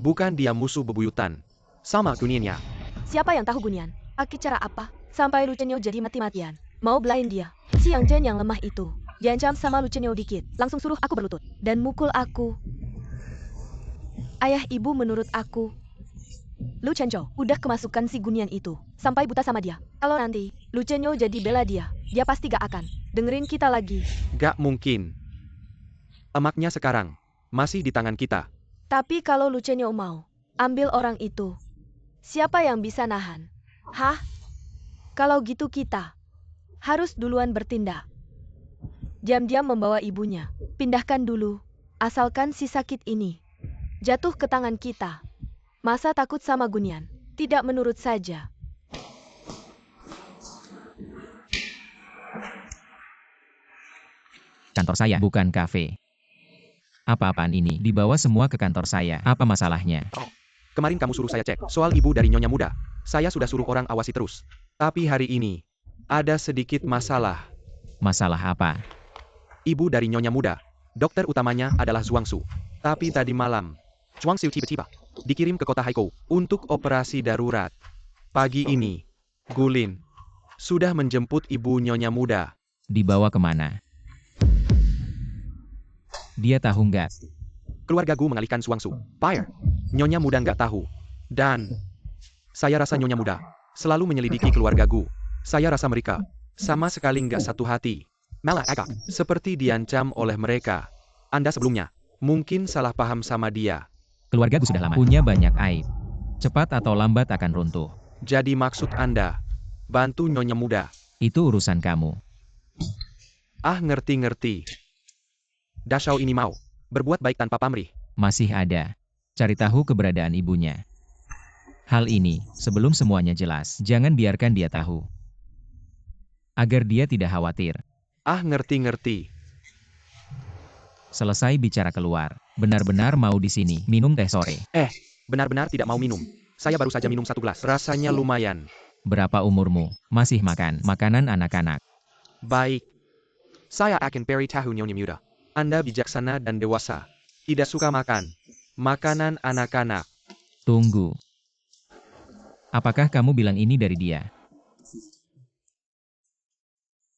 Bukan dia musuh bebuyutan. Sama Guniannya. Siapa yang tahu Gunian? Pakai cara apa? Sampai Lu Chenyo jadi mati-matian. Mau belain dia. Si Yang Chen yang lemah itu. Diancam sama Lu Chenyo dikit. Langsung suruh aku berlutut. Dan mukul aku. Ayah ibu menurut aku. Lu Chenjo udah kemasukan si Gunian itu. Sampai buta sama dia. Kalau nanti Lu Chenyo jadi bela dia. Dia pasti gak akan dengerin kita lagi. Gak mungkin. Emaknya sekarang masih di tangan kita. Tapi kalau Lu Chenyo mau ambil orang itu, siapa yang bisa nahan? Hah? Kalau gitu kita harus duluan bertindak. Diam-diam membawa ibunya. Pindahkan dulu. Asalkan si sakit ini jatuh ke tangan kita. Masa takut sama Gunian? Tidak menurut saja. Kantor saya bukan kafe. Apa-apaan ini? Dibawa semua ke kantor saya. Apa masalahnya? Kemarin kamu suruh saya cek soal ibu dari Nyonya Muda. Saya sudah suruh orang awasi terus. Tapi hari ini ada sedikit masalah. Masalah apa? Ibu dari Nyonya Muda, dokter utamanya adalah Zhuangsu. Tapi tadi malam, Zhuangsu tiba-tiba dikirim ke kota Haikou untuk operasi darurat. Pagi ini, Gulin sudah menjemput ibu Nyonya Muda. Dibawa kemana? Dia tahu nggak? Keluarga Gu mengalihkan Zhuangsu. Fire. Nyonya Muda nggak tahu. Dan saya rasa Nyonya Muda selalu menyelidiki keluarga Gu. Saya rasa mereka sama sekali nggak satu hati. Malah agak seperti diancam oleh mereka. Anda sebelumnya mungkin salah paham sama dia. Keluarga gue sudah lama punya banyak aib. Cepat atau lambat akan runtuh. Jadi maksud Anda bantu Nyonya Muda? Itu urusan kamu. Ah, ngerti-ngerti. Dashao ini mau berbuat baik tanpa pamrih. Masih ada. Cari tahu keberadaan ibunya. Hal ini, sebelum semuanya jelas, jangan biarkan dia tahu. Agar dia tidak khawatir. Ah, ngerti-ngerti. Selesai bicara keluar. Benar-benar mau di sini minum teh sore. Benar-benar tidak mau minum. Saya baru saja minum 1 gelas. Rasanya lumayan. Berapa umurmu? Masih makan makanan anak-anak. Baik. Saya akan beri tahu Nyonya Muda. Anda bijaksana dan dewasa. Tidak suka makan makanan anak-anak. Tunggu. Apakah kamu bilang ini dari dia?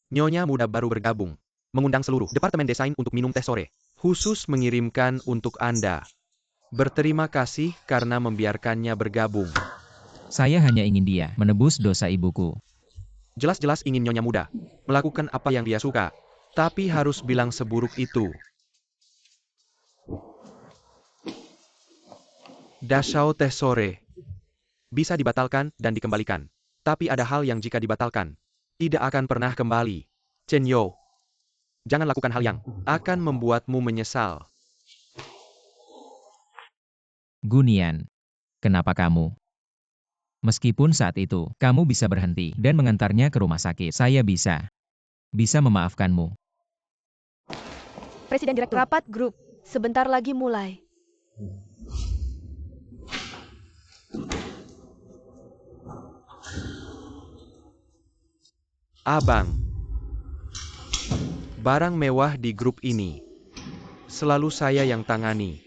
Nyonya Muda baru bergabung. Mengundang seluruh Departemen Desain untuk minum teh sore. Khusus mengirimkan untuk Anda. Berterima kasih karena membiarkannya bergabung. Saya hanya ingin dia menebus dosa ibuku. Jelas-jelas ingin Nyonya Muda melakukan apa yang dia suka. Tapi harus bilang seburuk itu. Dashao teh sore bisa dibatalkan dan dikembalikan. Tapi ada hal yang jika dibatalkan tidak akan pernah kembali. Chenyo, jangan lakukan hal yang akan membuatmu menyesal. Gunian. Kenapa kamu? Meskipun saat itu, kamu bisa berhenti dan mengantarnya ke rumah sakit. Saya bisa memaafkanmu. Presiden Direktur. Rapat grup. Sebentar lagi mulai. Abang. Barang mewah di grup ini selalu saya yang tangani.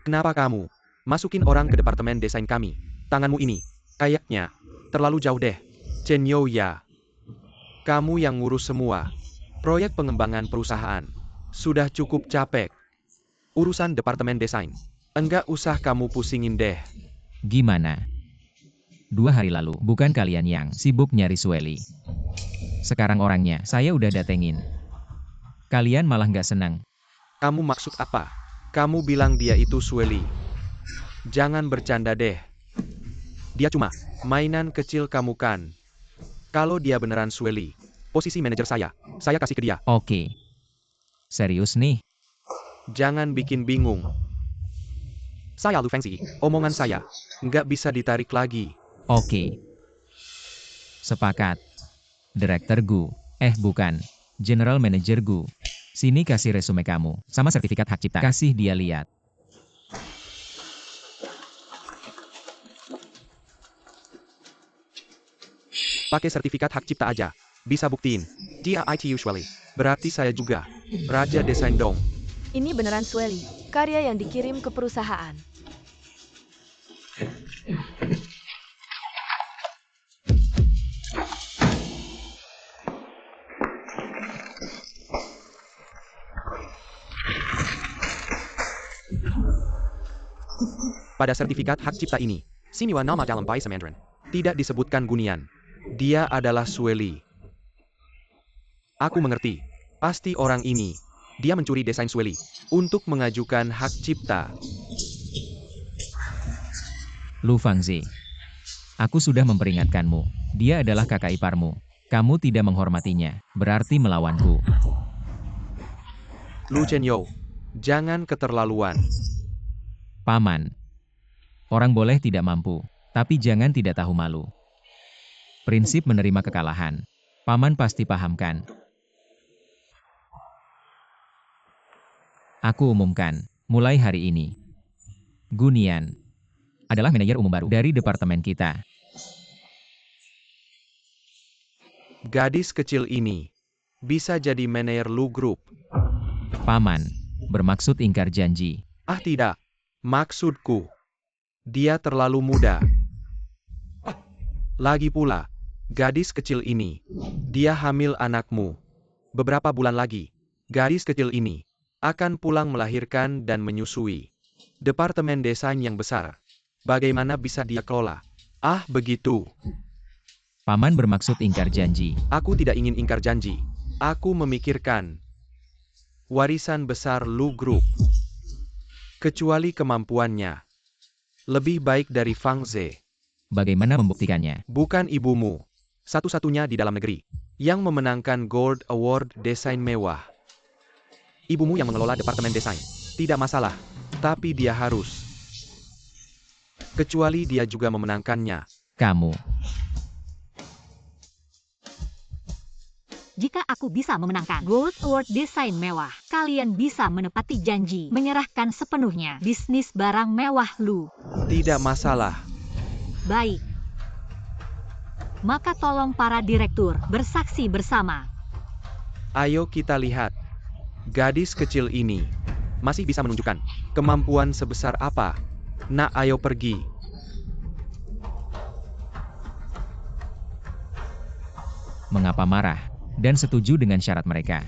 Kenapa kamu masukin orang ke departemen desain kami? Tanganmu ini kayaknya terlalu jauh deh. Chen Yo ya. Kamu yang ngurus semua proyek pengembangan perusahaan. Sudah cukup capek. Urusan departemen desain. Enggak usah kamu pusingin deh. Gimana? 2 hari lalu, bukan kalian yang sibuk nyari Sueli. Sekarang orangnya, saya udah datengin. Kalian malah nggak senang. Kamu maksud apa? Kamu bilang dia itu Sueli. Jangan bercanda deh. Dia cuma mainan kecil kamu kan. Kalau dia beneran Sueli, posisi manajer saya kasih ke dia. Oke. Serius nih? Jangan bikin bingung. Saya Lu Fengxi, omongan saya nggak bisa ditarik lagi. Oke. Sepakat. Direktur Gu. Bukan. General Manager Gu. Sini kasih resume kamu, sama sertifikat hak cipta. Kasih dia lihat. Pakai sertifikat hak cipta aja. Bisa buktiin. Dia IT usually. Berarti saya juga. Raja desain dong. Ini beneran Sueli. Karya yang dikirim ke perusahaan. Pada sertifikat hak cipta ini, Siniwa nama dalam bahasa Mandarin. Tidak disebutkan Gunian. Dia adalah Sueli. Aku mengerti. Pasti orang ini. Dia mencuri desain Sueli untuk mengajukan hak cipta. Lu Fangzi. Aku sudah memperingatkanmu. Dia adalah kakak iparmu. Kamu tidak menghormatinya, berarti melawanku. Lu Chen Yo, jangan keterlaluan. Paman. Orang boleh tidak mampu, tapi jangan tidak tahu malu. Prinsip menerima kekalahan. Paman pasti pahamkan. Aku umumkan, mulai hari ini. Gunian adalah manajer umum baru dari departemen kita. Gadis kecil ini bisa jadi manajer Lu Group. Paman, bermaksud ingkar janji. Ah tidak, maksudku. Dia terlalu muda. Lagi pula, gadis kecil ini, dia hamil anakmu. Beberapa bulan lagi, gadis kecil ini akan pulang melahirkan dan menyusui. Departemen desain yang besar. Bagaimana bisa dia kelola? Ah, begitu. Paman bermaksud ingkar janji. Aku tidak ingin ingkar janji. Aku memikirkan warisan besar Lu Group. Kecuali kemampuannya lebih baik dari Fang Ze. Bagaimana membuktikannya? Bukan ibumu. Satu-satunya di dalam negeri yang memenangkan Gold Award desain mewah. Ibumu yang mengelola departemen desain. Tidak masalah. Tapi dia harus. Kecuali dia juga memenangkannya. Kamu. Jika aku bisa memenangkan Gold Award desain mewah, kalian bisa menepati janji menyerahkan sepenuhnya bisnis barang mewah Lu. Tidak masalah. Baik. Maka tolong para direktur bersaksi bersama. Ayo kita lihat. Gadis kecil ini masih bisa menunjukkan kemampuan sebesar apa. Nak, ayo pergi. Mengapa marah? Dan setuju dengan syarat mereka.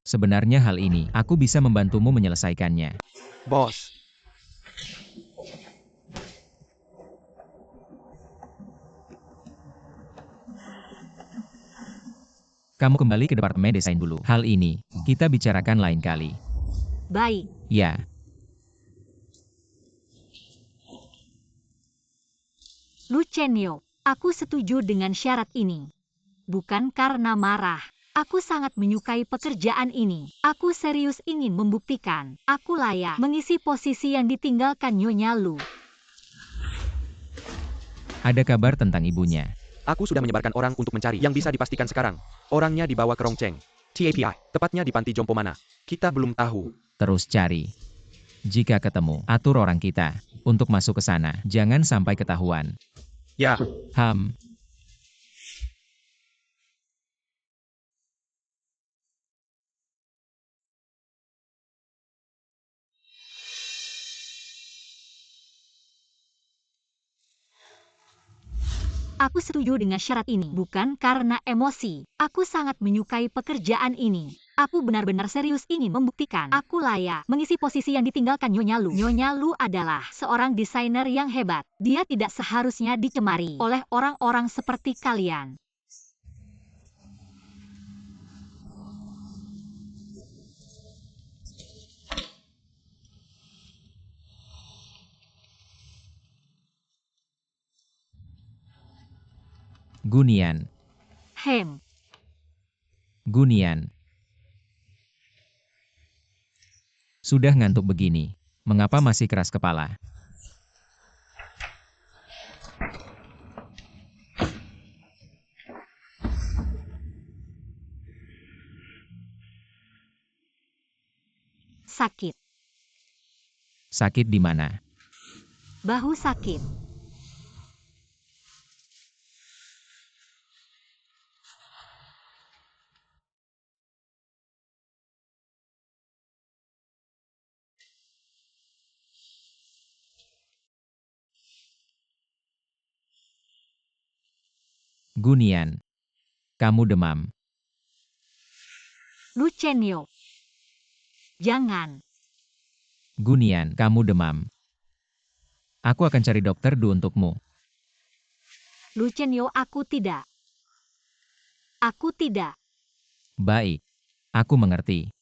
Sebenarnya hal ini, aku bisa membantumu menyelesaikannya. Bos. Kamu kembali ke departemen desain dulu. Hal ini, kita bicarakan lain kali. Baik. Ya. Lu Chen Yo, aku setuju dengan syarat ini. Bukan karena marah. Aku sangat menyukai pekerjaan ini. Aku serius ingin membuktikan aku layak mengisi posisi yang ditinggalkan Nyonya Lu. Ada kabar tentang ibunya. Aku sudah menyebarkan orang untuk mencari yang bisa dipastikan sekarang. Orangnya dibawa ke Rongcheng. TAPI, tepatnya di panti jompo mana. Kita belum tahu. Terus cari. Jika ketemu, atur orang kita untuk masuk ke sana. Jangan sampai ketahuan. Ya, Ham. Aku setuju dengan syarat ini, bukan karena emosi. Aku sangat menyukai pekerjaan ini. Aku benar-benar serius ingin membuktikan aku layak mengisi posisi yang ditinggalkan Nyonya Lu. Nyonya Lu adalah seorang desainer yang hebat. Dia tidak seharusnya dicemari oleh orang-orang seperti kalian. Gunian. Hem. Gunian. Sudah ngantuk begini. Mengapa masih keras kepala? Sakit. Sakit di mana? Bahu sakit. Gunian. Kamu demam. Lu Chenyo. Jangan. Gunian, kamu demam. Aku akan cari dokter Du untukmu. Lu Chenyo, aku tidak. Aku tidak. Baik. Aku mengerti.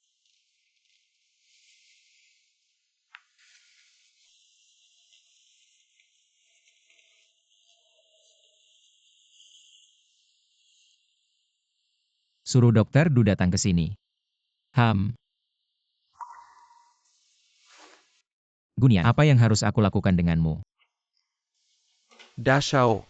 Suruh dokter Du datang ke sini. Ham. Gunian, apa yang harus aku lakukan denganmu? Dashao.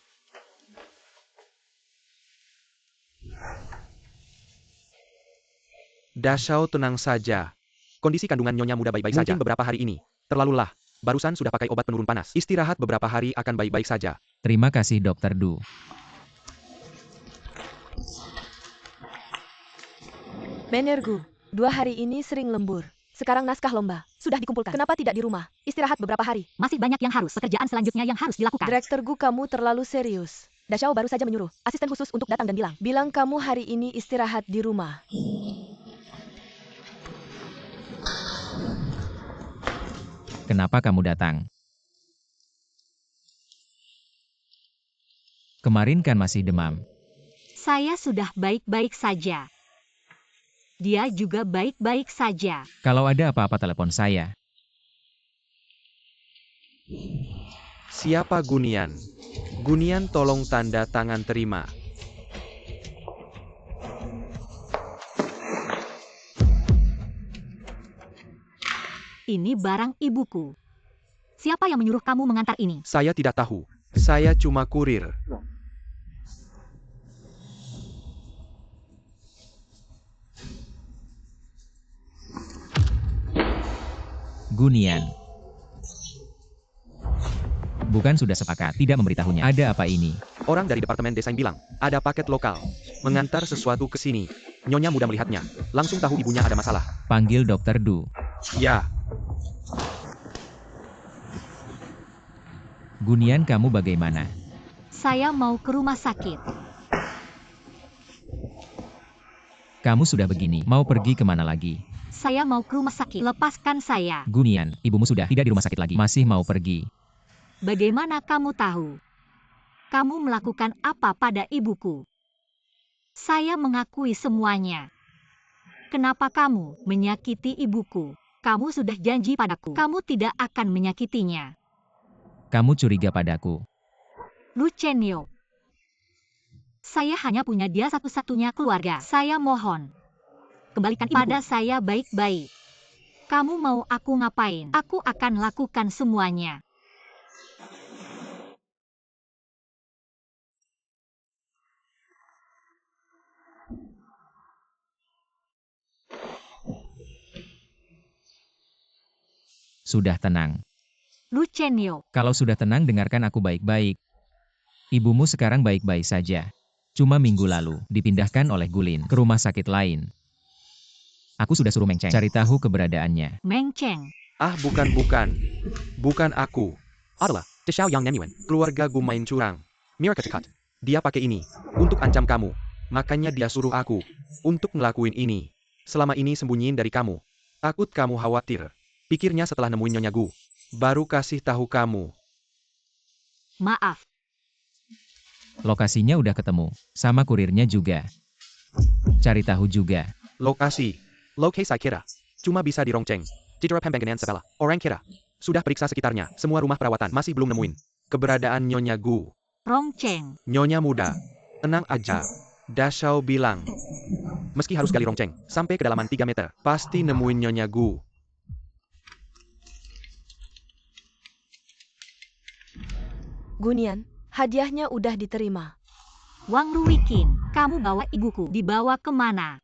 Dashao, tenang saja. Kondisi kandungan Nyonya muda baik-baik saja beberapa hari ini. Terlalu lelah. Barusan sudah pakai obat penurun panas. Istirahat beberapa hari akan baik-baik saja. Terima kasih dokter Du. Menergu, 2 hari ini sering lembur. Sekarang naskah lomba sudah dikumpulkan. Kenapa tidak di rumah? Istirahat beberapa hari. Masih banyak yang harus. Pekerjaan selanjutnya yang harus dilakukan. Direktur Gu, kamu terlalu serius. Dashao baru saja menyuruh asisten khusus untuk datang dan bilang kamu hari ini istirahat di rumah. Kenapa kamu datang? Kemarin kan masih demam. Saya sudah baik-baik saja. Dia juga baik-baik saja. Kalau ada apa-apa telepon saya. Siapa Gunian? Gunian, tolong tanda tangan terima. Ini barang ibuku. Siapa yang menyuruh kamu mengantar ini? Saya tidak tahu. Saya cuma kurir. Gunian. Bukan sudah sepakat tidak memberitahunya. Ada apa ini? Orang dari departemen desain bilang, ada paket lokal. Mengantar sesuatu ke sini. Nyonya muda melihatnya. Langsung tahu ibunya ada masalah. Panggil dokter Du. Ya, Gunian, kamu bagaimana? Saya mau ke rumah sakit. Kamu sudah begini, mau pergi kemana lagi? Saya mau ke rumah sakit. Lepaskan saya. Gunian, ibumu sudah tidak di rumah sakit lagi. Masih mau pergi. Bagaimana kamu tahu? Kamu melakukan apa pada ibuku? Saya mengakui semuanya. Kenapa kamu menyakiti ibuku? Kamu sudah janji padaku. Kamu tidak akan menyakitinya. Kamu curiga padaku. Lu Chenyo. Saya hanya punya dia satu-satunya keluarga. Saya mohon. Kembalikan pada saya baik-baik. Kamu mau aku ngapain? Aku akan lakukan semuanya. Sudah tenang. Lu Chenyo, Kalau sudah tenang dengarkan aku baik-baik. Ibumu sekarang baik-baik saja. Cuma minggu lalu, dipindahkan oleh Gulin ke rumah sakit lain. Aku sudah suruh Meng Cheng cari tahu keberadaannya. Meng Cheng. Ah, bukan. Bukan aku. Adalah, Xiao Yang Nenyuan. Keluarga Gu main curang. Mira kecekat. Dia pakai ini untuk ancam kamu. Makanya dia suruh aku untuk ngelakuin ini. Selama ini sembunyiin dari kamu. Takut kamu khawatir. Pikirnya setelah nemuin Nyonya Gu, baru kasih tahu kamu. Maaf, Lokasinya udah ketemu. Sama kurirnya juga. Cari tahu juga. Lokasi saya kira cuma bisa di Rongcheng. Citra Pembangunan Sepala. Orang kira sudah periksa sekitarnya. Semua rumah perawatan masih belum nemuin keberadaan Nyonya Gu. Rong Cheng. Nyonya muda, tenang aja. Dashao bilang, meski harus gali Rongcheng sampai kedalaman 3 meter, pasti nemuin Nyonya Gu. Gunian, hadiahnya udah diterima. Wang Ruikin, kamu bawa ibuku. Dibawa kemana?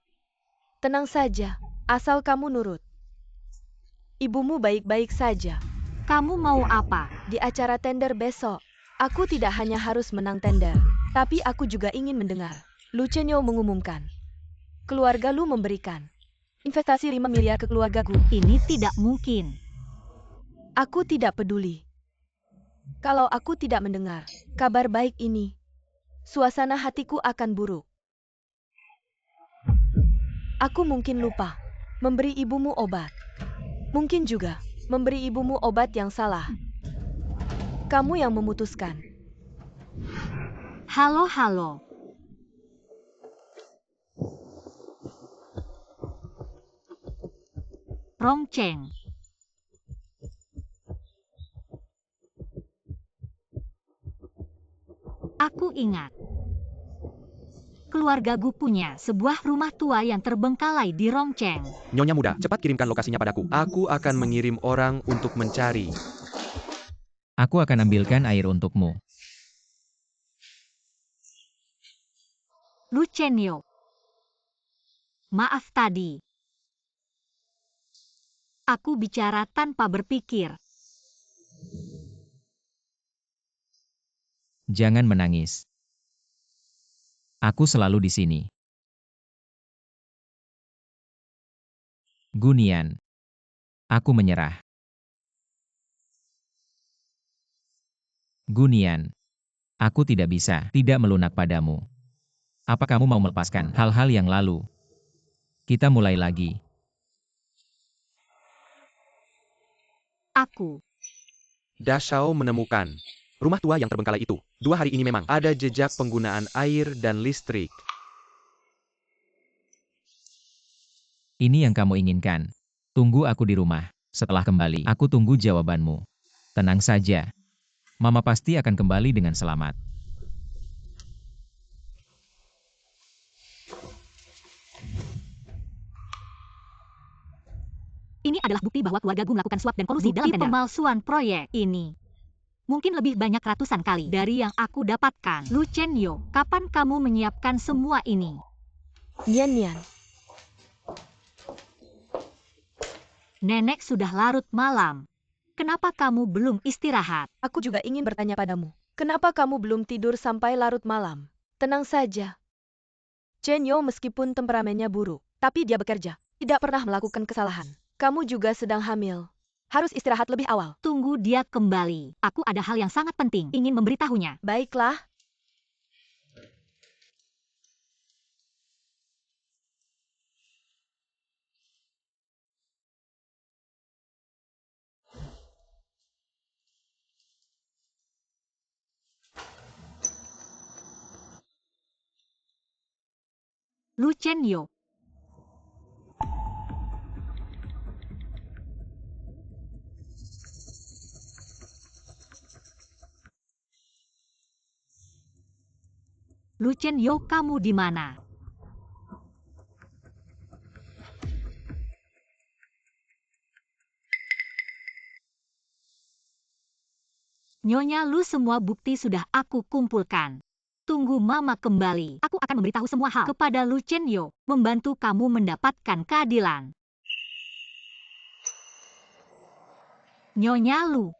Tenang saja, asal kamu nurut. Ibumu baik-baik saja. Kamu mau apa? Di acara tender besok, aku tidak hanya harus menang tender, tapi aku juga ingin mendengar. Lu Chenyo mengumumkan. Keluarga Lu memberikan investasi 5 miliar ke keluargaku. Ini tidak mungkin. Aku tidak peduli. Kalau aku tidak mendengar kabar baik ini, suasana hatiku akan buruk. Aku mungkin lupa memberi ibumu obat. Mungkin juga memberi ibumu obat yang salah. Kamu yang memutuskan. Halo. Rong Cheng. Aku ingat. Keluarga Gu punya sebuah rumah tua yang terbengkalai di Rongcheng. Nyonya muda, cepat kirimkan lokasinya padaku. Aku akan mengirim orang untuk mencari. Aku akan ambilkan air untukmu. Lu Chenyo. Maaf tadi. Aku bicara tanpa berpikir. Jangan menangis. Aku selalu di sini. Gunian. Aku menyerah. Gunian. Aku tidak bisa tidak melunak padamu. Apa kamu mau melepaskan hal-hal yang lalu? Kita mulai lagi. Aku. Dashao menemukan rumah tua yang terbengkalai itu. 2 hari ini memang ada jejak penggunaan air dan listrik. Ini yang kamu inginkan. Tunggu aku di rumah. Setelah kembali, aku tunggu jawabanmu. Tenang saja. Mama pasti akan kembali dengan selamat. Ini adalah bukti bahwa keluarga Gu melakukan suap dan kolusi dalam tender. Pemalsuan proyek ini. Mungkin lebih banyak ratusan kali dari yang aku dapatkan. Lu Chenyo, kapan kamu menyiapkan semua ini? Nian. Nenek sudah larut malam. Kenapa kamu belum istirahat? Aku juga ingin bertanya padamu. Kenapa kamu belum tidur sampai larut malam? Tenang saja. Chenyo meskipun temperamennya buruk, tapi dia bekerja. Tidak pernah melakukan kesalahan. Kamu juga sedang hamil. Harus istirahat lebih awal. Tunggu dia kembali. Aku ada hal yang sangat penting. Ingin memberitahunya. Baiklah. Lu Chenyo. Lu Chenyo, kamu di mana? Nyonya Lu, semua bukti sudah aku kumpulkan. Tunggu Mama kembali. Aku akan memberitahu semua hal kepada Lu Chenyo, membantu kamu mendapatkan keadilan. Nyonya Lu.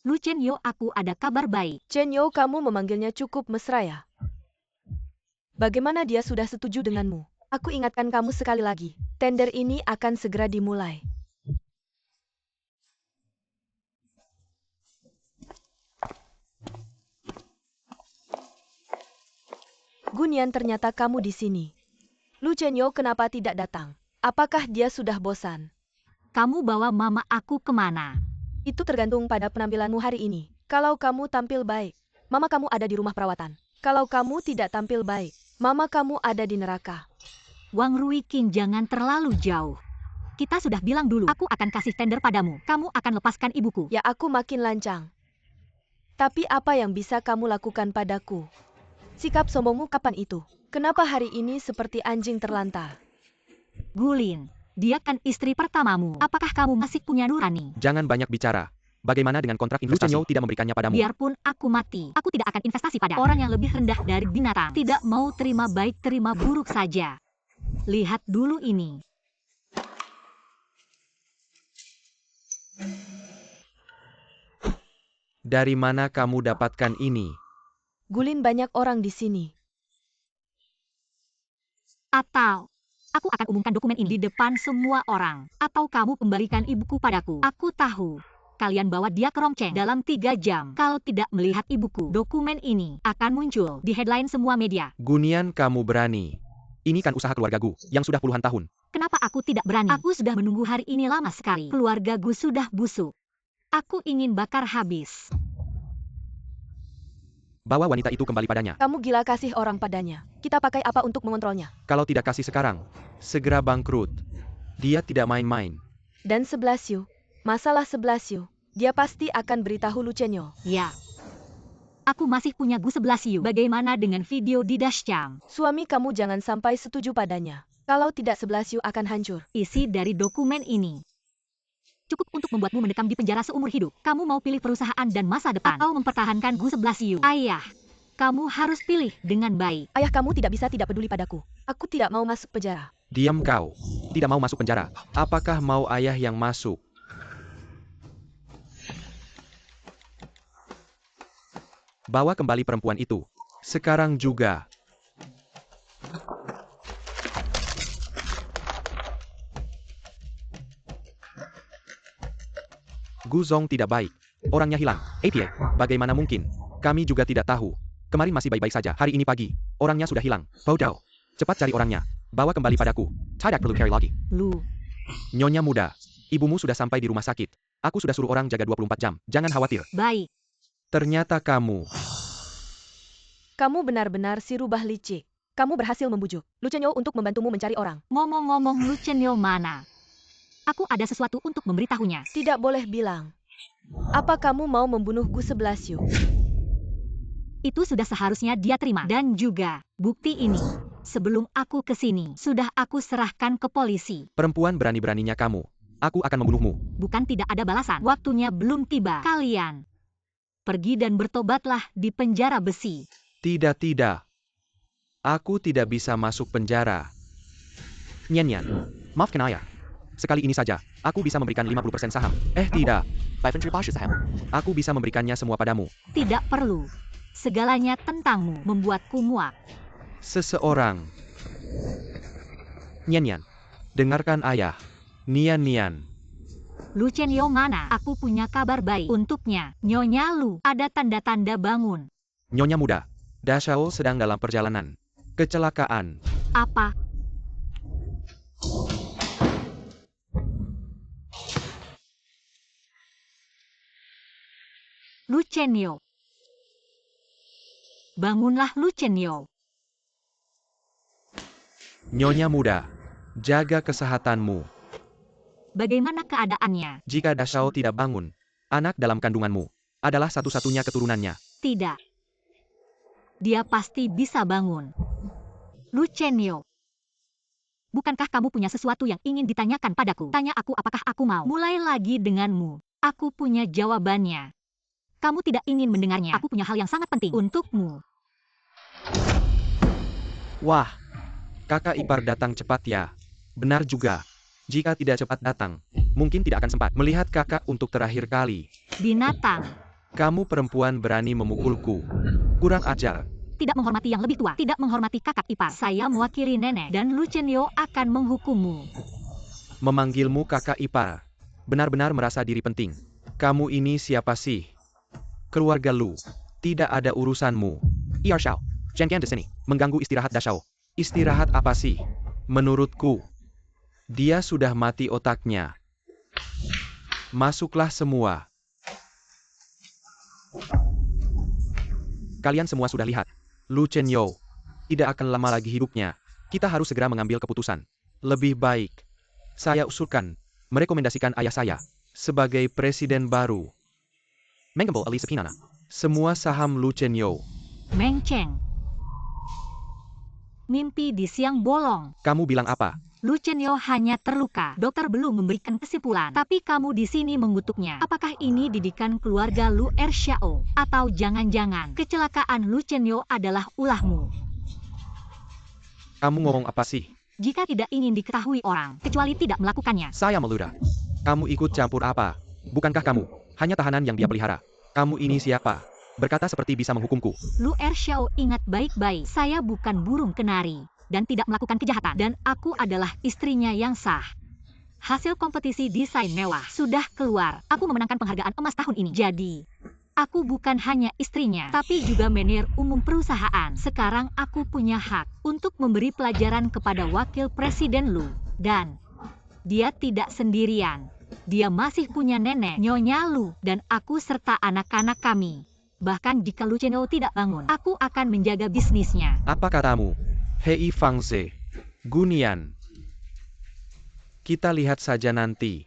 Lu Chenyo, aku ada kabar baik. Chenyo, kamu memanggilnya cukup mesra ya? Bagaimana dia sudah setuju denganmu? Aku ingatkan kamu sekali lagi, tender ini akan segera dimulai. Gunian, ternyata kamu di sini. Lu Chenyo kenapa tidak datang? Apakah dia sudah bosan? Kamu bawa mama aku kemana? Itu tergantung pada penampilanmu hari ini. Kalau kamu tampil baik, mama kamu ada di rumah perawatan. Kalau kamu tidak tampil baik, mama kamu ada di neraka. Wang Ruiqing, jangan terlalu jauh. Kita sudah bilang dulu, aku akan kasih tender padamu. Kamu akan lepaskan ibuku. Ya, aku makin lancang. Tapi apa yang bisa kamu lakukan padaku? Sikap sombongmu kapan itu? Kenapa hari ini seperti anjing terlantar? Gulin, dia kan istri pertamamu. Apakah kamu masih punya nurani? Jangan banyak bicara. Bagaimana dengan kontrak investasi? Lu Chenyo tidak memberikannya padamu. Biarpun aku mati, aku tidak akan investasi pada orang yang lebih rendah dari binatang. Tidak mau terima baik, terima buruk saja. Lihat dulu ini. Dari mana kamu dapatkan ini? Gulin, banyak orang di sini. Atau aku akan umumkan dokumen ini di depan semua orang. Atau kamu kembalikan ibuku padaku. Aku tahu kalian bawa dia ke Rongcheng dalam 3 jam. Kalau tidak melihat ibuku, dokumen ini akan muncul di headline semua media. Gunian, kamu berani. Ini kan usaha keluarga Gu yang sudah puluhan tahun. Kenapa aku tidak berani? Aku sudah menunggu hari ini lama sekali. Keluarga Gu sudah busuk. Aku ingin bakar habis. Bawa wanita itu kembali padanya. Kamu gila kasih orang padanya. Kita pakai apa untuk mengontrolnya? Kalau tidak kasih sekarang, segera bangkrut. Dia tidak main-main. Dan 11 Yu. Masalah 11 Yu. Dia pasti akan beritahu Lu Chenyo. Ya. Aku masih punya Gu 11 Yu. Bagaimana dengan video di Dashcam? Suami kamu jangan sampai setuju padanya. Kalau tidak 11 Yu akan hancur. Isi dari dokumen ini cukup untuk membuatmu mendekam di penjara seumur hidup. Kamu mau pilih perusahaan dan masa depan atau mempertahankan Gu 11 Yu? Ayah, kamu harus pilih dengan baik. Ayah kamu tidak bisa tidak peduli padaku. Aku tidak mau masuk penjara. Diam kau. Tidak mau masuk penjara. Apakah mau ayah yang masuk? Bawa kembali perempuan itu. Sekarang juga. Gu Zong tidak baik. Orangnya hilang. APA, bagaimana mungkin? Kami juga tidak tahu. Kemarin masih baik-baik saja. Hari ini pagi, orangnya sudah hilang. Bodoh. Cepat cari orangnya. Bawa kembali padaku. Tidak perlu cari lagi. Lu. Nyonya muda, ibumu sudah sampai di rumah sakit. Aku sudah suruh orang jaga 24 jam. Jangan khawatir. Baik. Ternyata kamu. Kamu benar-benar si rubah licik. Kamu berhasil membujuk Lu Chenyo untuk membantumu mencari orang. Ngomong-ngomong, Lu Chenyo mana? Aku ada sesuatu untuk memberitahunya. Tidak boleh bilang. Apa kamu mau membunuh Gu 11 Yu? Itu sudah seharusnya dia terima. Dan juga, bukti ini. Sebelum aku ke sini, sudah aku serahkan ke polisi. Perempuan berani-beraninya kamu. Aku akan membunuhmu. Bukan tidak ada balasan. Waktunya belum tiba. Kalian pergi dan bertobatlah di penjara besi. Tidak. Aku tidak bisa masuk penjara. Nyan, maafkan ayah. Sekali ini saja, aku bisa memberikan 50% saham. Tidak. Aku bisa memberikannya semua padamu. Tidak perlu. Segalanya tentangmu membuatku muak. Seseorang. Nyan, dengarkan ayah. Nian. Lu Chenyo mana? Aku punya kabar baik untuknya. Nyonya Lu, ada tanda-tanda bangun. Nyonya muda, Dashao sedang dalam perjalanan. Kecelakaan. Apa? Lu Chenyo. Bangunlah Lu Chenyo. Nyonya muda, jaga kesehatanmu. Bagaimana keadaannya? Jika Dashao tidak bangun, anak dalam kandunganmu adalah satu-satunya keturunannya. Tidak. Dia pasti bisa bangun. Lu Chenyo. Bukankah kamu punya sesuatu yang ingin ditanyakan padaku? Tanya aku apakah aku mau mulai lagi denganmu. Aku punya jawabannya. Kamu tidak ingin mendengarnya. Aku punya hal yang sangat penting untukmu. Wah, kakak ipar datang cepat ya. Benar juga. Jika tidak cepat datang, mungkin tidak akan sempat melihat kakak untuk terakhir kali. Binatang. Kamu perempuan berani memukulku. Kurang ajar. Tidak menghormati yang lebih tua, tidak menghormati kakak ipar. Saya mewakili nenek dan Lu Chenyo akan menghukummu. Memanggilmu kakak ipar. Benar-benar merasa diri penting. Kamu ini siapa sih? Keluarga Lu. Tidak ada urusanmu. Iya Xiao. Chen Qian di sini. Mengganggu istirahat Dashao. Istirahat apa sih? Menurutku, dia sudah mati otaknya. Masuklah semua. Kalian semua sudah lihat. Lu Chenyo tidak akan lama lagi hidupnya. Kita harus segera mengambil keputusan. Lebih baik, saya usulkan, merekomendasikan ayah saya sebagai presiden baru. Menggembel Ali Sepinana. Semua saham Lu Chenyo. Meng Cheng. Mimpi di siang bolong. Kamu bilang apa? Lu Chenyo hanya terluka. Dokter belum memberikan kesimpulan. Tapi kamu di sini mengutuknya. Apakah ini didikan keluarga Lu Erxiao? Atau jangan-jangan kecelakaan Lu Chenyo adalah ulahmu? Kamu ngomong apa sih? Jika tidak ingin diketahui orang, kecuali tidak melakukannya. Saya meludah. Kamu ikut campur apa? Bukankah kamu hanya tahanan yang dia pelihara? Kamu ini siapa? Berkata seperti bisa menghukumku. Lu Erxiao, ingat baik-baik. Saya bukan burung kenari dan tidak melakukan kejahatan. Dan aku adalah istrinya yang sah. Hasil kompetisi desain mewah sudah keluar. Aku memenangkan penghargaan emas tahun ini. Jadi, aku bukan hanya istrinya, tapi juga manajer umum perusahaan. Sekarang aku punya hak untuk memberi pelajaran kepada wakil presiden Lu. Dan dia tidak sendirian. Dia masih punya nenek, Nyonya Lu, dan aku serta anak-anak kami. Bahkan jika Lu Chenyo tidak bangun, aku akan menjaga bisnisnya. Apa katamu? Hei Fangze, Gunian. Kita lihat saja nanti.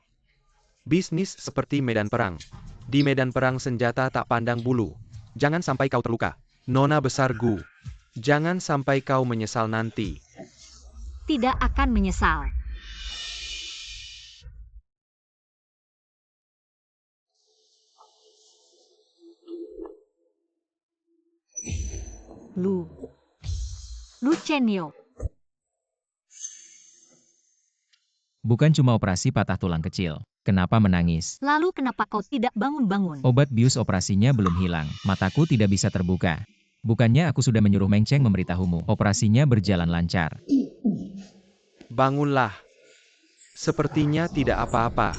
Bisnis seperti medan perang. Di medan perang senjata tak pandang bulu. Jangan sampai kau terluka. Nona besar Gu. Jangan sampai kau menyesal nanti. Tidak akan menyesal. Lu Chenyo. Bukan cuma operasi patah tulang kecil. Kenapa menangis? Lalu kenapa kau tidak bangun-bangun? Obat bius operasinya belum hilang. Mataku tidak bisa terbuka. Bukannya aku sudah menyuruh Meng Cheng memberitahumu. Operasinya berjalan lancar. Bangunlah. Sepertinya tidak apa-apa.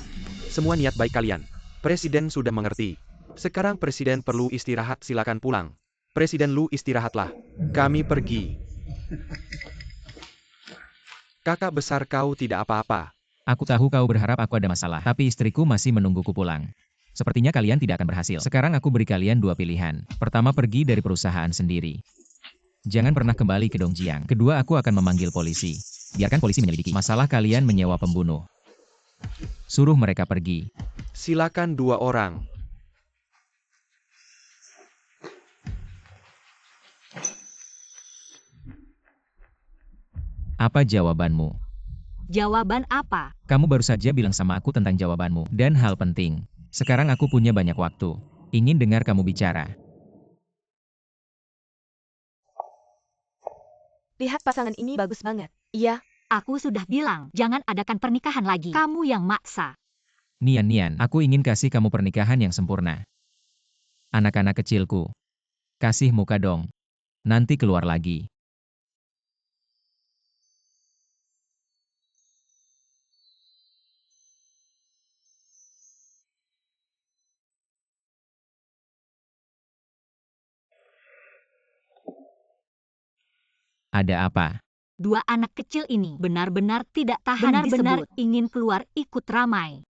Semua niat baik kalian. Presiden sudah mengerti. Sekarang presiden perlu istirahat, silakan pulang. Presiden Lu istirahatlah. Kami pergi. Kakak besar kau tidak apa-apa. Aku tahu kau berharap aku ada masalah, tapi istriku masih menungguku pulang. Sepertinya kalian tidak akan berhasil. Sekarang aku beri kalian dua pilihan. Pertama, pergi dari perusahaan sendiri. Jangan pernah kembali ke Dongjiang. Kedua, aku akan memanggil polisi. Biarkan polisi menyelidiki. Masalah kalian menyewa pembunuh. Suruh mereka pergi. Silakan dua orang. Apa jawabanmu? Jawaban apa? Kamu baru saja bilang sama aku tentang jawabanmu. Dan hal penting. Sekarang aku punya banyak waktu. Ingin dengar kamu bicara. Lihat pasangan ini bagus banget. Iya, Aku sudah bilang, jangan adakan pernikahan lagi. Kamu yang maksa. Nian, aku ingin kasih kamu pernikahan yang sempurna. Anak-anak kecilku. Kasih muka dong. Nanti keluar lagi. Ada apa? Dua anak kecil ini benar-benar tidak tahan disebut ingin keluar ikut ramai.